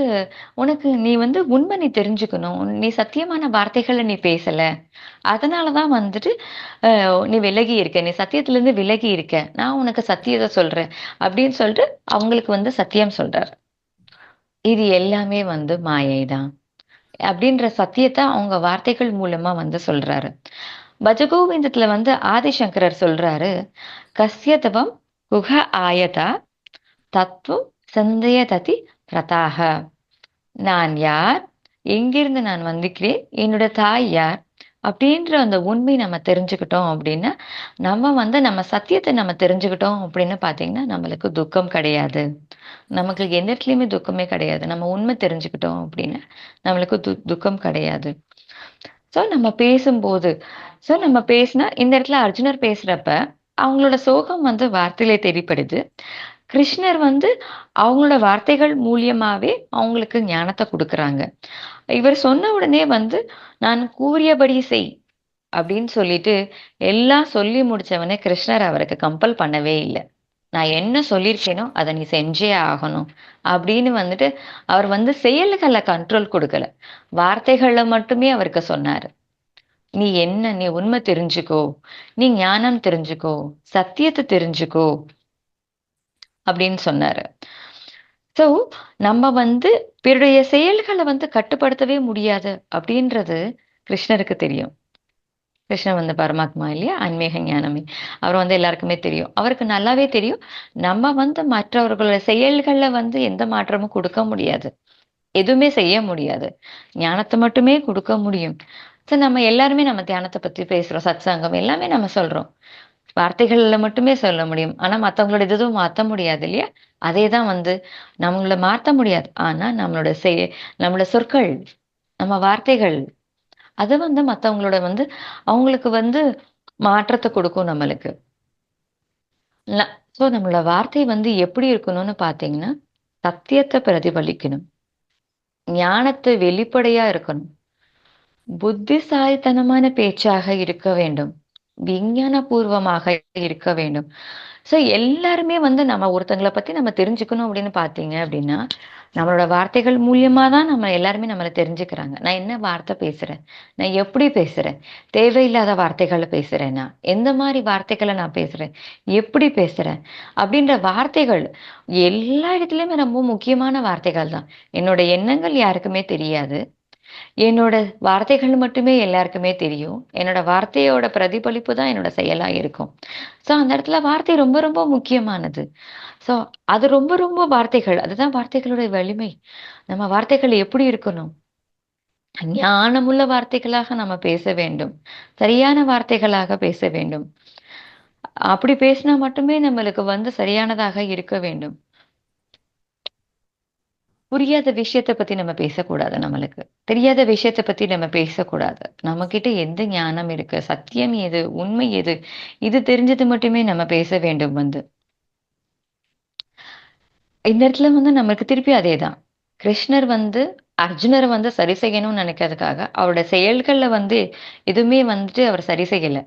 "உனக்கு நீ வந்து உண்மை நீ தெரிஞ்சுக்கணும். நீ சத்தியமான வார்த்தைகள நீ பேசல. அதனால தான் வந்துட்டு நீ விலகி இருக்க. நீ சத்தியத்திலேருந்து விலகி இருக்க. நான் உனக்கு சத்தியத்த சொல்றேன்." அப்படின்னு சொல்லிட்டு அவங்களுக்கு வந்து சத்தியம் சொல்றாரு. இது எல்லாமே வந்து மாயை தான். அப்படின்ற சத்தியத்த அவங்க வார்த்தைகள் மூலமா வந்து சொல்றாரு. பஜகோவிந்தத்துல வந்து ஆதிசங்கரர் சொல்றாரு, "கஸ்யதவம் குஹ ஆயதா தத்துவம் சந்தயததி பிரதாக." நான் யார்? எங்கிருந்து நான் வந்திருக்கிறேன்? என்னோட தாய் யார்? அப்படின்ற அந்த உண்மை நம்ம தெரிஞ்சுக்கிட்டோம் அப்படின்னா, நம்ம வந்து நம்ம சத்தியத்த நம்ம தெரிஞ்சுக்கிட்டோம் அப்படின்னு பார்த்தீங்கன்னா, நம்மளுக்கு துக்கம் கிடையாது. நமக்கு எந்த இடத்துலயுமே துக்கமே கிடையாது. நம்ம உண்மை தெரிஞ்சுக்கிட்டோம் அப்படின்னா, நம்மளுக்கு துக்கம் கிடையாது. நம்ம பேசும்போது நம்ம பேசினா இந்த இடத்துல அர்ஜுனர் பேசுறப்ப, அவங்களோட சோகம் வந்து வார்த்தையிலே தெரியப்படுது. கிருஷ்ணர் வந்து அவங்களோட வார்த்தைகள் மூலியமாவே அவங்களுக்கு ஞானத்த குடுக்குறாங்க. இவர் சொன்ன உடனே வந்து, "நான் கூறியபடி செய்" அப்படின்னு சொல்லிட்டு, எல்லாம் சொல்லி முடிச்சவனே கிருஷ்ணர் அவருக்கு கம்பல் பண்ணவே இல்ல. "நான் என்ன சொல்லியிருக்கேனோ, அத நீ செஞ்சே ஆகணும்." அப்படின்னு வந்துட்டு, அவர் வந்து செயல்கள கண்ட்ரோல் குடுக்கல. வார்த்தைகள மட்டுமே அவருக்கு சொன்னாரு. நீ உண்மை தெரிஞ்சுக்கோ. நீ ஞானம் தெரிஞ்சுக்கோ. சத்தியத்த தெரிஞ்சுக்கோ." அப்படின்னு சொன்னாரு. ஸோ, நம்ம வந்து பிறருடைய செயல்கள வந்து கட்டுப்படுத்தவே முடியாது அப்படின்றது கிருஷ்ணருக்கு தெரியும். கிருஷ்ணர் வந்து பரமாத்மா இல்லையா? ஆன்மீக ஞானமே. அவர் வந்து எல்லாருக்குமே தெரியும். அவருக்கு நல்லாவே தெரியும். நம்ம வந்து மற்றவர்களோட செயல்கள்ல வந்து எந்த மாற்றமும் குடுக்க முடியாது. எதுவுமே செய்ய முடியாது. ஞானத்த மட்டுமே குடுக்க முடியும். நம்ம எல்லாருமே நம்ம தியானத்த பத்தி பேசுறோம். சத்சங்கம் எல்லாமே நம்ம சொல்றோம். வார்த்தைகள்ல மட்டுமே சொல்ல முடியும். ஆனா மத்தவங்களோட இது எதுவும் மாத்த முடியாது இல்லையா? அதே தான் வந்து நம்மள மாத்த முடியாது. ஆனா நம்மளோட சொற்கள், நம்ம வார்த்தைகள், அது வந்து மத்தவங்களோட வந்து அவங்களுக்கு வந்து மாற்றத்த குடுக்கும் நம்மளுக்கு. ந நம்மளோட வார்த்தை வந்து எப்படி இருக்கணும்னு பார்த்தீங்கன்னா, சத்தியத்த பிரதிபலிக்கணும். ஞானத்த வெளிப்படையா இருக்கணும். புத்திசாலித்தனமான பேச்சாக இருக்க வேண்டும். விஞ்ஞானபூர்வமாக இருக்க வேண்டும். எல்லாருமே வந்து நம்ம ஒருத்தங்கள பத்தி நம்ம தெரிஞ்சுக்கணும் அப்படின்னு பார்த்தீங்க அப்படின்னா, நம்மளோட வார்த்தைகள் மூலியமா தான் நம்ம எல்லாருமே நம்மள தெரிஞ்சுக்கிறாங்க. நான் என்ன வார்த்தை பேசுறேன்? நான் எப்படி பேசுறேன்? தேவையில்லாத வார்த்தைகள பேசுறேனா? எந்த மாரி வார்த்தைகள நான் பேசுறேன்? எப்படி பேசுறேன்? அப்படின்ற வார்த்தைகள் எல்லா இடத்துலயுமே ரொம்ப முக்கியமான வார்த்தைகள் தான். என்னோட எண்ணங்கள் யாருக்குமே தெரியாது. என்னோட வார்த்தைகள் மட்டுமே எல்லாருக்குமே தெரியும். என்னோட வார்த்தையோட பிரதிபலிப்பு தான் என்னோட செயலா இருக்கும். அந்த இடத்துல வார்த்தை ரொம்ப ரொம்ப முக்கியமானது. ஸோ அது ரொம்ப ரொம்ப வார்த்தைகள். அதுதான் வார்த்தைகளோட வலிமை. நம்ம வார்த்தைகள் எப்படி இருக்கணும்? ஞானமுள்ள வார்த்தைகளாக நம்ம பேச வேண்டும். சரியான வார்த்தைகளாக பேச வேண்டும். அப்படி பேசினா மட்டுமே நம்மளுக்கு வந்து சரியானதாக இருக்க வேண்டும். புரியாத விஷயத்த பத்தி நம்ம பேசக்கூடாது நம்மளுக்கு. தெரியாத விஷயத்த பத்தி நம்ம பேசக்கூடாது. நம்மகிட்ட எந்த ஞானம் இருக்கு? சத்தியம் எது? உண்மை எது? இது தெரிஞ்சது மட்டுமே நம்ம பேச வேண்டும் வந்து. இந்த இடத்துல வந்து நமக்கு திருப்பி அதேதான். கிருஷ்ணர் வந்து அர்ஜுனர வந்து சரி செய்யணும்னு நினைக்கிறதுக்காக, அவரோட செயல்கள்ல வந்து எதுவுமே வந்துட்டு அவர் சரி செய்யல.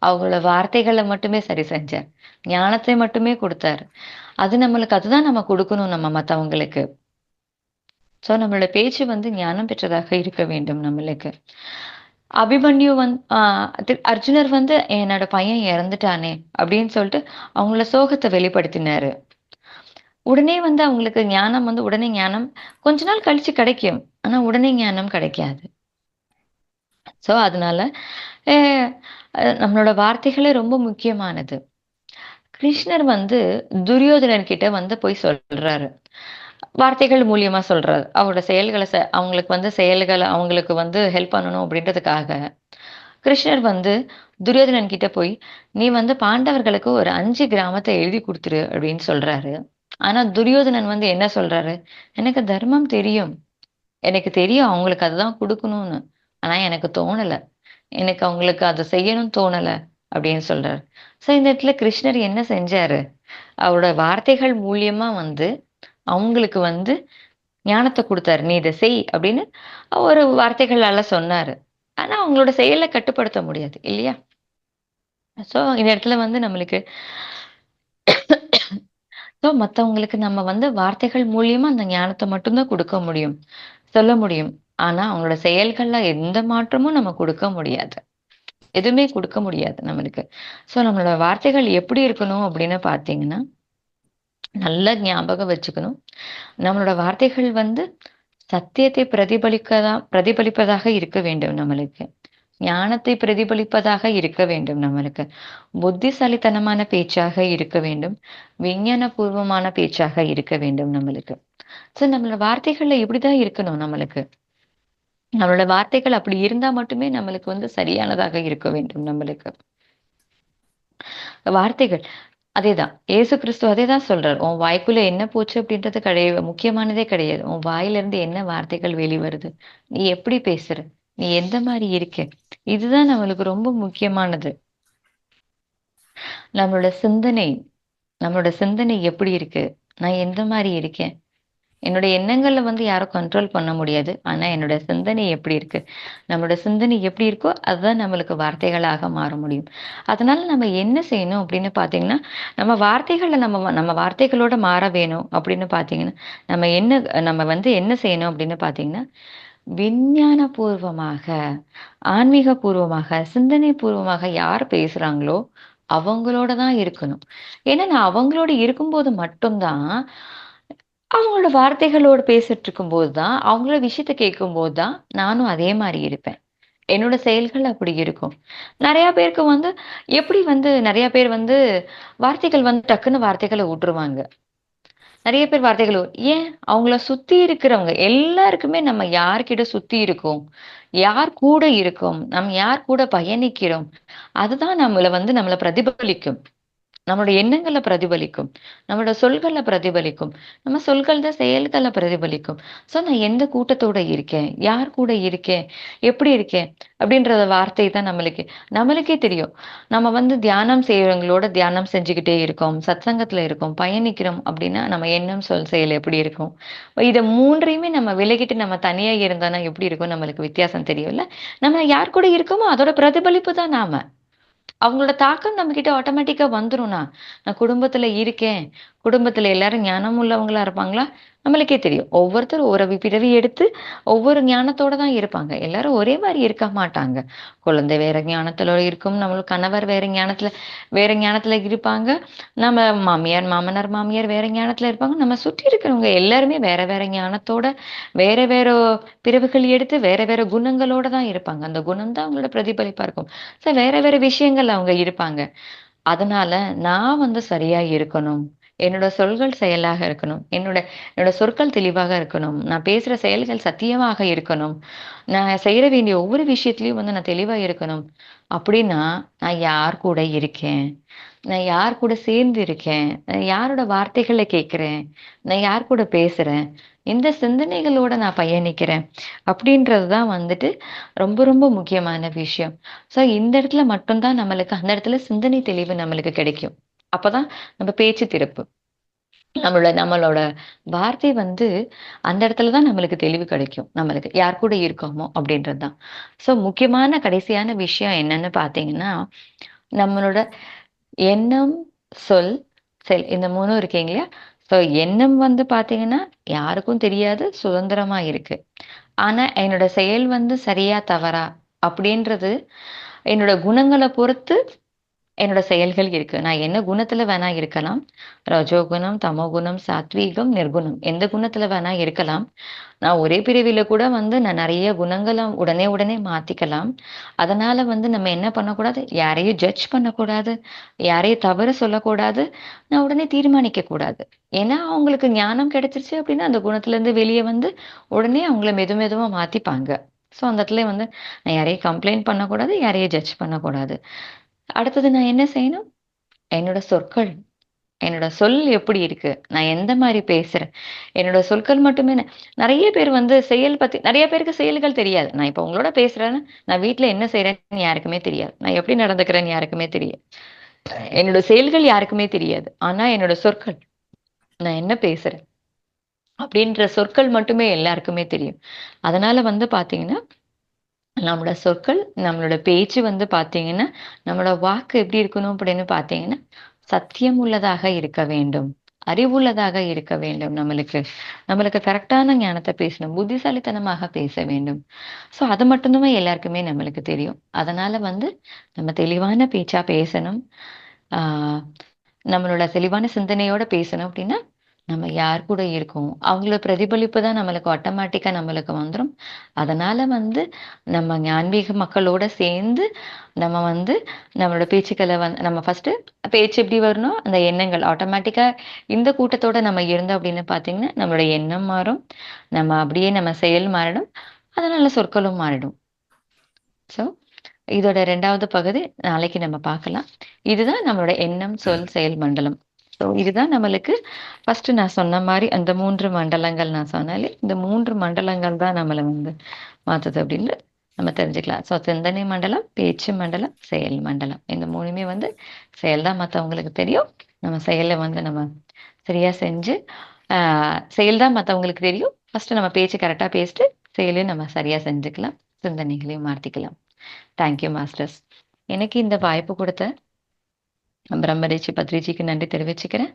அவங்களோட வார்த்தைகள மட்டுமே சரி செஞ்சார். ஞானத்தை மட்டுமே குடுத்தாரு. அதுதான் நம்ம குடுக்கணும் நம்ம மத்தவங்களுக்கு. நம்மளோட பேச்சு வந்து ஞானம் பெற்றதாக இருக்க வேண்டும் நம்மளுக்கு. அபிமன்யு அர்ஜுனர் வந்து என்னோட பையன் இறந்துட்டானே அப்படின்னு சொல்லிட்டு அவங்களோட சோகத்தை வெளிப்படுத்தினாரு. உடனே வந்து அவங்களுக்கு ஞானம் வந்து உடனே ஞானம் கொஞ்ச நாள் கழிச்சு கிடைக்கும். ஆனா உடனே ஞானம் கிடைக்காது. அதனால அ நம்மளோட வார்த்தைகளே ரொம்ப முக்கியமானது. கிருஷ்ணர் வந்து துரியோதனன் கிட்ட வந்து போய் சொல்றாரு. வார்த்தைகள் மூலியமா சொல்றாரு. அவரோட செயல்கள அவங்களுக்கு வந்து செயல்கள அவங்களுக்கு வந்து ஹெல்ப் பண்ணணும் அப்படின்றதுக்காக, கிருஷ்ணர் வந்து துரியோதனன் கிட்ட போய், "நீ வந்து பாண்டவர்களுக்கு ஒரு 5 கிராமத்த எழுதி குடுத்துரு" அப்படின்னு சொல்றாரு. ஆனா துரியோதனன் வந்து என்ன சொல்றாரு? "எனக்கு தர்மம் தெரியும். எனக்கு தெரியும் அவங்களுக்கு அதுதான் குடுக்கணும்னு. ஆனா எனக்கு தோணல. எனக்கு அவங்களுக்கு அத செய்யணும்னு தோணல" அப்படின்னு சொல்றாரு. ஸோ இந்த இடத்துல கிருஷ்ணர் என்ன செஞ்சாரு? அவரோட வார்த்தைகள் மூலியமா வந்து அவங்களுக்கு வந்து ஞானத்த குடுத்தாரு. "நீ இத செய்" அப்படின்னு ஒரு வார்த்தைகளால சொன்னாரு. ஆனா அவங்களோட செயல கட்டுப்படுத்த முடியாது இல்லையா? ஸோ இந்த இடத்துல வந்து நம்மளுக்கு ஸோ மத்தவங்களுக்கு நம்ம வந்து வார்த்தைகள் மூலியமா அந்த ஞானத்த மட்டும் தான் குடுக்க முடியும். சொல்ல முடியும். ஆனா அவங்களோட செயல்கள்ல எந்த மாற்றமும் நம்ம குடுக்க முடியாது. எதுவுமே குடுக்க முடியாது நம்மளுக்கு. ஸோ நம்மளோட வார்த்தைகள் எப்படி இருக்கணும் அப்படின்னு பார்த்தீங்கன்னா, நல்லா ஞாபகம் வச்சுக்கணும். நம்மளோட வார்த்தைகள் வந்து சத்தியத்தை பிரதிபலிப்பதாக இருக்க வேண்டும் நம்மளுக்கு. ஞானத்தை பிரதிபலிப்பதாக இருக்க வேண்டும் நம்மளுக்கு. புத்திசாலித்தனமான பேச்சாக இருக்க வேண்டும். விஞ்ஞானபூர்வமான பேச்சாக இருக்க வேண்டும் நம்மளுக்கு. ஸோ நம்மளோட வார்த்தைகள்ல இப்படிதான் இருக்கணும் நம்மளுக்கு. நம்மளோட வார்த்தைகள் அப்படி இருந்தா மட்டுமே நம்மளுக்கு வந்து சரியானதாக இருக்க வேண்டும் நம்மளுக்கு. வார்த்தைகள் அதேதான். இயேசு கிறிஸ்து அதேதான் சொல்றாரு. உன் வாய்க்குள்ள என்ன போச்சு அப்படின்றது முக்கியமானதே கிடையாது. உன் வாயிலிருந்து என்ன வார்த்தைகள் வெளிவருது? நீ எப்படி பேசுற? நீ எந்த மாரி இருக்க? இதுதான் நம்மளுக்கு ரொம்ப முக்கியமானது. நம்மளோட சிந்தனை நம்மளோட சிந்தனை எப்படி இருக்கு? நான் எந்த மாரி இருக்கேன்? என்னோட எண்ணங்கள வந்து யாரும் கண்ட்ரோல் பண்ண முடியாது. ஆனா என்னோட சிந்தனை எப்படி இருக்கு? நம்மளோட சிந்தனை எப்படி இருக்கோ, அதுதான் நம்மளுக்கு வார்த்தைகளாக மாற முடியும். அதனால நம்ம என்ன செய்யணும் அப்படின்னு பார்த்தீங்கன்னா, நம்ம வார்த்தைகளோட மாற வேணும் அப்படின்னு பார்த்தீங்கன்னா, நம்ம வந்து என்ன செய்யணும் அப்படின்னு பார்த்தீங்கன்னா, விஞ்ஞானபூர்வமாக, ஆன்மீகபூர்வமாக, சிந்தனை பூர்வமாக யார் பேசுறாங்களோ, அவங்களோட தான் இருக்கணும். ஏன்னா நான் அவங்களோட இருக்கும்போது மட்டும் தான் அவங்களோட வார்த்தைகளோட பேசிட்டு இருக்கும்போது தான், அவங்களோட விஷயத்த கேட்கும்போது தான், நானும் அதே மாரி இருப்பேன். என்னோட செயல்கள் அப்படி இருக்கும். நெறைய பேருக்கு வந்து எப்படி வந்து நெறைய பேர் வந்து வார்த்தைகள் வந்து டக்குன்னு வார்த்தைகள வுட்டுருவாங்க. நெறைய பேர் வார்த்தைகள் ஏன் அவங்கள சுத்தி இருக்கிறவங்க எல்லாருக்குமே நம்ம யார்கிட்ட சுத்தி இருக்கோம்? யார் கூட இருக்கோம்? நம்ம யார் கூட பயணிக்கிறோம்? அதுதான் நம்மள பிரதிபலிக்கும். நம்மளோட எண்ணங்கள பிரதிபலிக்கும். நம்மளோட சொல்கள பிரதிபலிக்கும். நம்ம சொல்கள் தான் செயல்கள பிரதிபலிக்கும். ஸோ நான் எந்த கூட்டத்தோட இருக்கேன்? யார் கூட இருக்கேன்? எப்படி இருக்கேன்? அப்படின்றத வார்த்தை தான் நம்மளுக்கே தெரியும். நம்ம வந்து தியானம் செய்றவங்களோட தியானம் செஞ்சுகிட்டே இருக்கோம். சத்சங்கத்துல இருக்கோம். பயணிக்கிறோம் அப்படின்னா, நம்ம எண்ணம், சொல், செயல் எப்படி இருக்கும்? இத 3யுமே நம்ம விலகிட்டு நம்ம தனியா இருந்தோம்னா எப்படி இருக்கும்? நம்மளுக்கு வித்தியாசம் தெரியும்ல. நம்ம யார் கூட இருக்கோமோ அதோட பிரதிபலிப்பு தான் நாம. அவங்களோட தாக்கம் நம்மகிட்ட ஆட்டோமேட்டிக்கா வந்துரும்னா, நான் குடும்பத்துல இருக்கேன். குடும்பத்துல எல்லாரும் ஞானம் உள்ளவங்களா இருப்பாங்களா? நம்மளுக்கே தெரியும். ஒவ்வொருத்தரும் ஒரு பிறவி எடுத்து ஒவ்வொரு ஞானத்தோட தான் இருப்பாங்க. எல்லாரும் ஒரே மாரி இருக்க மாட்டாங்க. குழந்தை வேற ஞானத்துல இருக்கும். நம்மளுக்கு கணவர் வேற ஞானத்துல இருப்பாங்க. நம்ம மாமனார், மாமியார் வேற ஞானத்துல இருப்பாங்க. நம்ம சுற்றி இருக்கிறவங்க எல்லாருமே வேற வேற ஞானத்தோட, வேற வேற பிறவிகள் எடுத்து வேற வேற குணங்களோட தான் இருப்பாங்க. அந்த குணம் தான் அவங்களோட பிரதிபலிப்பா இருக்கும். வேற வேற விஷயங்கள் அவங்க இருப்பாங்க. அதனால நான் வந்து சரியா இருக்கணும். என்னோட சொல்கள் செயலாக இருக்கணும். என்னோட சொற்கள் தெளிவாக இருக்கணும். நான் பேசுற செயல்கள் சத்தியமாக இருக்கணும். நான் செய்ற வேண்டிய ஒவ்வொரு விஷயத்திலயும் வந்து நான் தெளிவா இருக்கணும். அப்படின்னா, நான் யார் கூட இருக்கேன்? நான் யார் கூட சேர்ந்து இருக்கேன்? நான் யாரோட வார்த்தைகள கேட்கிறேன்? நான் யார் கூட பேசுறேன்? எந்த சிந்தனைகளோட நான் பயணிக்கிறேன்? அப்படின்றது தான் வந்துட்டு ரொம்ப ரொம்ப முக்கியமான விஷயம். ஸோ இந்த இடத்துல மட்டும் தான் அந்த இடத்துல சிந்தனை தெளிவு நம்மளுக்கு கிடைக்கும். அப்பதான் நம்ம பேச்சு திறப்பு. நம்மளோட வார்த்தை வந்து அந்த இடத்துல தான் நம்மளுக்கு தெளிவு கிடைக்கும். நம்மளுக்கு யார் கூட இருக்கோமோ அப்படின்றது தான். ஸோ முக்கியமான கடைசியான விஷயம் என்னன்னு பார்த்தீங்கன்னா, நம்மளோட எண்ணம், சொல், செயல் இந்த 3ம் இருக்கீங்க இல்லையா? ஸோ எண்ணம் வந்து பார்த்தீங்கன்னா, யாருக்கும் தெரியாது. சுதந்திரமா இருக்கு. ஆனா என்னோட செயல் வந்து சரியா, தவறா அப்படின்றது என்னோட குணங்கள பொறுத்து என்னோட செயல்கள் இருக்கு. நான் என்ன குணத்துல வேணா இருக்கலாம். ரஜோகுணம், தமோகுணம், சாத்வீகம், நிர்குணம். எந்த குணத்துல வேணா இருக்கலாம். நான் ஒரே பிறவில கூட நான் நெறைய குணங்கள உடனே உடனே மாத்திக்கலாம். அதனால நம்ம என்ன பண்ணக்கூடாது, யாரையும் ஜட்ஜ் பண்ணக்கூடாது. யாரையும் தவறு சொல்லக்கூடாது. நான் உடனே தீர்மானிக்க கூடாது. ஏன்னா, அவங்களுக்கு ஞானம் கிடைச்சிருச்சு அப்டின்னா, அந்த குணத்துலருந்து வெளிய உடனே அவங்கள மெதுவா மாத்திப்பாங்க. ஸோ, அந்த இடத்துல நான் யாரையும் கம்ப்ளைண்ட் பண்ணக்கூடாது. யாரையும் ஜட்ஜ் பண்ணக்கூடாது. அடுத்தது நான் என்ன செய்யணும்? என்னோட சொற்கள். என்னோட சொல் எப்படி இருக்கு? நான் எந்த மாரி பேசுறேன்? என்னோட சொற்கள் மட்டுமே நெறைய பேர் செயல் பத்தி நெறைய பேருக்கு செயல்கள் தெரியாது. நான் இப்ப உங்களோட பேசுறேன்னா, நான் வீட்ல என்ன செய்றேன்னு யாருக்குமே தெரியாது. நான் எப்படி நடந்துக்கிறேன்னு யாருக்குமே தெரியாது. என்னோட செயல்கள் யாருக்குமே தெரியாது. ஆனா என்னோட சொற்கள், நான் என்ன பேசுறேன்? அப்படின்ற சொற்கள் மட்டுமே எல்லாருக்குமே தெரியும். அதனால பார்த்தீங்கன்னா, நம்மளோட சொற்கள், நம்மளோட பேச்சு பார்த்தீங்கன்னா, நம்மளோட வாக்கு எப்படி இருக்கணும் அப்படின்னு பார்த்தீங்கன்னா, சத்தியம் உள்ளதாக இருக்க வேண்டும். அறிவுள்ளதாக இருக்க வேண்டும் நம்மளுக்கு. நம்மளுக்கு கரெக்ட்டான ஞானத்த பேசணும். புத்திசாலித்தனமாக பேச வேண்டும். ஸோ அது மட்டும் தான் எல்லாருக்குமே நம்மளுக்கு தெரியும். அதனால நம்ம தெளிவான பேச்சா பேசணும். ஆ நம்மளோட தெளிவான சிந்தனையோட பேசணும் அப்படின்னா, நம்ம யார் கூட இருக்கோம், அவங்களோட பிரதிபலிப்பு தான் நம்மளுக்கு ஆட்டோமேட்டிக்கா நம்மளுக்கு வந்துரும். அதனால நம்ம ஆன்மீக மக்களோட சேர்ந்து நம்ம நம்மளோட பேச்சுக்கள நம்ம ஃபர்ஸ்ட்டு பேச்சு எப்படி வரணும், அந்த எண்ணங்கள் ஆட்டோமேட்டிக்கா இந்த கூட்டத்தோட நம்ம இருந்தோம் அப்படின்னு பார்த்தீங்கன்னா, நம்மளோட எண்ணம் மாறும். நம்ம அப்படியே நம்ம செயல் மாறிடும். அதனால சொற்களும் மாறிடும். ஸோ இதோட 2வது பகுதி நாளைக்கு நம்ம பார்க்கலாம். இதுதான் நம்மளோட எண்ணம், சொல், செயல் மண்டலம். ஸோ இதுதான் நம்மளுக்கு ஃபர்ஸ்ட்டு நான் சொன்ன மாரி அந்த 3 மண்டலங்கள் நான் சொன்னேன்லே, இந்த 3 மண்டலங்கள் தான் நம்மள மாத்துது அப்படின்னு நம்ம தெரிஞ்சுக்கலாம். ஸோ சிந்தனை மண்டலம், பேச்சு மண்டலம், செயல் மண்டலம். இந்த 3மே செயல் தான் மத்தவங்களுக்கு தெரியும். நம்ம செயல நம்ம சரியா செஞ்சு, ஆ செயல் தான் மத்தவங்களுக்கு தெரியும். ஃபர்ஸ்ட்டு நம்ம பேச்சு கரெக்ட்டா பேசிட்டு, செயலையும் நம்ம சரியா செஞ்சுக்கலாம். சிந்தனைகளையும் மாத்திக்கலாம். Thank you masters. எனக்கு இந்த வாய்ப்பு குடுத்த பிரம்மரிஷி பத்ரிஜிக்கு நன்றி தெரிவிச்சுக்கிறேன்.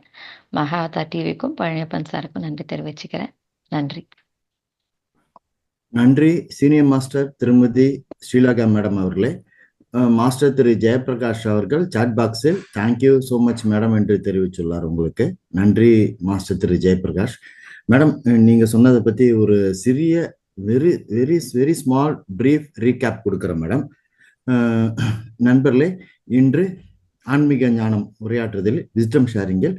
மகாவதார் டிவிக்கும், பழனியப்பன் சாருக்கும் நன்றி தெரிவிச்சுக்கிறேன். நன்றி. நன்றி சீனியர் மாஸ்டர் திருமதி ஸ்ரீலகா மேடம் அவர்களே. மாஸ்டர் திரு ஜெயபிரகாஷ் அவர்கள் சாட் பாக்ஸில் தேங்க்யூ ஸோ மச் மேடம் என்று தெரிவித்துள்ளார். உங்களுக்கு நன்றி மாஸ்டர் திரு ஜெயபிரகாஷ். மேடம், நீங்க சொன்னதை பத்தி ஒரு சிறிய very very very small brief recap கொடுக்குறேன் மேடம். நண்பர்களே, இன்று ஆன்மீக ஞானம் உரையாற்றுதலில் விஸ்டம் ஷேரிங்கில்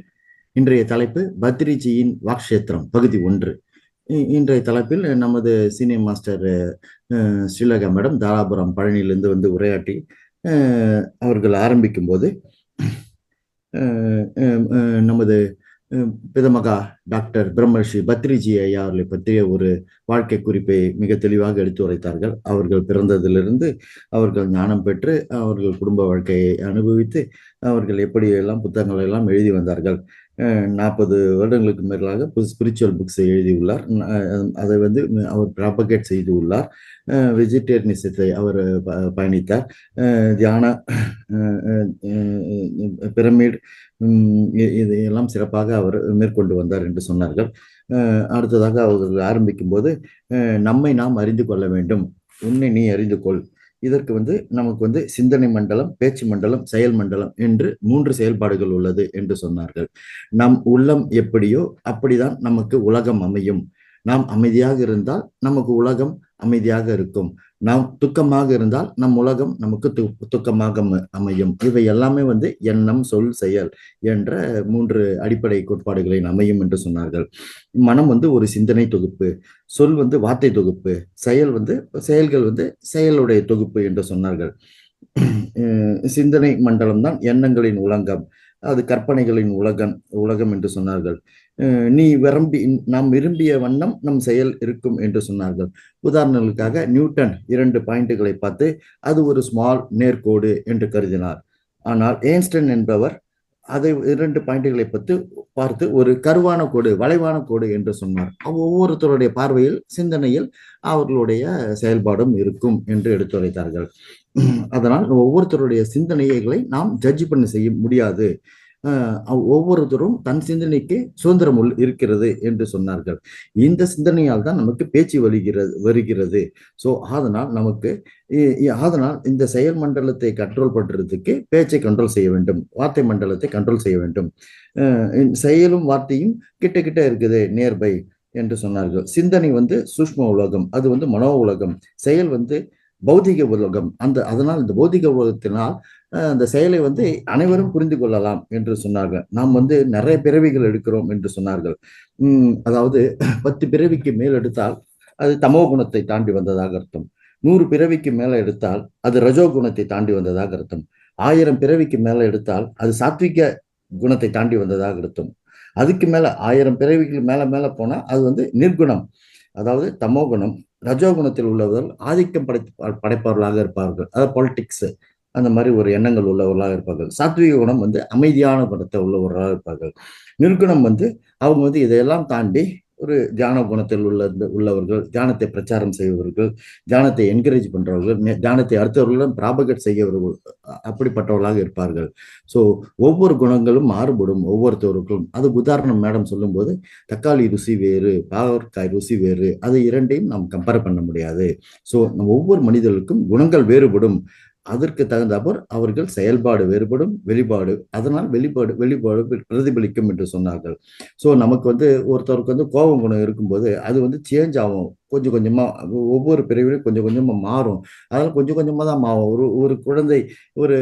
இன்றைய தலைப்பு பத்ரிஜியின் வாக்ஷேத்திரம் பகுதி 1. இன்றைய தலைப்பில் நமது சீனியர் மாஸ்டர் ஸ்ரீலகா மேடம் தாராபுரம் பழனியிலிருந்து உரையாற்றி அவர்கள் ஆரம்பிக்கும் போது நமது பிதமகா டாக்டர் பிரம்மர்ஷி பத்ரிஜி ஐயா அவர்களை பற்றிய ஒரு வாழ்க்கை குறிப்பை மிக தெளிவாக எடுத்து உரைத்தார்கள். அவர்கள் பிறந்ததிலிருந்து அவர்கள் ஞானம் பெற்று அவர்கள் குடும்ப வாழ்க்கையை அனுபவித்து அவர்கள் எப்படி எல்லாம் புத்தகங்கள் எல்லாம் எழுதி வந்தார்கள். 40 வருடங்களுக்கு மேலாக ஸ்பிரிச்சுவல் புக்ஸை எழுதியுள்ளார். அதை அவர் ப்ராபகேட் செய்து உள்ளார். வெஜிடேரியனிசத்தை அவர் பயணித்தார். தியான, பிரமிட் இதையெல்லாம் சிறப்பாக அவர் மேற்கொண்டு வந்தார் என்று சொன்னார்கள். அடுத்ததாக அவர்கள் ஆரம்பிக்கும் போது நம்மை நாம் அறிந்து கொள்ள வேண்டும், உன்னை நீ அறிந்து கொள். இதற்கு நமக்கு சிந்தனை மண்டலம், பேச்சு மண்டலம், செயல் மண்டலம் என்று 3 செயல்பாடுகள் உள்ளது என்று சொன்னார்கள். நம் உள்ளம் எப்படியோ அப்படிதான் நமக்கு உலகம் அமையும். நாம் அமைதியாக இருந்தால் நமக்கு உலகம் அமைதியாக இருக்கும். நாம் துக்கமாக இருந்தால் நம் உலகம் நமக்கு துக்கமாக அமையும். இவை எல்லாமே எண்ணம், சொல், செயல் என்ற 3 அடிப்படை கோட்பாடுகளை அமையும் என்று சொன்னார்கள். மனம் ஒரு சிந்தனை தொகுப்பு, சொல் வார்த்தை தொகுப்பு, செயல் செயல்கள் செயலுடைய தொகுப்பு என்று சொன்னார்கள். சிந்தனை மண்டலம் தான் எண்ணங்களின் உலகம், அது கற்பனைகளின் உலகம் என்று சொன்னார்கள். நாம் விரும்பிய வண்ணம் நம் செயல் இருக்கும் என்று சொன்னார்கள். உதாரணங்களுக்காக நியூட்டன் 2 பாயிண்ட்டுகளை பார்த்து அது ஒரு ஸ்மால் நேர்கோடு என்று கருதினார். ஆனால் ஏன்ஸ்டைன் என்பவர் அதை 2 பாயிண்ட்டுகளை பார்த்து ஒரு கருவான கோடு, வளைவான கோடு என்று சொன்னார். ஒவ்வொருத்தருடைய பார்வையில், சிந்தனையில் அவர்களுடைய செயல்பாடும் இருக்கும் என்று எடுத்துரைத்தார்கள். அதனால் ஒவ்வொருத்தருடைய சிந்தனைகளை நாம் ஜட்ஜ் பண்ண செய்ய முடியாது. ஒவ்வொருத்தரும் தன் சிந்தனைக்கு சுதந்திரம் இருக்கிறது என்று சொன்னார்கள். இந்த சிந்தனையால் தான் நமக்கு பேச்சு வருகிறது. ஸோ அதனால் நமக்கு அதனால் இந்த செயல் மண்டலத்தை கண்ட்ரோல் பண்றதுக்கு பேச்சை கண்ட்ரோல் செய்ய வேண்டும், வார்த்தை மண்டலத்தை கண்ட்ரோல் செய்ய வேண்டும். செயலும் வார்த்தையும் கிட்ட கிட்ட இருக்குது, நியர்பை என்று சொன்னார்கள். சிந்தனை வந்து சூஷ்ம உலகம், அது வந்து மனோ உலகம். செயல் வந்து பௌதிக உலகம். அதனால் இந்த பௌதிக உலகத்தினால் அந்த செயலை வந்து அனைவரும் புரிந்து கொள்ளலாம் என்று சொன்னார்கள். நாம் வந்து நிறைய பிறவிகள் எடுக்கிறோம் என்று சொன்னார்கள். அதாவது 10 பிறவிக்கு மேல் எடுத்தால் அது தமோ குணத்தை தாண்டி வந்ததாக அர்த்தம். 100 பிறவிக்கு மேல எடுத்தால் அது ரஜோ குணத்தை தாண்டி வந்ததாக அர்த்தம். 1000 பிறவிக்கு மேல எடுத்தால் அது சாத்விக குணத்தை தாண்டி வந்ததாக அர்த்தம். அதுக்கு மேல 1000 பிறவிக்கு மேல மேல போனா அது வந்து நிர்குணம், அதாவது தமோ குணம். ரஜோகுணத்தில் உள்ளவர்கள் ஆதிக்கம் படைப்பவர்களாக இருப்பார்கள், அதாவது பாலிடிக்ஸ் அந்த மாதிரி ஒரு எண்ணங்கள் உள்ளவர்களாக இருப்பார்கள். சாத்விக குணம் வந்து அமைதியான குணத்தை உள்ளவர்களாக இருப்பார்கள். நிர்குணம் வந்து அவங்க வந்து இதையெல்லாம் தாண்டி ஒரு தியான குணத்தில் உள்ளவர்கள், தியானத்தை பிரச்சாரம் செய்பவர்கள், தியானத்தை என்கரேஜ் பண்றவர்கள், தியானத்தை அடுத்தவர்களுடன் ப்ராபகேட் செய்யவர்கள், அப்படிப்பட்டவர்களாக இருப்பார்கள். ஸோ ஒவ்வொரு குணங்களும் மாறுபடும் ஒவ்வொருத்தருக்கும். அதுக்கு உதாரணம் மேடம் சொல்லும்போது, தக்காளி ருசி வேறு, பாகற்காய் ருசி வேறு, அது இரண்டையும் நாம் கம்பேர் பண்ண முடியாது. ஸோ ஒவ்வொரு மனிதர்களுக்கும் குணங்கள் வேறுபடும். அதற்கு தகுந்தபோல் அவர்கள் செயல்பாடு வேறுபடும், வெளிப்பாடு, அதனால் வெளிப்பாடு பிரதிபலிக்கும் என்று சொன்னார்கள். ஸோ நமக்கு வந்து ஒருத்தருக்கு வந்து கோபம் குணம் இருக்கும்போது அது வந்து சேஞ்ச் ஆகும், கொஞ்சம் கொஞ்சமா ஒவ்வொரு பிரிவிலும் கொஞ்சம் கொஞ்சமா மாறும். அதனால கொஞ்சம் கொஞ்சமா தான் மாறும். ஒரு குழந்தை ஒரு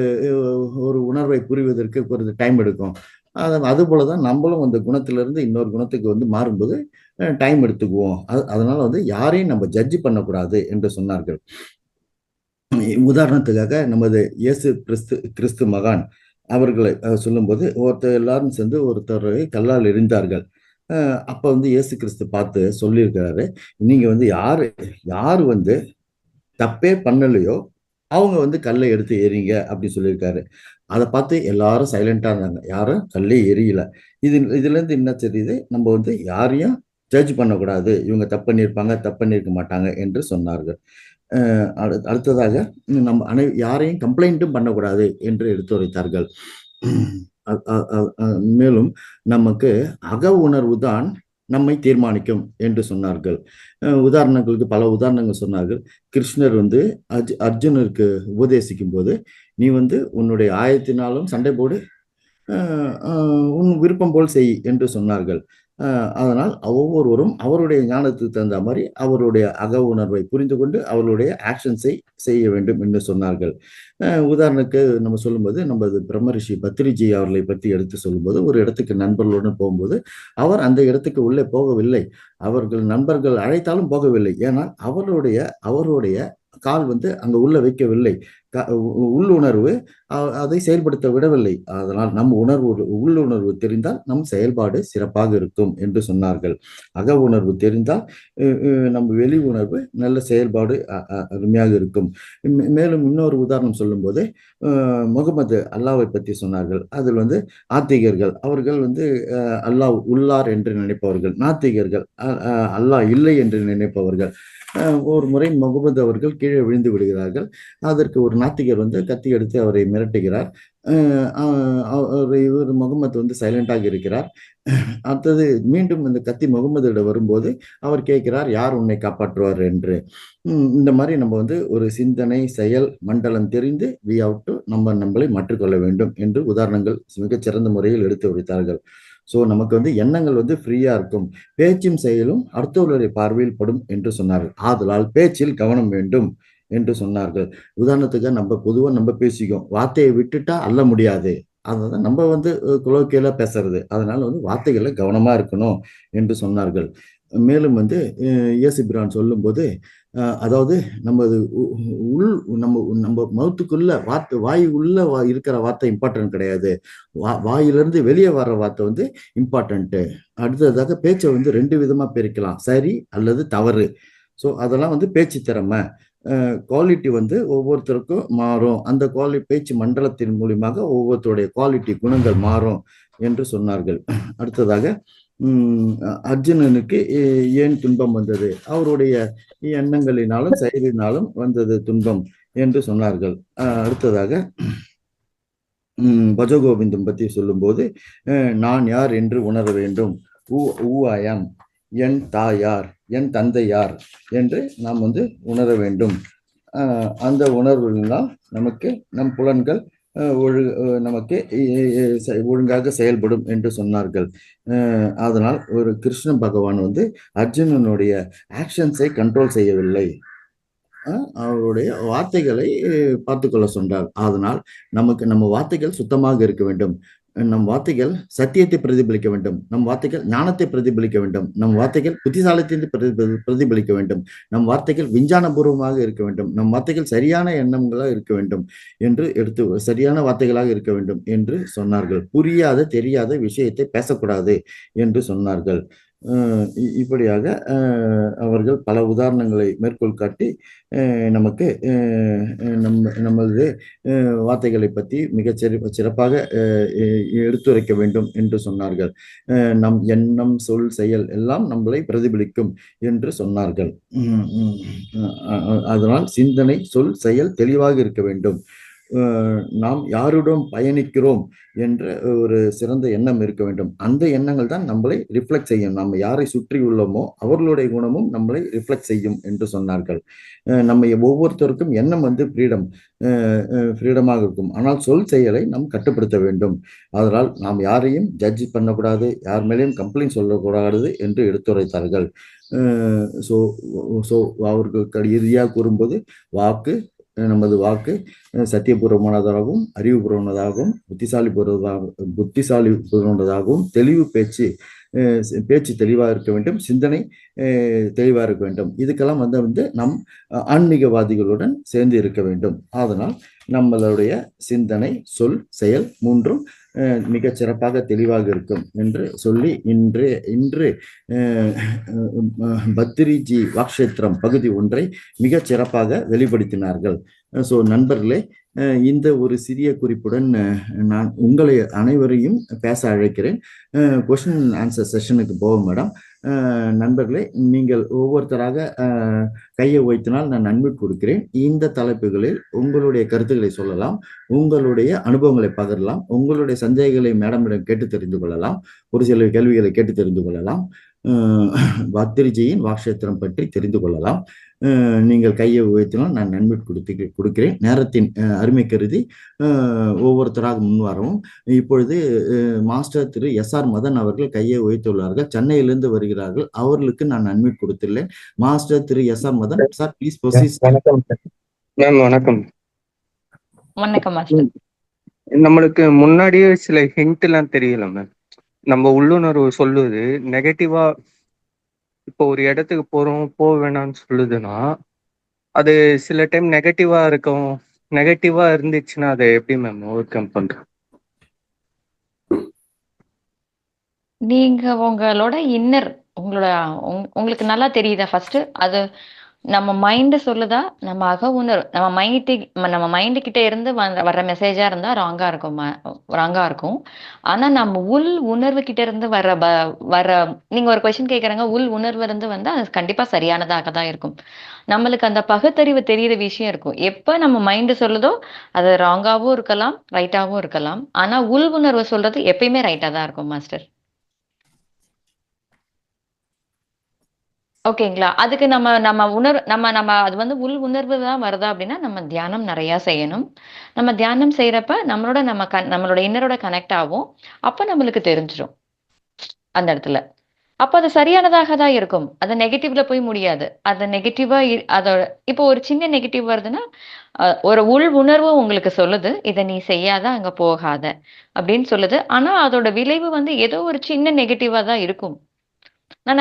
ஒரு உணர்வை புரிவதற்கு ஒரு டைம் எடுக்கும். அது போலதான் நம்மளும் அந்த குணத்திலிருந்து இன்னொரு குணத்துக்கு வந்து மாறும்போது டைம் எடுத்துக்குவோம். அதனால வந்து யாரையும் நம்ம ஜட்ஜ் பண்ணக்கூடாது என்று சொன்னார்கள். உதாரணத்துக்காக நமது இயேசு கிறிஸ்து மகான் அவர்களை சொல்லும்போது, எல்லாரும் சேர்ந்து ஒருத்தரை கல்லால் எறிந்தார்கள். அப்ப வந்து இயேசு கிறிஸ்து பார்த்து சொல்லியிருக்கிறாரு, நீங்க வந்து யாரு வந்து தப்பே பண்ணலையோ அவங்க வந்து கல்லை எடுத்து எறிங்க அப்படின்னு சொல்லியிருக்காரு. அதை பார்த்து எல்லாரும் சைலண்டா இருந்தாங்க, யாரும் கல்லே எரியல. இதுல இருந்து என்ன தெரியுது, நம்ம வந்து யாரையும் ஜட்ஜ் பண்ணக்கூடாது, இவங்க தப்பு பண்ணியிருப்பாங்க, தப்பு பண்ணியிருக்க மாட்டாங்க என்று சொன்னார்கள். அடுத்ததாக நம்ம யாரையும் கம்ப்ளைண்ட்டும் பண்ணக்கூடாது என்று எடுத்துரைத்தார்கள். மேலும் நமக்கு அக உணர்வு தான் நம்மை தீர்மானிக்கும் என்று சொன்னார்கள். உதாரணங்களுக்கு பல உதாரணங்கள் சொன்னார்கள். கிருஷ்ணர் வந்து அர்ஜுனருக்கு உபதேசிக்கும் போது, நீ வந்து உன்னுடைய ஆயத்தினாலும் சண்டை போடு, உன் விருப்பம் போல் செய் என்று சொன்னார்கள். அதனால் ஒவ்வொருவரும் அவருடைய ஞானத்துக்கு தகுந்த மாதிரி அவருடைய அக உணர்வை புரிந்து கொண்டு அவருடைய ஆக்ஷன்ஸை செய்ய வேண்டும் என்று சொன்னார்கள். உதாரணத்துக்கு நம்ம சொல்லும்போது, நம்ம பிரம்மரிஷி பத்ரிஜி அவர்களை பற்றி எடுத்து சொல்லும்போது, ஒரு இடத்துக்கு நண்பர்களுடன் போகும்போது அவர் அந்த இடத்துக்கு உள்ளே போகவில்லை. அவர்கள் நண்பர்கள் அழைத்தாலும் போகவில்லை. ஏன்னா அவருடைய கால் வந்து அங்க உள்ள வைக்கவில்லை. உள்ளுணர்வு அதை செயல்படுத்த விடவில்லை. அதனால் நம் உள்ளுணர்வு தெரிந்தால் நம் செயல்பாடு சிறப்பாக இருக்கும் என்று சொன்னார்கள். அக உணர்வு தெரிந்தால் நம்ம வெளி உணர்வு நல்ல செயல்பாடு அருமையாக இருக்கும். மேலும் இன்னொரு உதாரணம் சொல்லும்போது, முகமது அல்லாவை பற்றி சொன்னார்கள். அதில் வந்து ஆத்திகர்கள் அவர்கள் வந்து அல்லாஹ் உள்ளார் என்று நினைப்பவர்கள், நாத்திகர்கள் அல்லாஹ் இல்லை என்று நினைப்பவர்கள். ஒரு முறை முகமது அவர்கள் கீழே விழுந்து விடுகிறார்கள். அதற்கு ஒரு நாத்திகர் வந்து கத்தி எடுத்து அவரை மிரட்டுகிறார். இவர் முகமது வந்து சைலண்டாக இருக்கிறார். அடுத்தது மீண்டும் இந்த கத்தி முகமதிடம் வரும்போது அவர் கேட்கிறார், யார் உன்னை காப்பாற்றுவார் என்று. இந்த மாதிரி நம்ம வந்து ஒரு சிந்தனை செயல் மண்டலம் தெரிந்து நம்மளை மாற்றிக்கொள்ள வேண்டும் என்று உதாரணங்கள் மிகச்சிறந்த முறையில் எடுத்து உரைத்தார்கள். ஸோ நமக்கு வந்து எண்ணங்கள் வந்து ஃப்ரீயா இருக்கும், பேச்சும் செயலும் அடுத்தவர்களுடைய பார்வையில் படும் என்று சொன்னார்கள். ஆதலால் பேச்சில் கவனம் வேண்டும் என்று சொன்னார்கள். உதாரணத்துக்கு நம்ம பொதுவாக நம்ம பேசிக்கோம், வார்த்தையை விட்டுட்டா அள்ள முடியாது, அதான் நம்ம வந்து குலோக்கியலா பேசுறது. அதனால வந்து வார்த்தைகளை கவனமா இருக்கணும் என்று சொன்னார்கள். மேலும் வந்து இயேசு பிரான் சொல்லும்போது, அதாவது நமது நம்ம மவுத்துக்குள்ள வாய் உள்ள இருக்கிற வார்த்தை இம்பார்ட்டன்ட் கிடையாது, வாயிலிருந்து வெளியே வர்ற வார்த்தை வந்து இம்பார்ட்டன்ட். அடுத்ததாக பேச்சை வந்து 2 விதமா பிரிக்கலாம், சரி அல்லது தவறு. ஸோ அதெல்லாம் வந்து பேச்சு திறமை. குவாலிட்டி வந்து ஒவ்வொருத்தருக்கும் மாறும். அந்த பேச்சு மண்டலத்தின் மூலியமாக ஒவ்வொருத்தருடைய குவாலிட்டி குணங்கள் மாறும் என்று சொன்னார்கள். அடுத்ததாக அர்ஜுனனுக்கு ஏன் துன்பம் வந்தது, அவருடைய எண்ணங்களினாலும் செயலினாலும் வந்தது துன்பம் என்று சொன்னார்கள். அடுத்ததாக பஜகோவிந்தம் பற்றி சொல்லும்போது நான் யார் என்று உணர வேண்டும். ஊ ஐ ஆம், என் தாயார் என் தந்தை யார் என்று நாம் உணர வேண்டும். அந்த உணர்வுகளால் நமக்கு நம் புலன்கள் நமக்கு ஒழுங்காக செயல்படும் என்று சொன்னார்கள். அதனால் ஒரு கிருஷ்ண பகவான் அர்ஜுனனுடைய ஆக்ஷன்ஸை கண்ட்ரோல் செய்யவில்லை, அவருடைய வார்த்தைகளை பார்த்துக்கொள்ள சொன்னார். அதனால் நம்ம வார்த்தைகள் சுத்தமாக இருக்க வேண்டும். நம் வார்த்தைகள் சத்தியத்தை பிரதிபலிக்க வேண்டும். நம் வார்த்தைகள் ஞானத்தை பிரதிபலிக்க வேண்டும். நம் வார்த்தைகள் புத்திசாலித்தை பிரதிபலிக்க வேண்டும். நம் வார்த்தைகள் விஞ்ஞானபூர்வமாக இருக்க வேண்டும். நம் வார்த்தைகள் சரியான எண்ணங்களாக இருக்க வேண்டும் என்று சரியான வார்த்தைகளாக இருக்க வேண்டும் என்று சொன்னார்கள். புரியாத தெரியாத விஷயத்தை பேசக்கூடாது என்று சொன்னார்கள். இப்படியாக அவர்கள் பல உதாரணங்களை மேற்கோள் காட்டி நமக்கு நமது வார்த்தைகளை பற்றி மிகச் சிறப்பாக எடுத்துரைக்க வேண்டும் என்று சொன்னார்கள். நம் எண்ணம் சொல் செயல் எல்லாம் நம்மளை பிரதிபலிக்கும் என்று சொன்னார்கள். அதனால் சிந்தனை சொல் செயல் தெளிவாக இருக்க வேண்டும். நாம் யாருடன் பயணிக்கிறோம் என்ற ஒரு சிறந்த எண்ணம் இருக்க வேண்டும். அந்த எண்ணங்கள் தான் நம்மளை ரிஃப்ளெக்ட் செய்யும். நம்ம யாரை சுற்றி உள்ளோமோ அவர்களுடைய குணமும் நம்மளை ரிஃப்ளெக்ட் செய்யும் என்று சொன்னார்கள். நம்ம ஒவ்வொருத்தருக்கும் எண்ணம் ஃப்ரீடமாக இருக்கும். ஆனால் சொல் செயலை நாம் கட்டுப்படுத்த வேண்டும். அதனால் நாம் யாரையும் ஜட்ஜ் பண்ணக்கூடாது, யார் மேலேயும் கம்ப்ளைண்ட் சொல்லக்கூடாது என்று எடுத்துரைத்தார்கள். அவர்கள் இறுதியாக கூறும்போது நமது வாக்கு சத்தியபூர்வமானதாகவும் அறிவுபூர்வமானதாகவும் புத்திசாலிபூர்வமானதாகவும் பேச்சு தெளிவாக இருக்க வேண்டும். சிந்தனை தெளிவாக இருக்க வேண்டும். இதுக்கெல்லாம் நம் ஆன்மீகவாதிகளுடன் சேர்ந்து இருக்க வேண்டும். அதனால் நம்மளுடைய சிந்தனை சொல் செயல் மூன்றும் மிகச் சிறப்பாக தெளிவாக இருக்கும் என்று சொல்லி இன்று பத்ரிஜி வாக்ஷேத்திரம் பகுதி 1 மிகச் சிறப்பாக வெளிப்படுத்தினார்கள். ஸோ நண்பர்களே, இந்த ஒரு சிறிய குறிப்புடன் நான் உங்களை அனைவரையும் பேச அழைக்கிறேன். கொஸ்டின் அண்ட் ஆன்சர் செஷனுக்கு போவோம் மேடம். நண்பர்களே, நீங்கள் ஒவ்வொருத்தராக கையை வைத்தினால் நான் அன்மியூட் கொடுக்கிறேன். இந்த தலைப்புகளில் உங்களுடைய கருத்துக்களை சொல்லலாம், உங்களுடைய அனுபவங்களை பகிரலாம், உங்களுடைய சந்தேகங்களை மேடமிடம் கேட்டு தெரிந்து கொள்ளலாம், ஒரு சில கேள்விகளை கேட்டு தெரிந்து கொள்ளலாம், பத்ரிஜியின் வாக்ஷேத்திரம் பற்றி தெரிந்து கொள்ளலாம். நீங்கள் கையை உயர்த்தினால் நான் அன்மியூட் கொடுக்கிறேன். நேரத்தின் அருமை கருதி ஒவ்வொருத்தராக முன்வரவும். இப்பொழுது மாஸ்டர் திரு SR மதன் அவர்கள் கையை உயர்த்துள்ளார்கள். சென்னையிலிருந்து வருகிறார்கள். அவர்களுக்கு நான் அன்மியூட் கொடுத்துள்ளேன். மாஸ்டர் திரு SR Madan sir, please proceed. வணக்கம் மேம். வணக்கம். வணக்கம் மாஸ்டர். நம்மளுக்கு முன்னாடியே சில ஹிண்ட் எல்லாம் தெரியல மேம். நம்ம உள்ளுணர்வு சொல்லுது நெகட்டிவா. இப்போ ஒரு இடத்துக்கு போறோம், போக வேணாம்னு சொல்லுதுன்னா அது சில டைம் நெகட்டிவா இருக்கும். நெகட்டிவா இருந்துச்சுன்னா அதை எப்படி மேம் ஓவர் கம் பண்றோம்? நீங்க உங்களோட இன்னர் உங்களுக்கு நல்லா தெரியுதா? ஃபர்ஸ்ட் அது நம்ம மைண்ட் சொல்லுதா, நம்ம அக உணர்வு, நம்ம மைண்டு கிட்ட இருந்து வர்ற மெசேஜா இருந்தா ராங்கா இருக்கும். ஆனா நம்ம உள் உணர்வு கிட்ட இருந்து வர நீங்க ஒரு கொஸ்டின் கேக்குறாங்க, உள் உணர்வு இருந்து வந்து அது கண்டிப்பா சரியானதாக தான் இருக்கும். நம்மளுக்கு அந்த பகுத்தறிவு தெரியிற விஷயம் இருக்கும். எப்ப நம்ம மைண்டு சொல்லுதோ அது ராங்காவும் இருக்கலாம், ரைட்டாவும் இருக்கலாம். ஆனா உள் உணர்வு சொல்றது எப்பயுமே ரைட்டா தான் இருக்கும் மாஸ்டர். ஓகேங்களா? அதுக்கு நம்ம அது வந்து உள் உணர்வு தான் வருதா அப்படின்னா, நம்ம தியானம் நிறைய செய்யணும். நம்ம தியானம் செய்யறப்ப நம்மளோட இன்னரோட கனெக்ட் ஆகும். அப்ப நம்மளுக்கு தெரிஞ்சிடும் அந்த இடத்துல. அப்ப அது சரியானதாக தான் இருக்கும். அது நெகட்டிவ்ல போய் முடியாது. அது நெகட்டிவா அதோட இப்போ ஒரு சின்ன நெகட்டிவ் வருதுன்னா, ஒரு உள் உணர்வு உங்களுக்கு சொல்லுது, இதை நீ செய்யாத, அங்க போகாத அப்படின்னு சொல்லுது. ஆனா அதோட விளைவு வந்து ஏதோ ஒரு சின்ன நெகட்டிவா தான் இருக்கும். நான்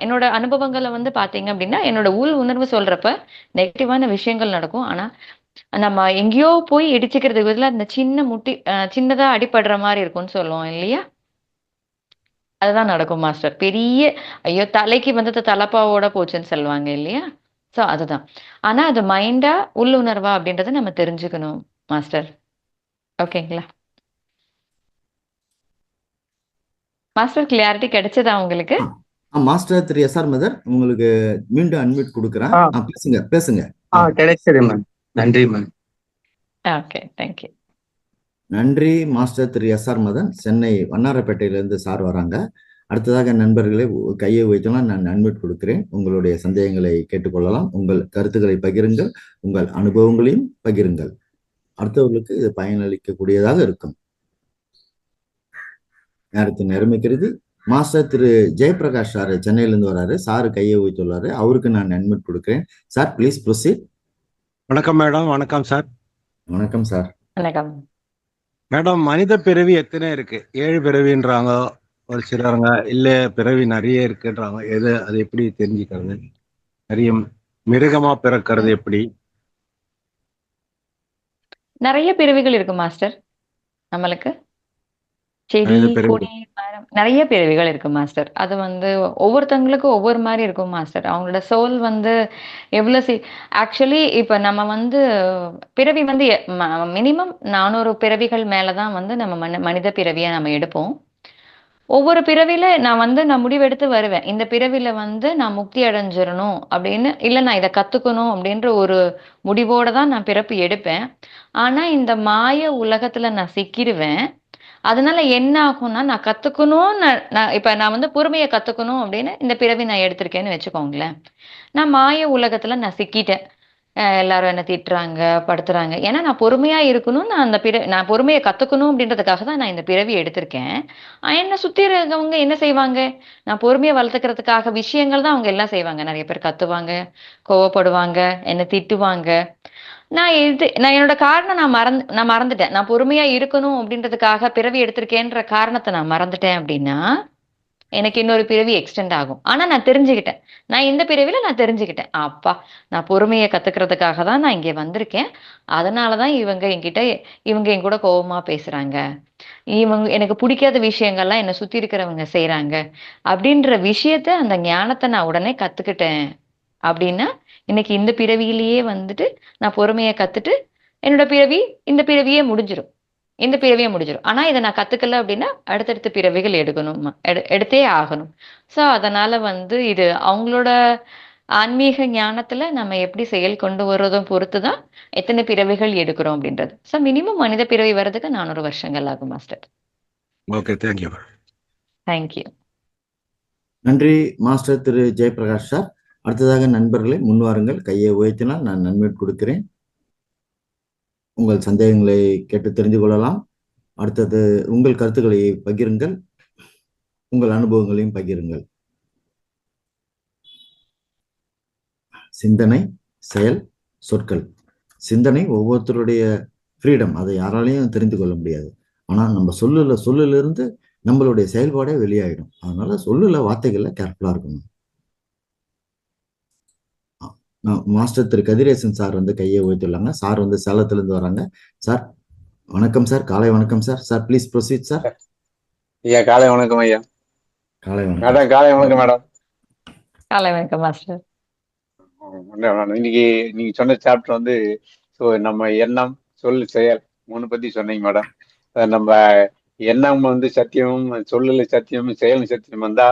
என்னோட அனுபவங்களை வந்து பாத்தீங்க அப்படின்னா, என்னோட உள் உணர்வு சொல்றப்ப நெகட்டிவான விஷயங்கள் நடக்கும். ஆனா நம்ம எங்கேயோ போய் இடிச்சுக்கிறதுக்கு பதிலா அந்த சின்னதா அடிபடுற மாதிரி இருக்கும்னு சொல்லுவோம் இல்லையா? அதுதான் நடக்கும் மாஸ்டர். ஐயோ தலைக்கு வந்து தலப்பாவோட போச்சுன்னு சொல்லுவாங்க இல்லையா? சோ அதுதான். ஆனா அது மைண்டா உள்ளுணர்வா அப்படின்றத நம்ம தெரிஞ்சுக்கணும் மாஸ்டர். ஓகேங்களா மாஸ்டர்? கிளியாரிட்டி கிடைச்சதா உங்களுக்கு? மாஸ்டர் திரு SR மதன், உங்களுக்கு மீண்டும் அன்மியூட் கொடுக்குறேன். பேசுங்க. கிடைச்சது மேம். நன்றி மேம். Okay, thank you. நன்றி மாஸ்டர் திரு எஸ்.ஆர். மதன். சென்னை வண்ணாரப்பேட்டையிலிருந்து சார் வராங்க. அடுத்ததாக நண்பர்களே கையை வைத்தலாம், நான் அன்மியூட் கொடுக்கிறேன். உங்களுடைய சந்தேகங்களை கேட்டுக்கொள்ளலாம். உங்கள் கருத்துக்களை பகிருங்கள், உங்கள் அனுபவங்களையும் பகிருங்கள். அடுத்தவர்களுக்கு இது பயனளிக்கக்கூடியதாக இருக்கும். நேரத்தின் நேரமை கருதி மாஸ்டர் திரு ஜெயபிரகாஷ் சார் சென்னையிலிருந்து வராரு. சாரு கையை வைத்துள்ளாரு, அவருக்கு நான் அன்மியூட் கொடுக்கிறேன். Sir please proceed. வணக்கம் மேடம். வணக்கம் சார். வணக்கம் சார். வணக்கம் மேடம், மனித பிறவி எத்தனை இருக்கு? 7 பிறவின்றாங்க ஒரு சிலருங்க, இல்ல பிறவி நிறைய இருக்குன்றாங்க. அது எப்படி தெரிஞ்சுக்கிறது? நிறைய மிருகமா பிறக்கிறது எப்படி? நிறைய பிறவிகள் இருக்கு மாஸ்டர். நம்மளுக்கு செடி மனித பிறவி கொடி மரம் நிறைய பிறவிகள் இருக்கு மாஸ்டர். அது வந்து ஒவ்வொருத்தவங்களுக்கும் ஒவ்வொரு மாதிரி இருக்கும் மாஸ்டர். அவங்களோட சோல் வந்து எவ்வளவு ஆக்சுவலி இப்ப நம்ம வந்து பிறவி வந்து மினிமம் 400 பிறவிகள் மேலதான் வந்து நம்ம மனித பிறவியை நம்ம எடுப்போம். ஒவ்வொரு பிறவில நான் முடிவெடுத்து வருவேன். இந்த பிறவில வந்து நான் முக்தி அடைஞ்சிரணும் அப்படின்னு, இல்ல நான் இதை கத்துக்கணும் அப்படின்ற ஒரு முடிவோட தான் நான் பிறப்பு எடுப்பேன். ஆனா இந்த மாய உலகத்துல நான் சிக்கிடுவேன். அதனால என்ன ஆகும்னா, நான் கத்துக்கணும், நான் வந்து பொறுமையை கத்துக்கணும் அப்படின்னு இந்த பிறவி நான் எடுத்திருக்கேன்னு வச்சுக்கோங்களேன். நான் மாய உலகத்துல நான் சிக்கிட்டேன். எல்லாரும் என்ன திட்டுறாங்க, படுத்துறாங்க. ஏன்னா நான் பொறுமையா இருக்கணும், நான் பொறுமையை கத்துக்கணும் அப்படின்றதுக்காக தான் நான் இந்த பிறவி எடுத்திருக்கேன். என்ன சுத்தி இருக்கவங்க என்ன செய்வாங்க? நான் பொறுமையை வளர்த்துக்கிறதுக்காக விஷயங்கள் தான் அவங்க எல்லாம் செய்வாங்க. நிறைய பேர் கத்துவாங்க, கோவப்படுவாங்க, என்ன திட்டுவாங்க. நான் என்னோட காரணம் நான் மறந்துட்டேன். நான் பொறுமையா இருக்கணும் அப்படின்றதுக்காக பிறவி எடுத்திருக்கேன்ற காரணத்தை நான் மறந்துட்டேன் அப்படின்னா, எனக்கு இன்னொரு பிறவி எக்ஸ்டெண்ட் ஆகும். ஆனா நான் தெரிஞ்சுக்கிட்டேன். இந்த பிறவில நான் தெரிஞ்சுக்கிட்டேன். அப்பா, நான் பொறுமையை கத்துக்கிறதுக்காக தான் நான் இங்க வந்திருக்கேன். அதனாலதான் இவங்க என் கூட கோவமா பேசுறாங்க. எனக்கு பிடிக்காத விஷயங்கள்லாம் என்னை சுத்தி இருக்கிறவங்க செய்யறாங்க அப்படின்ற விஷயத்த, அந்த ஞானத்தை நான் உடனே கத்துக்கிட்டேன் அப்படின்னா, இன்னைக்கு இந்த பிறவியிலேயே வந்துட்டு நான் பொறுமையை கத்துட்டு இந்த பிறவியே முடிஞ்சிடும். ஆனா இதை நான் கத்துக்கல அப்படின்னா அடுத்தடுத்த பிறவிகள் எடுத்தே ஆகணும். சோ அதனால வந்து இது அவங்களோட ஆன்மீக ஞானத்துல நம்ம எப்படி செயல் கொண்டு வர்றதும் பொறுத்துதான் எத்தனை பிறவிகள் எடுக்கிறோம் அப்படின்றது. சோ மினிமம் மனித பிறவி வர்றதுக்கு 400 வருஷங்கள் ஆகும் மாஸ்டர். Okay, thank you. தேங்க்யூ. நன்றி மாஸ்டர் திரு ஜெயபிரகாஷ் சார். அடுத்ததாக நண்பர்களை முன்வாருங்கள், கையை உயர்த்தினால் நான் அன்மியூட் கொடுக்கிறேன். உங்கள் சந்தேகங்களை கேட்டு தெரிந்து கொள்ளலாம். அடுத்தது உங்கள் கருத்துக்களை பகிருங்கள், உங்கள் அனுபவங்களையும் பகிருங்கள். சிந்தனை, செயல், சொற்கள். சிந்தனை ஒவ்வொருத்தருடைய ஃப்ரீடம், அதை யாராலையும் தெரிந்து கொள்ள முடியாது. ஆனா நம்ம சொல்லுல இருந்து நம்மளுடைய செயல்பாடே வெளியாயிடும். அதனால சொல்லுல வார்த்தைகள்ல கேர்ஃபுல்லா இருக்கணும். மாஸ்டர் திரு கதிரேசன் சார் வந்து கையை உயர்த்திடலாங்க. சார் வந்து சேலத்துல இருந்து வராங்க. சார் வணக்கம் சார். காலை வணக்கம் sir. Sir please proceed sir. ஐயா காலை வணக்கம் ஐயா. காலை வணக்கம். மேடம் காலை வணக்கம் மேடம். காலை வணக்கம் மாஸ்டர். இன்னைக்கு நீங்க சொன்ன சாப்டர் வந்து நம்ம எண்ணம், சொல், செயல் 3 பத்தி சொன்னீங்க மேடம். நம்ம எண்ணம் வந்து சத்தியமும், சொல்லுல சத்தியமும், செயலும் சத்தியம் வந்தா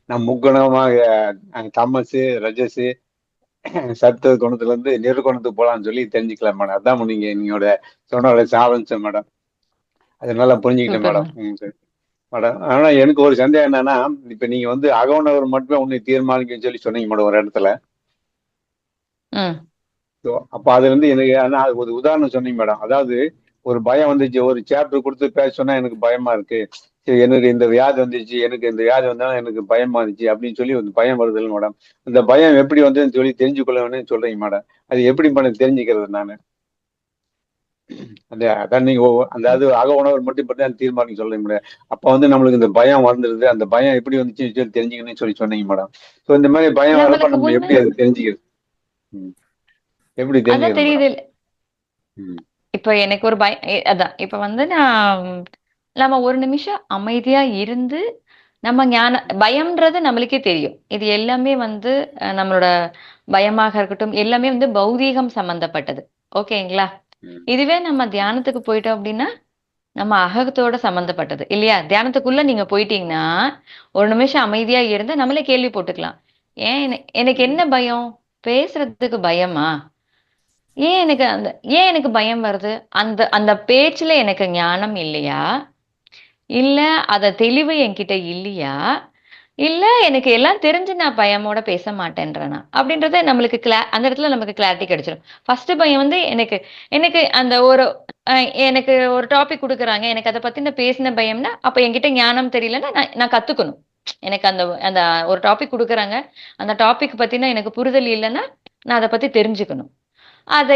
நம்ம முக்குணமாக தமசு, ரஜசு, சத்து குணத்துல இருந்து நிர்குணத்துக்கு போலான்னு சொல்லி தெரிஞ்சுக்கலாம் மேடம். அதான் நீங்களோட சொன்னோட சாதனம் மேடம். அதனால புரிஞ்சுக்கிட்டேன் மேடம். சரி மேடம். ஆனா எனக்கு ஒரு சந்தேகம் என்னன்னா, இப்ப நீங்க வந்து அகவுணவர் மட்டுமே உன்னை தீர்மானிக்கன்னு சொல்லி சொன்னீங்க மேடம் ஒரு இடத்துல. அப்ப அதுல இருந்து எனக்கு ஒரு உதாரணம் சொன்னீங்க மேடம். அதாவது ஒரு பயம் வந்துச்சு, ஒரு சாப்டர் கொடுத்து பேச சொன்னா எனக்கு பயமா இருக்கு, சரி எனக்கு இந்த வியாதி வந்துச்சு, எனக்கு இந்த வியாதி வந்தாலும் எனக்கு பயமா இருந்துச்சு அப்படின்னு சொல்லி ஒரு பயம் வருது மேடம். அந்த பயம் எப்படி வந்ததுன்னு சொல்லி தெரிஞ்சுக்கொள்ளணும்னு சொல்றீங்க மேடம். அது எப்படி மேடம் தெரிஞ்சுக்கிறது? நானு அதான் நீங்க அதாவது அக உணவர் மட்டும் பற்றி தீர்மானம் சொல்ல முடியாது. அப்ப வந்து நம்மளுக்கு இந்த பயம் வந்துருது, அந்த பயம் எப்படி வந்துச்சுன்னு சொல்லி தெரிஞ்சுக்கணும்னு சொல்லி சொன்னீங்க மேடம். சோ இந்த மாதிரி பயம் வரப்ப நம்ம எப்படி அது தெரிஞ்சுக்கிறது? எப்படி தெரிஞ்சுக்கிறது? இப்ப எனக்கு ஒரு அதான் இப்ப வந்து நம்ம ஒரு நிமிஷம் அமைதியா இருந்து பயம்ன்றது நம்மளுக்கே தெரியும். இது எல்லாமே வந்து நம்மளோட பயமாக இருக்கட்டும், எல்லாமே வந்து பௌதீகம் சம்பந்தப்பட்டது. ஓகேங்களா? இதுவே நம்ம தியானத்துக்கு போயிட்டோம் அப்படின்னா நம்ம அகத்தோட சம்பந்தப்பட்டது இல்லையா? தியானத்துக்குள்ள நீங்க போயிட்டீங்கன்னா ஒரு நிமிஷம் அமைதியா இருந்து நம்மளே கேள்வி போட்டுக்கலாம். ஏன் எனக்கு என்ன பயம்? பேசுறதுக்கு பயமா? ஏன் எனக்கு பயம் வருது? அந்த அந்த பேச்சுல எனக்கு ஞானம் இல்லையா? இல்ல அத தெளிவு என்கிட்ட இல்லையா? இல்ல எனக்கு எல்லாம் தெரிஞ்சு நான் பயமோட பேச மாட்டேன்றேனா? அப்படின்றத நம்மளுக்கு அந்த இடத்துல நமக்கு கிளாரிட்டி கிடைச்சிரும். ஃபர்ஸ்ட் பயம் வந்து எனக்கு எனக்கு அந்த ஒரு அ எனக்கு ஒரு டாபிக் குடுக்குறாங்க. எனக்கு அத பத்தின பேசின பயம்னா, அப்ப என்கிட்ட ஞானம் தெரியலன்னா நான் நான் கத்துக்கணும். எனக்கு அந்த அந்த ஒரு டாபிக் குடுக்குறாங்க. அந்த டாபிக் பத்தின எனக்கு புரிதல் இல்லன்னா, நான் அத பத்தி தெரிஞ்சுக்கணும். அத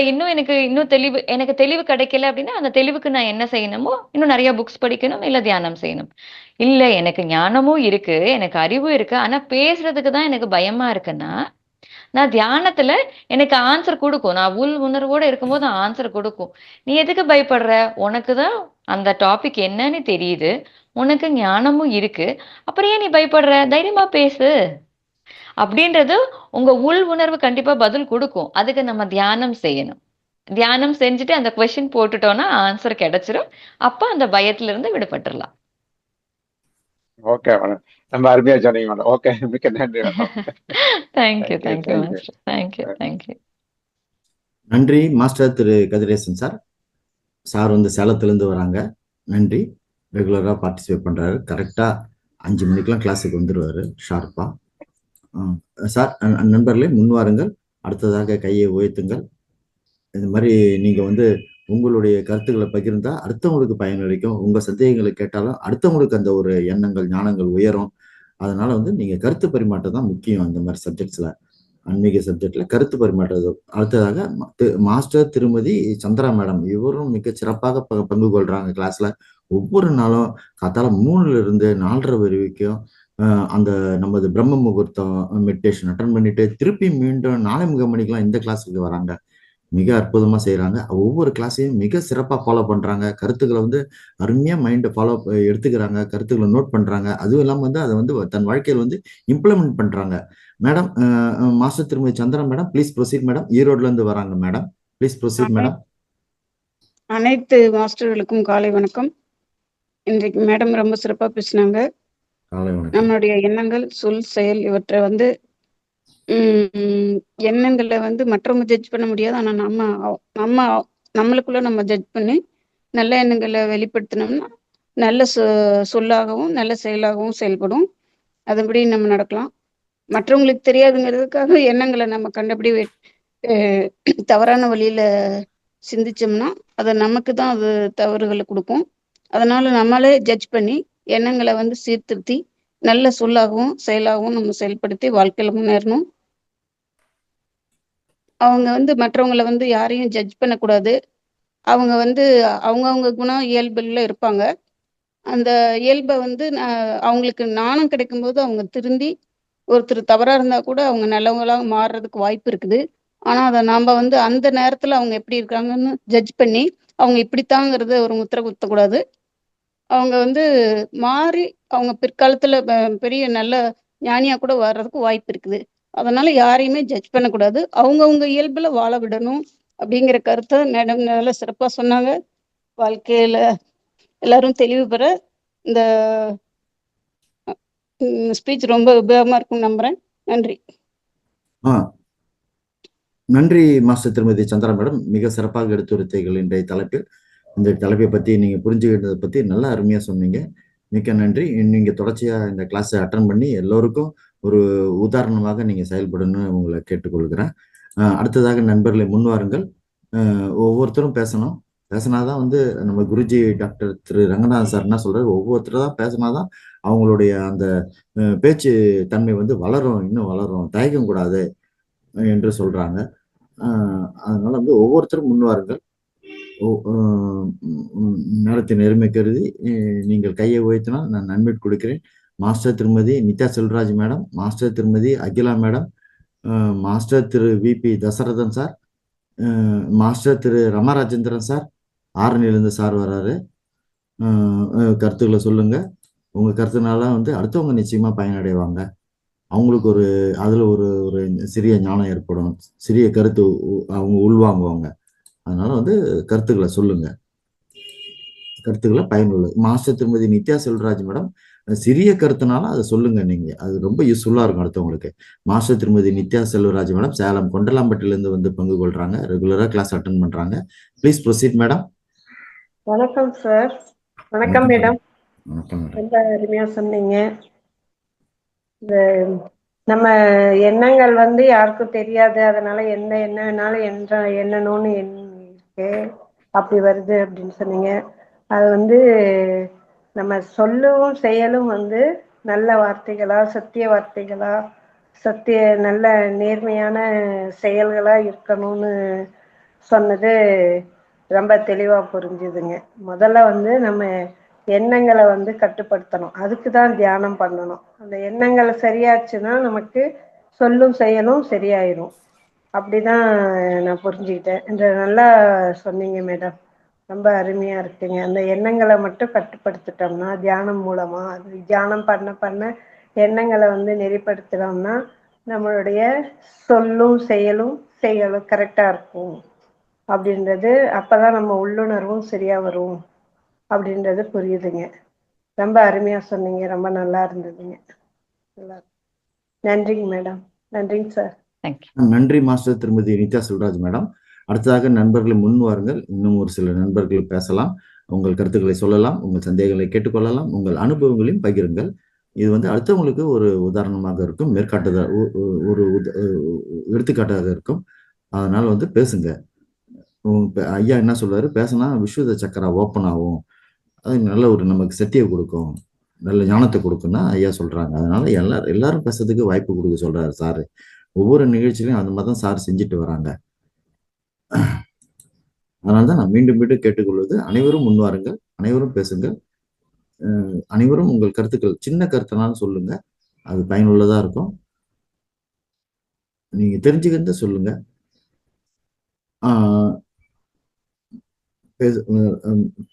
எனக்கு தெளிவு கிடைக்கல அப்படின்னா, அந்த தெளிவுக்கு நான் என்ன செய்யணுமோ, இன்னும் நெறைய புக்ஸ் படிக்கணும், இல்ல தியானம் செய்யணும். இல்ல எனக்கு ஞானமும் இருக்கு, எனக்கு அறிவும் இருக்கு. ஆனா பேசுறதுக்கு தான் எனக்கு பயமா இருக்குன்னா, நான் தியானத்துல எனக்கு ஆன்ஸர் குடுக்கும். நான் உள் உணர்வோட இருக்கும்போது ஆன்ஸர் குடுக்கும். "நீ எதுக்கு பயப்படுற? உனக்கு தான் அந்த டாபிக் என்னன்னு தெரியுது. உனக்கு ஞானமும் இருக்கு. அப்புறம் ஏன் நீ பயப்படுற? தைரியமா பேசு." அப்படின்றது உங்க உள் உணர்வு கண்டிப்பா பதில் குடுக்கும். அதுக்கு நம்ம தியானம் செய்யணும். தியானம் செஞ்சுட்டு அந்த கொஸ்டின் போட்டுட்டோம்னா ஆன்சர் கிடைச்சிரும். அப்ப அந்த பயத்துல இருந்து விடுபட்டுறலாம். Okay madam. ரொம்ப அருமையா சொன்னீங்க மேடம். ஓகே, மிக்க நன்றி madam. Thank you, thank you, thank you thank you. Master. Thank you, thank you. நன்றி மாஸ்டர் திரு கதிரேசன் சார். சார் வந்து சேலத்திலேருந்து வராங்க. நன்றி. ரெகுலராக பார்ட்டிசிபேட் பண்ணுறாரு. கரெக்டாக 5 மணிக்கெலாம் கிளாஸுக்கு வந்துடுவார் ஷார்ப்பாக. சார் நண்பர்களே முன்வாருங்கள். அடுத்ததாக கையை உயர்த்துங்கள். இந்த மாதிரி நீங்கள் வந்து உங்களுடைய கருத்துக்களை பகிர்ந்தா அடுத்தவங்களுக்கு பயனளிக்கும். உங்கள் சந்தேகங்களை கேட்டாலும் அடுத்தவங்களுக்கு அந்த ஒரு எண்ணங்கள் ஞானங்கள் உயரும். அதனால வந்து நீங்கள் கருத்து பரிமாற்றம் தான் முக்கியம். இந்த மாதிரி சப்ஜெக்ட்ஸில் ஆன்மீக சப்ஜெக்ட்ல கருத்து பரிமாற்றது. அடுத்ததாக மாஸ்டர் திருமதி சந்திரா மேடம், இவரும் மிக சிறப்பாக பங்கு கொள்றாங்க கிளாஸ்ல. ஒவ்வொரு நாளும் காத்தால 3ல இருந்து 4:30 வரைக்கும் அந்த நமது பிரம்ம முகூர்த்தம் மெடிடேஷன் அட்டன் பண்ணிட்டு திருப்பி மீண்டும் 4:30 மணிக்கெல்லாம் இந்த கிளாஸுக்கு வராங்க. மிக அற்புதமா செய்யறாங்க. ஒவ்வொரு கிளாஸையும் மிக சிறப்பா ஃபாலோ பண்றாங்க. கருத்துக்களை வந்து அருமையா மைண்ட் ஃபாலோ எடுத்துக்கிறாங்க. கருத்துக்களை நோட் பண்றாங்க. அதுவும் இல்லாம வந்து அதை வந்து தன் வாழ்க்கையில் வந்து இம்ப்ளிமெண்ட் பண்றாங்க. மேடம், மாஸ்டர் திருமதி Chandra madam, please proceed madam. ஈரோட்ல இருந்து வராங்க மேடம். Please proceed madam. அனைத்து மாஸ்டர்களுக்கும் காலை வணக்கம். இன்றைக்கு மேடம் ரொம்ப சிறப்பா பேசினாங்க. காலை வணக்கம். நம்மளுடைய எண்ணங்கள், சொல், செயல் இவற்றை வந்து எண்ணங்களை வந்து மற்றவங்க ஜட்ஜ் பண்ண முடியாது. ஆனா நம்ம நம்மளுக்குள்ள நம்ம ஜட்ஜ் பண்ணி நல்ல எண்ணங்களை வெளிப்படுத்தினோம்னா நல்ல சொல்லாகவும் நல்ல செயலாகவும் செயல்படும். அதுபடி நம்ம நடக்கலாம். மற்றவங்களுக்கு தெரியாதுங்கிறதுக்காக எண்ணங்களை நம்ம கண்டபடி தவறான வழியில சிந்திச்சோம்னா அது நமக்கு தான் அது தவறுகளை கொடுக்கும். அதனால நம்மளே ஜட்ஜ் பண்ணி எண்ணங்களை வந்து சீர்திருத்தி நல்ல சொல்லாகவும் செயலாகவும் நம்ம செயல்படுத்தி வாழ்க்கையில முன்னேறணும். அவங்க வந்து மற்றவங்களை வந்து யாரையும் ஜட்ஜ் பண்ணக்கூடாது. அவங்க வந்து அவங்கவுங்க குணம் இயல்புல இருப்பாங்க. அந்த இயல்பை வந்து அவங்களுக்கு நாணம் கிடைக்கும்போது அவங்க திருந்தி ஒருத்தர் தவறா இருந்தா கூட அவங்க நல்லவங்களாக மாறுறதுக்கு வாய்ப்பு இருக்குது. ஆனா அதை நாம வந்து அந்த நேரத்துல அவங்க எப்படி இருக்காங்கன்னு ஜட்ஜ் பண்ணி அவங்க இப்படித்தாங்கிறத ஒரு முத்திரை குத்தக்கூடாது. அவங்க வந்து மாறி அவங்க பிற்காலத்துல பெரிய நல்ல ஞானியா கூட வர்றதுக்கு வாய்ப்பு இருக்குது. அதனால யாரையுமே ஜட்ஜ் பண்ணக்கூடாது. அவங்கவுங்க இயல்புல வாழ விடணும் அப்படிங்கிற கருத்தை மேடம் நல்ல சிறப்பா சொன்னாங்க. வாழ்க்கையில எல்லாரும் தெளிவு பெற இந்த ஸ்பீச் ரொம்ப உபயோகமா இருக்கும் நம்புறேன். நன்றி. நன்றி மாஸ்டர் திருமதி சந்திரா மேடம். மிக சிறப்பாக எடுத்துரைத்தீர்கள் இன்றைய தலைப்பில். இந்த தலைப்பை பத்தி நீங்க புரிஞ்சுக்கிட்டதை பத்தி நல்லா அருமையா சொன்னீங்க. மிக்க நன்றி. நீங்க தொடர்ச்சியா இந்த கிளாஸை அட்டன் பண்ணி எல்லோருக்கும் ஒரு உதாரணமாக நீங்க செயல்படணும்னு உங்களை கேட்டுக்கொள்கிறேன். அடுத்ததாக நண்பர்களை முன்வாருங்கள். ஒவ்வொருத்தரும் பேசணும். பேசினாதான் வந்து நம்ம குருஜி டாக்டர் திரு ரங்கநாதன் சார் என்ன சொல்றாரு, ஒவ்வொருத்தரும் தான் பேசினாதான் அவங்களுடைய அந்த பேச்சு தன்மை வந்து வளரும், இன்னும் வளரும், தயக்கம் கூடாது என்று சொல்றாங்க. அதனால வந்து ஒவ்வொருத்தரும் முன்வாருங்கள். நேரத்தின் நேர்மை கருதி நீங்கள் கையை உயர்த்தினால் நான் நன்மைட் கொடுக்கிறேன். மாஸ்டர் திருமதி நித்யா செல்வராஜ் மேடம், மாஸ்டர் திருமதி அகிலா மேடம், மாஸ்டர் திரு விபி தசரதன் சார், மாஸ்டர் திரு ரமராஜேந்திரன் சார், ஆரணிலிருந்து சார் வர்றாரு. கருத்துக்களை சொல்லுங்க. உங்க கருத்துனால வந்து அடுத்தவங்க நிச்சயமா பயனடைவாங்க. அவங்களுக்கு ஒரு அதுல ஒரு ஒரு சிறிய ஞானம் ஏற்படும், சிறிய கருத்து அவங்க உள்வாங்குவாங்க. அதனால வந்து கருத்துக்களை சொல்லுங்க, கருத்துக்களை பயனுள்ளது. மாஸ்டர் திருமதி நித்யா செல்வராஜ் மேடம், சிறிய கருத்துனாலும் அதை சொல்லுங்க நீங்க. அது ரொம்ப யூஸ்ஃபுல்லா இருக்கும் அடுத்தவங்களுக்கு. மாஸ்டர் திருமதி நித்யா செல்வராஜ் மேடம் சேலம் கொண்டலாம்பட்டிலிருந்து வந்து பங்கு கொள்றாங்க. ரெகுலரா கிளாஸ் அட்டன் பண்றாங்க. Please proceed madam. வணக்கம் சார். வணக்கம் மேடம். வணக்கம் மேடம். ரொம்ப அருமையா சொன்னீங்க. இந்த நம்ம எண்ணங்கள் வந்து யாருக்கும் தெரியாது, அதனால என்ன வேணாலும் எண்ணணும்னு இருக்கு, அப்படி வருது அப்படின்னு சொன்னீங்க. அது வந்து நம்ம சொல்லவும் செயலும் வந்து நல்ல வார்த்தைகளா, சத்திய வார்த்தைகளா, நல்ல நேர்மையான செயல்களா இருக்கணும்னு சொன்னது ரொம்ப தெளிவா புரிஞ்சுதுங்க. முதல்ல வந்து நம்ம எண்ணங்களை வந்து கட்டுப்படுத்தணும். அதுக்கு தான் தியானம் பண்ணணும். அந்த எண்ணங்கள் சரியாச்சுன்னா நமக்கு சொல்லும் செயலும் சரியாயிரும். அப்படிதான் நான் புரிஞ்சுக்கிட்டேன். இந்த நல்லா சொன்னீங்க மேடம். ரொம்ப அருமையா இருக்குங்க. அந்த எண்ணங்களை மட்டும் கட்டுப்படுத்திட்டோம்னா தியானம் மூலமா, அது தியானம் பண்ண பண்ண எண்ணங்களை வந்து நெறிப்படுத்தினோம்னா நம்மளுடைய சொல்லும் செயலும் கரெக்டா இருக்கும் அப்படின்றது. அப்பதான் நம்ம உள்ளுணர்வும் சரியா வரும் அப்படின்றது புரியுதுங்க. ரொம்ப அருமையா சொன்னீங்க. ரொம்ப நல்லா இருந்ததுங்க. நல்லா நன்றிங்க மேடம். நன்றிங்க சார். நன்றி மாஸ்டர் திருமதி நித்யா செல்வராஜ் மேடம். அடுத்ததாக நண்பர்கள் முன் வாருங்கள். இன்னும் ஒரு சில நண்பர்கள் பேசலாம், உங்கள் கருத்துக்களை சொல்லலாம், உங்கள் சந்தேகங்களை கேட்டுக்கொள்ளலாம், உங்கள் அனுபவங்களையும் பகிருங்கள். இது வந்து அடுத்தவங்களுக்கு ஒரு உதாரணமாக இருக்கும், மேற்காட்டுதல் ஒரு எடுத்துக்காட்டாக இருக்கும். அதனால வந்து பேசுங்க. ஐயா என்ன சொல்றாரு, பேசினா விஸ்வத சக்கரா ஓப்பன் ஆகும், அது நல்ல ஒரு நமக்கு சக்தியை கொடுக்கும், நல்ல ஞானத்தை கொடுக்கும்னா ஐயா சொல்றாங்க. அதனால எல்லாரும் பேசுறதுக்கு வாய்ப்பு கொடுக்க சொல்றாரு சாரு. ஒவ்வொரு நிகழ்ச்சியிலையும் அந்த மாதிரி தான் சார் செஞ்சுட்டு வராங்க. அதனால்தான் நான் மீண்டும் மீண்டும் கேட்டுக்கொள்வது, அனைவரும் முன்வாருங்கள், அனைவரும் பேசுங்கள், அனைவரும் உங்கள் கருத்துக்கள் சின்ன கருத்துனாலும் சொல்லுங்க, அது பயனுள்ளதா இருக்கும். நீங்க தெரிஞ்சுக்கிட்டு சொல்லுங்க.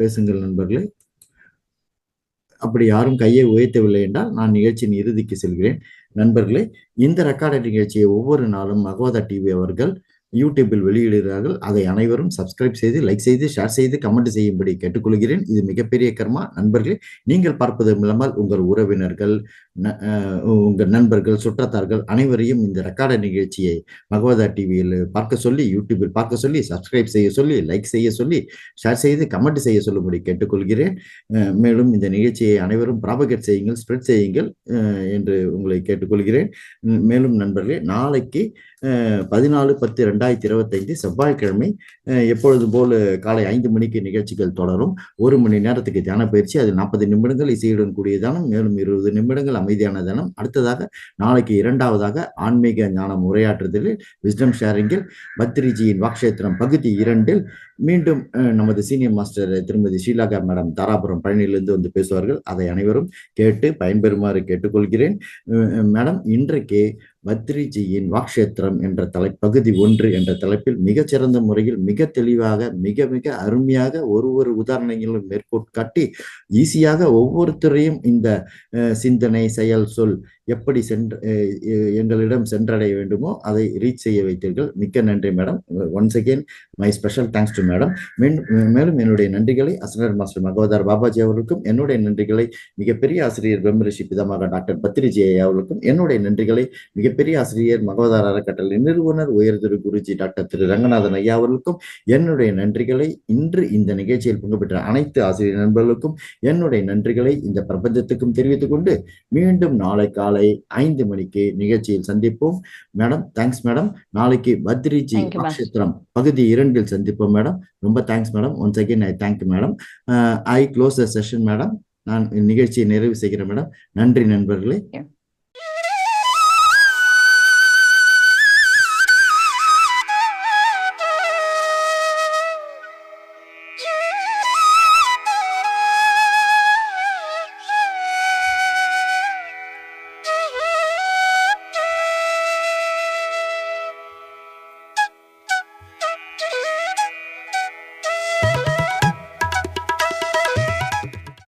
பேசுங்கள் நண்பர்களே. அப்படி யாரும் கையை உயர்த்தவில்லை என்றால் நான் நிகழ்ச்சியின் இறுதிக்கு செல்கிறேன். நண்பர்களே, இந்த ரெக்கார்டட் நிகழ்ச்சியை ஒவ்வொரு நாளும் மகவதா டிவி அவர்கள் யூடியூபில் வெளியிடுகிறார்கள். அதை அனைவரும் சப்ஸ்கிரைப் செய்து, லைக் செய்து, ஷேர் செய்து, கமெண்ட் செய்யும்படி கேட்டுக்கொள்கிறேன். இது மிகப்பெரிய கர்மா. நண்பர்களே, நீங்கள் பார்ப்பது இல்லாமல் உங்கள் உறவினர்கள், உங்கள் நண்பர்கள், சுற்றத்தார்கள் அனைவரையும் இந்த ரெக்கார்டட் நிகழ்ச்சியை மகவதா டிவியில் பார்க்க சொல்லி, யூடியூபில் பார்க்க சொல்லி, சப்ஸ்கிரைப் செய்ய சொல்லி, லைக் செய்ய சொல்லி, ஷேர் செய்து, கமெண்ட் செய்ய சொல்லும்படி கேட்டுக்கொள்கிறேன். மேலும் இந்த நிகழ்ச்சியை அனைவரும் ப்ராபகேட் செய்யுங்கள், ஸ்ப்ரெட் செய்யுங்கள் என்று உங்களை கேட்டுக்கொள்கிறேன். மேலும் நண்பர்களே, நாளைக்கு 14/10/2025 செவ்வாய்க்கிழமை எப்பொழுது போல காலை 5 மணிக்கு நிகழ்ச்சிகள் தொடரும். 1 மணி நேரத்துக்கு தியான பயிற்சி, அதில் 40 நிமிடங்கள் இசையுடன் கூடிய தியானம், மேலும் 20 நிமிடங்கள் அமைதியான தியானம். அடுத்ததாக நாளைக்கு 2வதாக ஆன்மீக ஞானம் உரையாற்றுதலில் விஸ்டம் ஷேரிங்கில் பத்ரிஜியின் வாக்ஷேத்திரம் பகுதி 2 மீண்டும் நமது சீனியர் மாஸ்டர் திருமதி ஷீலாகா மேடம் தாராபுரம் பழனியிலிருந்து வந்து பேசுவார்கள். அதை அனைவரும் கேட்டு பயன்பெறுமாறு கேட்டுக்கொள்கிறேன். மேடம், இன்றைக்கு பத்ரிஜியின் வாக்ஷேத்திரம் என்ற பகுதி 1 என்ற தலைப்பில் மிகச்சிறந்த முறையில் மிக தெளிவாக மிக மிக அருமையாக ஒரு உதாரணங்களும் மேற்கோள் காட்டி ஈஸியாக ஒவ்வொருத்தரையும் இந்த சிந்தனை, செயல், சொல் எப்படி எங்களிடம் சென்றடைய வேண்டுமோ அதை ரீச் செய்ய வைத்தீர்கள். மிக்க நன்றி madam. Once again my special thanks to madam. மேலும் என்னுடைய நன்றிகளை அசனர் மாஸ்டர் மகவதார் பாபாஜி அவர்களுக்கும், என்னுடைய நன்றிகளை மிகப்பெரிய ஆசிரியர் பிரம்மரிஷி பிதாமகா டாக்டர் பத்ரிஜி அவர்களுக்கும், என்னுடைய நன்றிகளை மிகப்பெரிய ஆசிரியர் மகவதார் அறக்கட்டளை நிறுவனர் உயர் திரு குருஜி டாக்டர் திரு ரங்கநாதன் ஐயா அவர்களுக்கும், என்னுடைய நன்றிகளை இன்று இந்த நிகழ்ச்சியில் பங்கு பெற்ற அனைத்து ஆசிரியர் நண்பர்களுக்கும் என்னுடைய நன்றிகளை இந்த பிரபஞ்சத்துக்கும் தெரிவித்துக் கொண்டு மீண்டும் நாளை காலை 5 மணிக்கு நிகழ்ச்சியில் சந்திப்போம். Madam, thanks madam. நாளைக்கு பத்ரிஜி நட்சத்திரம் பகுதி 2 சந்திப்போம் மேடம். ரொம்ப thanks madam. Once again I thank madam. I close the session madam. நான் நிகழ்ச்சியை நிறைவு செய்கிறேன் மேடம். நன்றி நண்பர்களே.